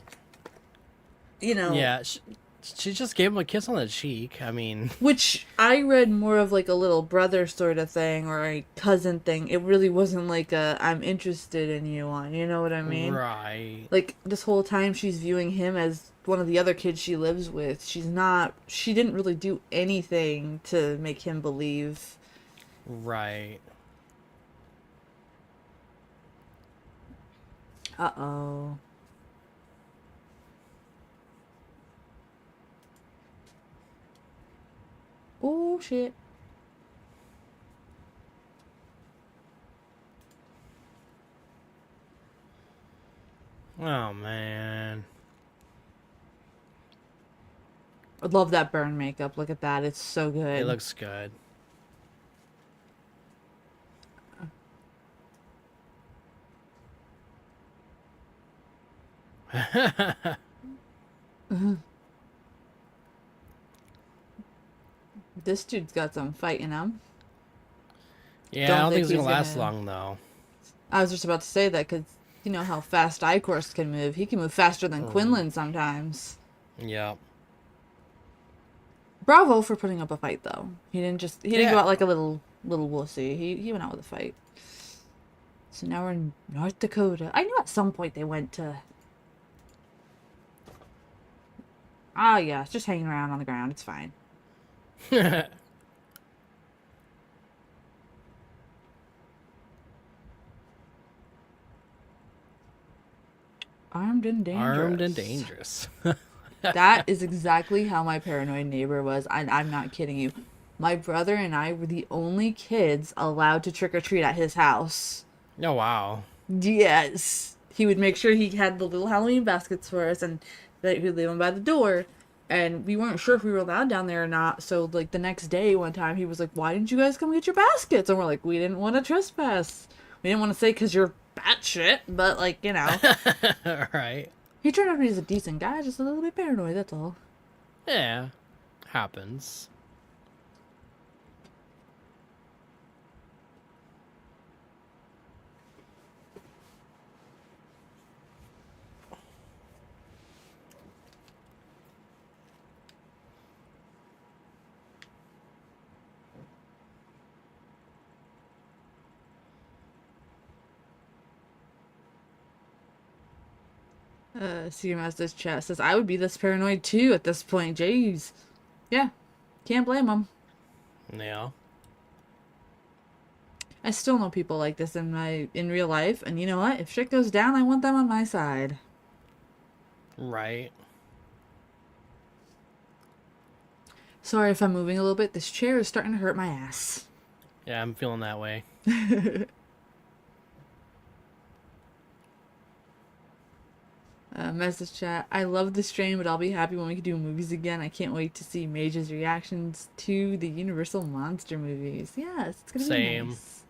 you know... Yeah, She just gave him a kiss on the cheek. I mean, Which I read more of like a little brother sort of thing or a cousin thing. It really wasn't like a I'm interested in you on, you know what I mean? right, Like this whole time she's viewing him as one of the other kids she lives with. She didn't really do anything to make him believe. right. Uh-oh. Oh shit. Oh man. I love that burn makeup. Look at that. It's so good. It looks good. This dude's got some fight in him. Yeah, I don't think it's he's gonna last long though. I was just about to say that because you know how fast Icorst can move. He can move faster than Quinlan sometimes. Yep. Bravo for putting up a fight, though. He didn't Yeah. go out like a little wussy. He went out with a fight. So now we're in North Dakota. I knew at some point they went to. Ah, yeah, it's just hanging around on the ground. It's fine. Armed and dangerous. Armed and dangerous. That is exactly how my paranoid neighbor was. I'm not kidding you. My brother and I were the only kids allowed to trick or treat at his house. Oh wow. Yes. He would make sure he had the little Halloween baskets for us and that he would leave them by the door. And we weren't sure if we were allowed down there or not. So, like, the next day, one time, he was like, why didn't you guys come get your baskets? And we're like, we didn't want to trespass. We didn't want to say because you're batshit, but, like, you know. Right. He turned out to be a decent guy, just a little bit paranoid, that's all. Yeah. Happens. CMS's chat says, I would be this paranoid too at this point. Jeez. Yeah. Can't blame him. Yeah. I still know people like this in real life, and you know what? If shit goes down, I want them on my side. Right. Sorry if I'm moving a little bit. This chair is starting to hurt my ass. Yeah, I'm feeling that way. Message chat. I love the stream, but I'll be happy when we can do movies again. I can't wait to see Mage's reactions to the Universal Monster movies. Yes, it's gonna be Same. nice.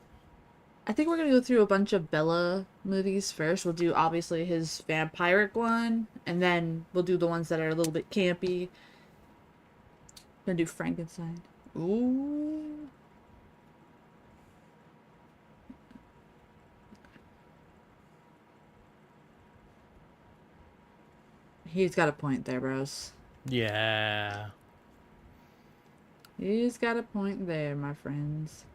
I think we're gonna go through a bunch of Bella movies first. We'll do obviously his vampiric one, and then we'll do the ones that are a little bit campy. Gonna do Frankenstein. Ooh. He's got a point there, bros. Yeah. He's got a point there, my friends.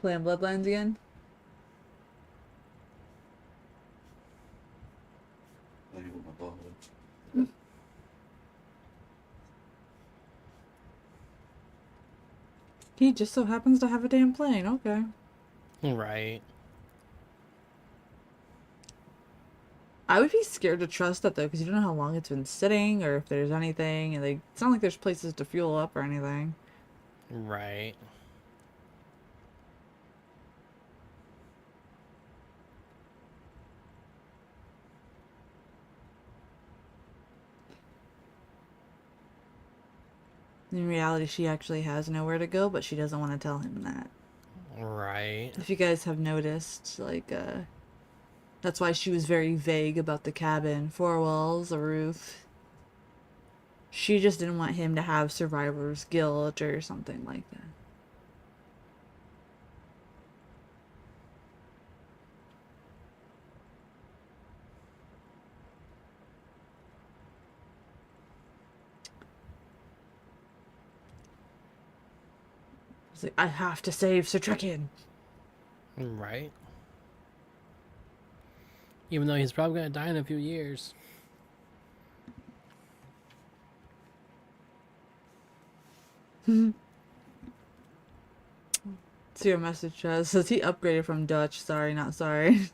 Playing Bloodlines again? Playing with my butthole. He just so happens to have a damn plane. Okay. Right. I would be scared to trust that though, because you don't know how long it's been sitting or if there's anything. And it's not like there's places to fuel up or anything. Right. In reality, she actually has nowhere to go, but she doesn't want to tell him that. Right. If you guys have noticed, like, that's why she was very vague about the cabin. 4 walls, a roof. She just didn't want him to have survivor's guilt or something like that. It's like, I have to save Sir Trekin. Right. Even though he's probably gonna die in a few years. See your message says he upgraded from Dutch. Sorry, not sorry.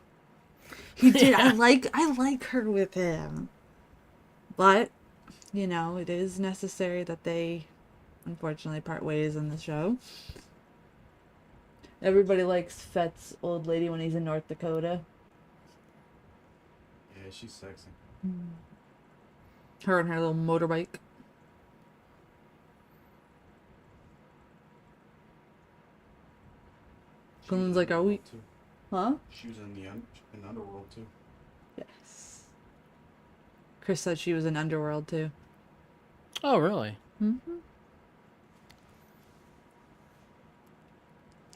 He did. Yeah. I like her with him. But, you know, it is necessary that they unfortunately part ways in the show. Everybody likes Fett's old lady when he's in North Dakota. Yeah, she's sexy. Her and her little motorbike. She was Colin's in like, are we... Underworld, too. Huh? She was in the underworld too. Yes. Chris said she was in Underworld too. Oh, really? Mm-hmm.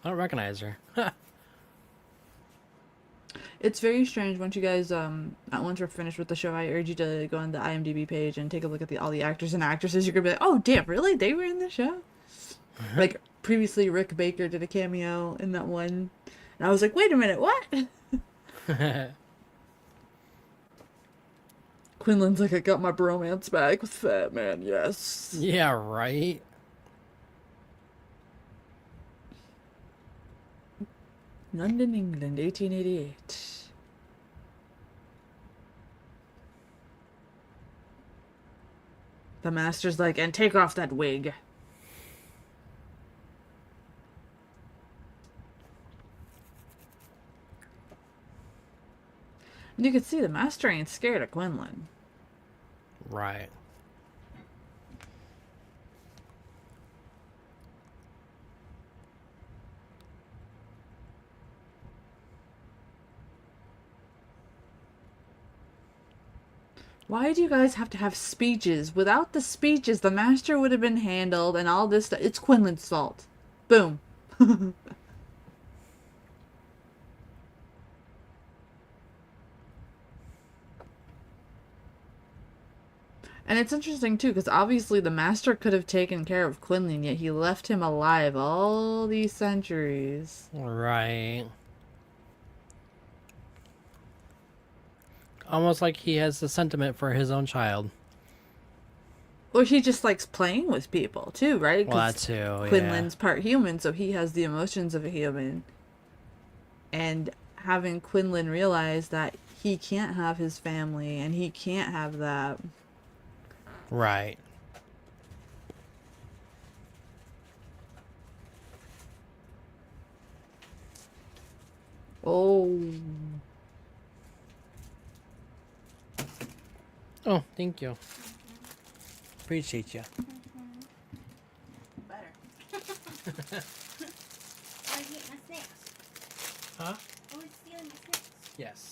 I don't recognize her. It's very strange once you guys once we're finished with the show. I urge you to go on the IMDb page and take a look at all the actors and actresses. You're gonna be like, oh damn, really? They were in the show? Like previously, Rick Baker did a cameo in that one, and I was like, wait a minute, what? Quinlan's like, I got my bromance back with Fat Man. Yes. Yeah, right. London, England, 1888. The master's like, and take off that wig. And you can see the master ain't scared of Quinlan. Right. Why do you guys have to have speeches? Without the speeches, the master would have been handled and all this stuff. It's Quinlan's fault. Boom. And it's interesting too, because obviously the master could have taken care of Quinlan, yet he left him alive all these centuries. Right. Almost like he has a sentiment for his own child. Or he just likes playing with people too, right? Well, that 'Cause too, yeah. Quinlan's part human, so he has the emotions of a human. And having Quinlan realize that he can't have his family and he can't have that. Right. Oh. Oh, thank you. Appreciate you. Butter. Always eating my snacks. Huh? Always stealing my snacks. Yes.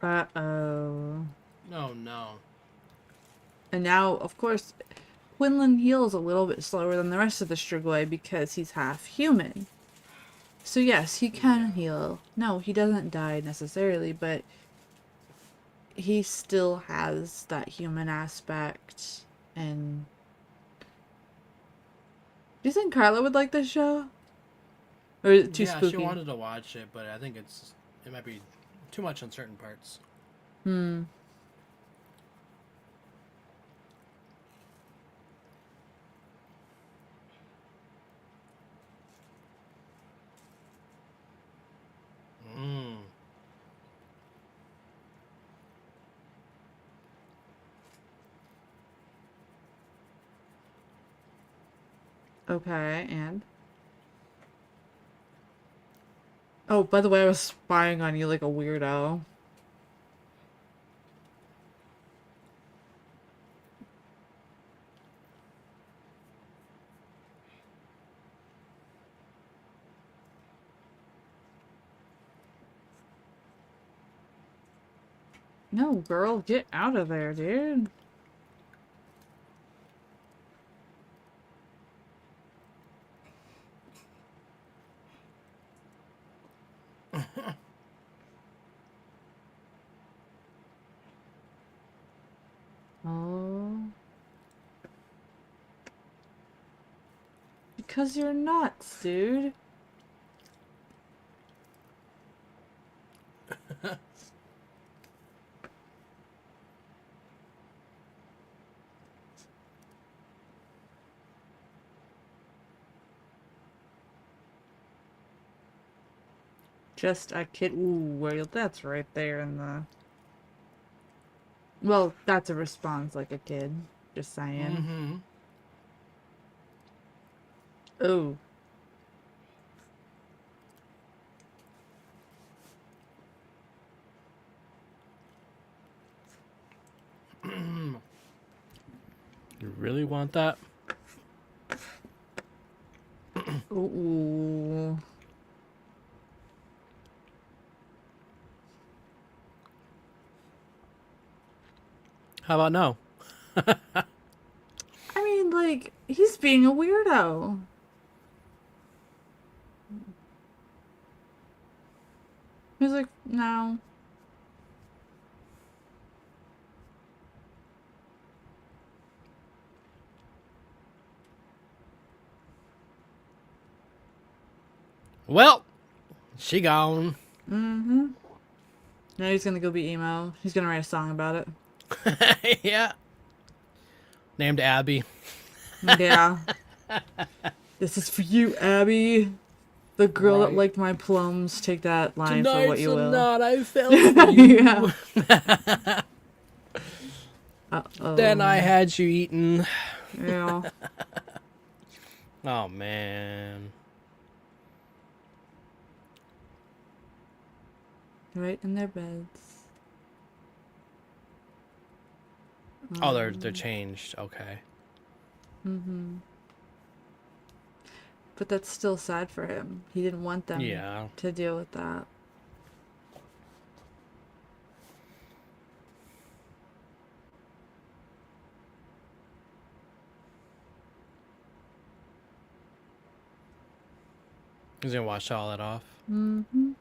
Uh-oh. No, no. And now, of course, Quinlan heals a little bit slower than the rest of the Strigoi because he's half human. So yes, he can heal. No, he doesn't die necessarily, but he still has that human aspect. And do you think Carla would like this show? Or is it too Yeah, spooky? she wanted to watch it, but I think it might be too much on certain parts. Hmm. Mm. Okay, and? Oh, by the way, I was spying on you like a weirdo. No, girl, get out of there, dude. Oh. Because you're nuts, dude. Just a kid. Ooh, well, that's right there in the... Well, that's a response like a kid. Just saying. Mm-hmm. Oh. You really want that? Ooh. How about no? I mean, like, he's being a weirdo. He's like, no. Well, she gone. Mm-hmm. Now he's gonna go be emo. He's gonna write a song about it. Yeah. Named Abby. Yeah. This is for you, Abby. The girl that Right. liked my plums. Take that line for what Tonight's you the will. night I fell for you. Yeah. Uh-oh. Then I had you eaten. Yeah. Oh, man. Right in their beds. Oh, they're changed. Okay. Mm-hmm. But that's still sad for him. He didn't want them Yeah. to deal with that. He's gonna wash all that off. Mm-hmm.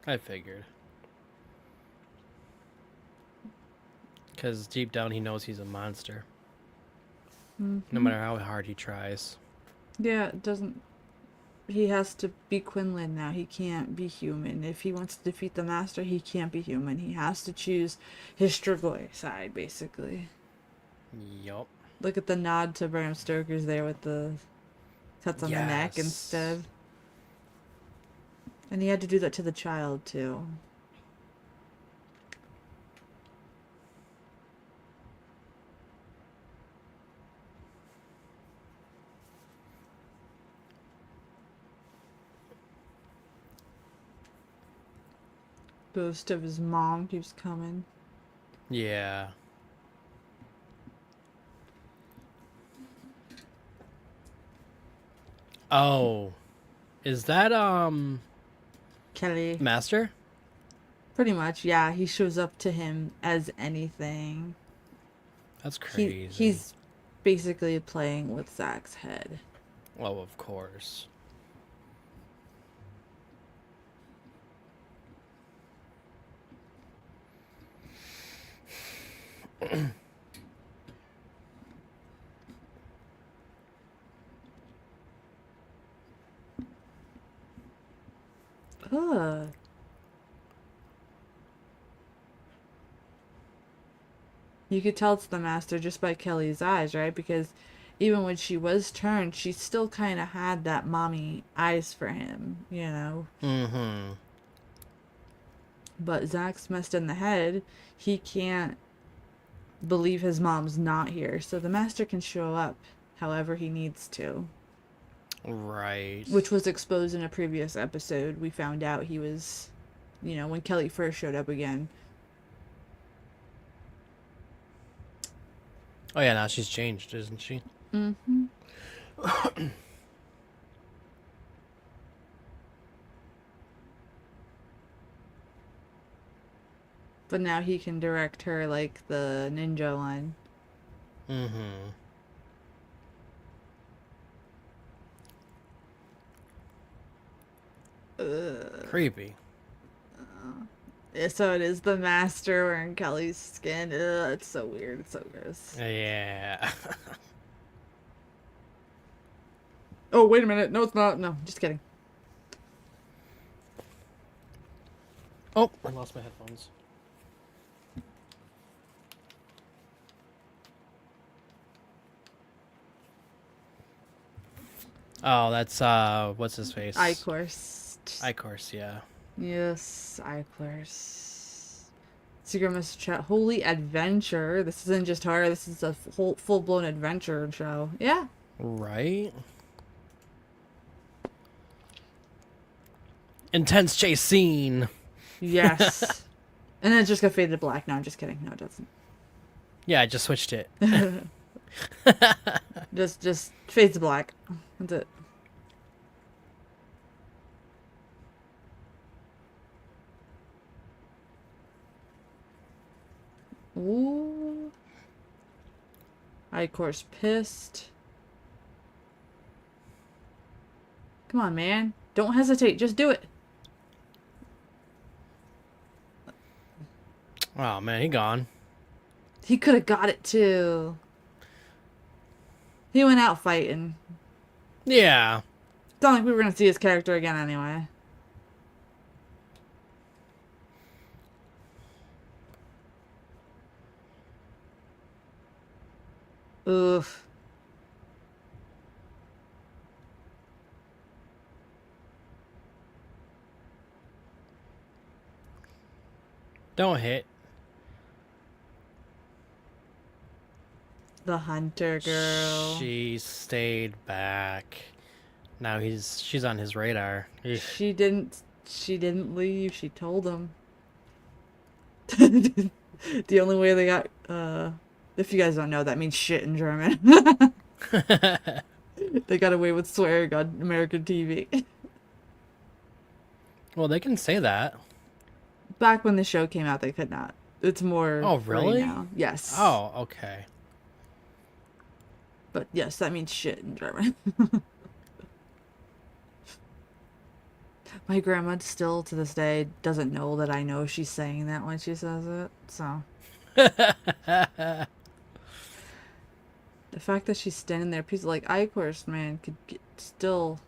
I figured. Because deep down he knows he's a monster. Mm-hmm. No matter how hard he tries. Yeah, it doesn't... He has to be Quinlan now. He can't be human. If he wants to defeat the Master, he can't be human. He has to choose his Strigoi side, basically. Yup. Look at the nod to Bram Stoker's there with the cuts on the neck Yes. instead. And he had to do that to the child, too. Ghost of his mom keeps coming. Yeah. Oh. Is that, Kelly. Master? Pretty much, yeah. He shows up to him as anything. That's crazy. He's basically playing with Zach's head. Well, of course. Ugh. You could tell it's the Master just by Kelly's eyes, right? Because even when she was turned, she still kind of had that mommy eyes for him, you know? Mm-hmm. But Zach's messed in the head. He can't believe his mom's not here. So the Master can show up however he needs to. Right. which was exposed in a previous episode. We found out he was, when Kelly first showed up again. Oh yeah, now she's changed, isn't she? Mm-hmm. But now he can direct her like the ninja one. Mm-hmm. Creepy. So it is the master wearing Kelly's skin. Ugh, it's so weird. It's so gross. Yeah. Oh, wait a minute. No, it's not. No, just kidding. Oh, I lost my headphones. Oh, that's what's his face? Icorst. Icorst, yeah. Yes, Icorst. Secret Message Chat. Holy adventure. This isn't just horror. This is a whole full-blown adventure show. Yeah. Right? Intense chase scene. Yes. And then it's just got faded to black. No, I'm just kidding. No, it doesn't. Yeah, I just switched it. Just fades to black. That's it. Ooh. Icorst pissed. Come on, man. Don't hesitate. Just do it. Oh man, he gone. He could have got it too. He went out fighting. Yeah. It's not like we were gonna see his character again anyway. Oof. Don't hit. The hunter girl. She stayed back. Now she's on his radar. Eesh. She didn't leave. She told him. The only way they got, if you guys don't know, that means shit in German. They got away with swearing on American TV. Well, they can say that. Back when the show came out, they could not. It's more. Oh, free really? now. Yes. Oh, okay. But yes, that means shit in German. My grandma still to this day doesn't know that I know she's saying that when she says it. So the fact that she's standing there, people like Icorst, man, could get still.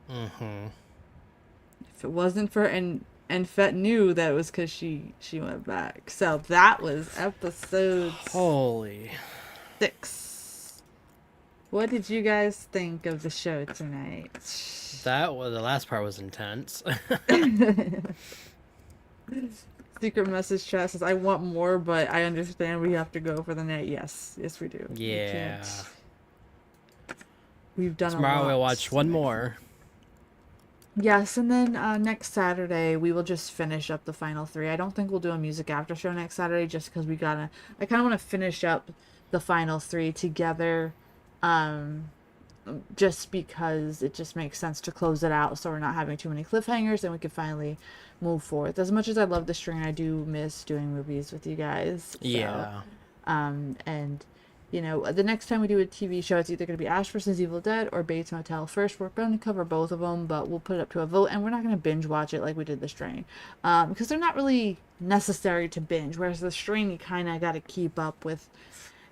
Mm-hmm. If it wasn't for and Fett knew that it was because she went back. So that was episode Holy. 6. What did you guys think of the show tonight? The last part was intense. Secret Message Chat says, I want more, but I understand we have to go for the night. Yes, we do. We Yeah. can't. We've done Tomorrow a lot. we'll watch one more. Yes, and then next Saturday we will just finish up the final 3. I don't think we'll do a music after show next Saturday just because I kind of want to finish up the final 3 together, just because it just makes sense to close it out so we're not having too many cliffhangers and we can finally move forward. As much as I love the string, I do miss doing movies with you guys. So, Yeah. and the next time we do a TV show, it's either going to be Ash vs. Evil Dead or Bates Motel. First, we're going to cover both of them, but we'll put it up to a vote, and we're not going to binge watch it like we did The Strain, because they're not really necessary to binge, whereas The Strain, you kind of got to keep up with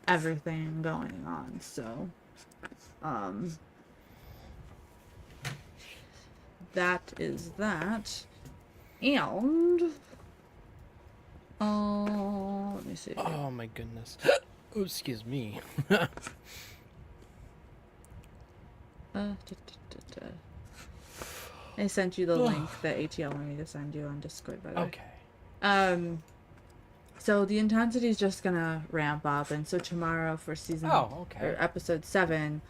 everything going on, so, that is that, and, let me see. Oh my goodness. Oh, excuse me. I sent you the link that ATL wanted me to send you on Discord, by the way. Okay. So the intensity is just gonna ramp up, and so tomorrow for season Oh, okay. or episode 7,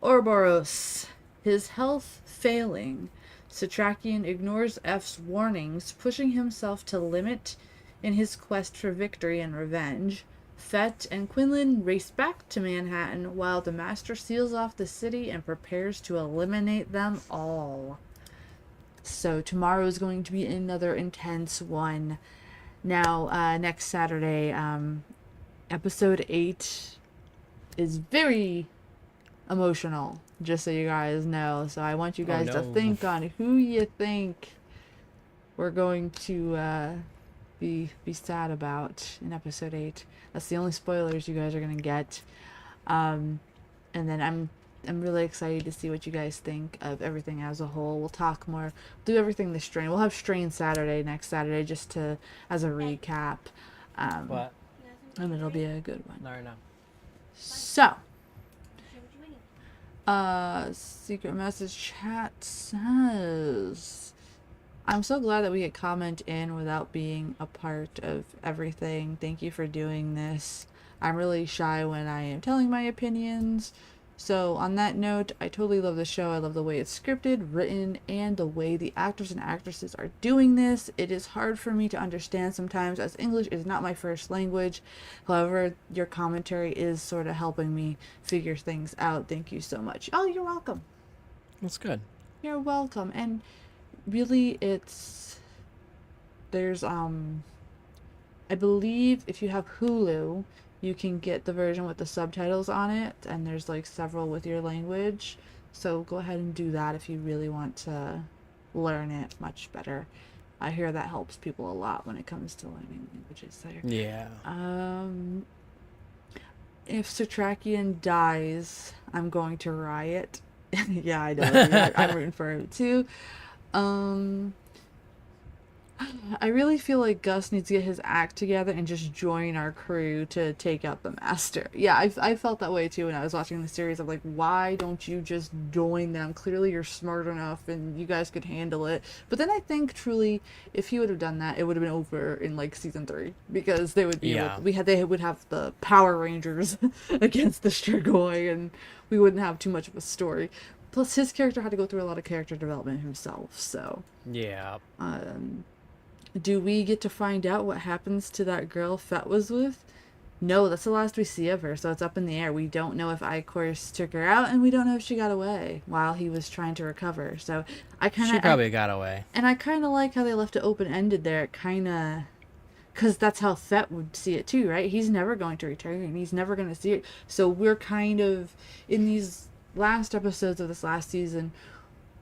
Ouroboros. His health failing, Satrakian ignores F's warnings, pushing himself to limit in his quest for victory and revenge. Fett and Quinlan race back to Manhattan while the Master seals off the city and prepares to eliminate them all. So tomorrow is going to be another intense one. Now, next Saturday, episode 8 is very emotional, just so you guys know. So I want you guys to think on who you think we're going to be sad about in episode 8. That's the only spoilers you guys are gonna get. And then I'm really excited to see what you guys think of everything as a whole. We'll talk more, do everything this strain. We'll have strain Saturday, next Saturday, just to as a recap. What? And it'll be a good one. No, no. So, secret message chat says, I'm so glad that we get comment in without being a part of everything. Thank you for doing this. I'm really shy when I am telling my opinions. So on that note, I totally love the show. I love the way it's scripted, written, and the way the actors and actresses are doing this. It is hard for me to understand sometimes, as English is not my first language. However, your commentary is sort of helping me figure things out. Thank you so much. Oh, you're welcome. That's good. You're welcome. And really, there's I believe if you have Hulu, you can get the version with the subtitles on it, and there's like several with your language. So go ahead and do that if you really want to learn it much better. I hear that helps people a lot when it comes to learning languages there. Yeah. If Satrakian dies, I'm going to riot. Yeah, I know. Yeah, I'm rooting for him too. I really feel like Gus needs to get his act together and just join our crew to take out the Master. Yeah, I felt that way too when I was watching the series. I'm like, why don't you just join them? Clearly you're smart enough and you guys could handle it. But then I think truly, if he would have done that, it would have been over in like season 3, because they would be they would have the Power Rangers against the Strigoi, and we wouldn't have too much of a story. Plus, his character had to go through a lot of character development himself. So yeah. Do we get to find out what happens to that girl Fett was with? No, that's the last we see of her, so it's up in the air. We don't know if Icor's took her out, and we don't know if she got away while he was trying to recover. So she probably got away. And I kind of like how they left it open-ended there. It kind of... Because that's how Fett would see it too, right? He's never going to return. He's never going to see it. So we're kind of... In these last episodes of this last season,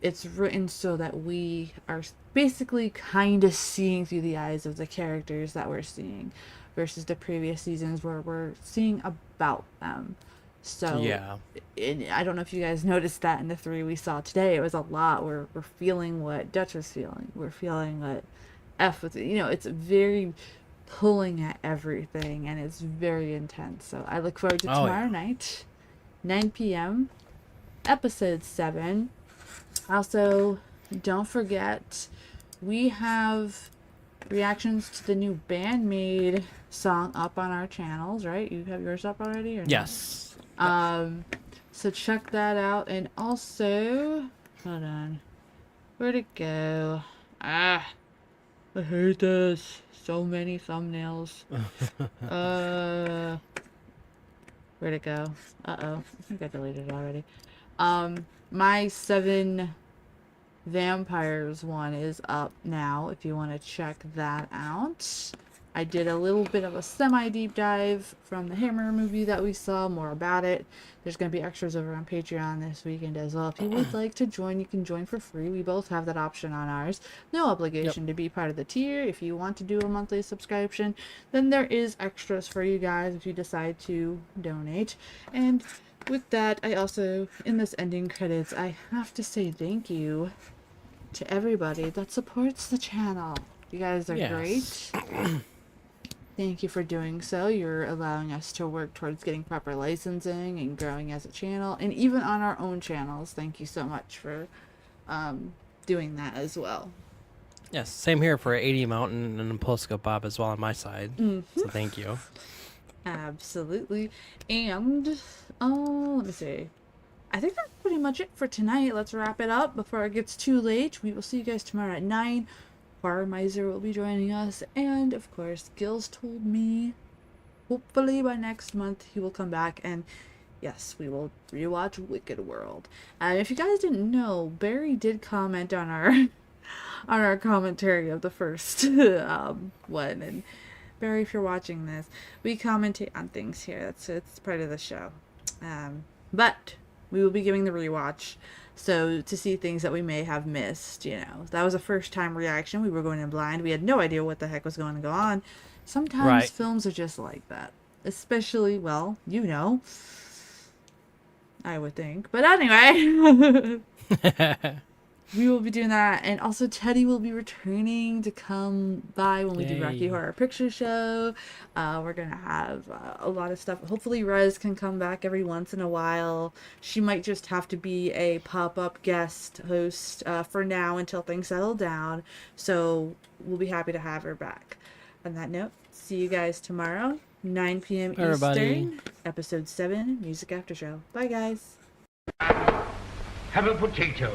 it's written so that we are basically kind of seeing through the eyes of the characters that we're seeing, versus the previous seasons where we're seeing about them. So yeah, I don't know if you guys noticed that in the 3 we saw today. It was a lot. We're feeling what Dutch was feeling. We're feeling what F was. It's very pulling at everything, and it's very intense. So I look forward to tomorrow night, 9 p.m., episode 7. Also, don't forget, we have reactions to the new Bandmade song up on our channels, right? You have yours up already? Or yes. So check that out. And also, hold on. Where'd it go? I hate this. So many thumbnails. Where'd it go? Uh-oh. I think I deleted it already. My 7 vampires one is up now if you want to check that out. I did a little bit of a semi-deep dive from the Hammer movie that we saw, more about it. There's going to be extras over on Patreon this weekend as well. If you would like to join, you can join for free. We both have that option on ours. No obligation to be part of the tier. If you want to do a monthly subscription, then there is extras for you guys if you decide to donate. And with that, I also, in this ending credits, I have to say thank you to everybody that supports the channel. You guys are great. Thank you for doing so. You're allowing us to work towards getting proper licensing and growing as a channel, and even on our own channels. Thank you so much for doing that as well. Yes, same here for 80 Mountain and Polska Bob as well on my side. So thank you. Absolutely. And let me see. I think that's pretty much it for tonight. Let's wrap it up before it gets too late. We will see you guys tomorrow at 9. Horror Miser will be joining us. And, of course, Gil's told me hopefully by next month he will come back and yes, we will rewatch Wicked World. And if you guys didn't know, Barry did comment on our on our commentary of the first one. And Barry, if you're watching this, we commentate on things here. It's part of the show. But we will be giving the rewatch, so to see things that we may have missed. That was a first time reaction. We were going in blind. We had no idea what the heck was going to go on. Sometimes Right. films are just like that, especially, well, I would think. But anyway, we will be doing that. And also Teddy will be returning to come by when we do Rocky Yay. Horror Picture Show. We're going to have a lot of stuff. Hopefully Rez can come back every once in a while. She might just have to be a pop-up guest host for now until things settle down. So we'll be happy to have her back. On that note, see you guys tomorrow, 9 p.m. Everybody. Eastern, episode 7, Music After Show. Bye, guys. Have a potato.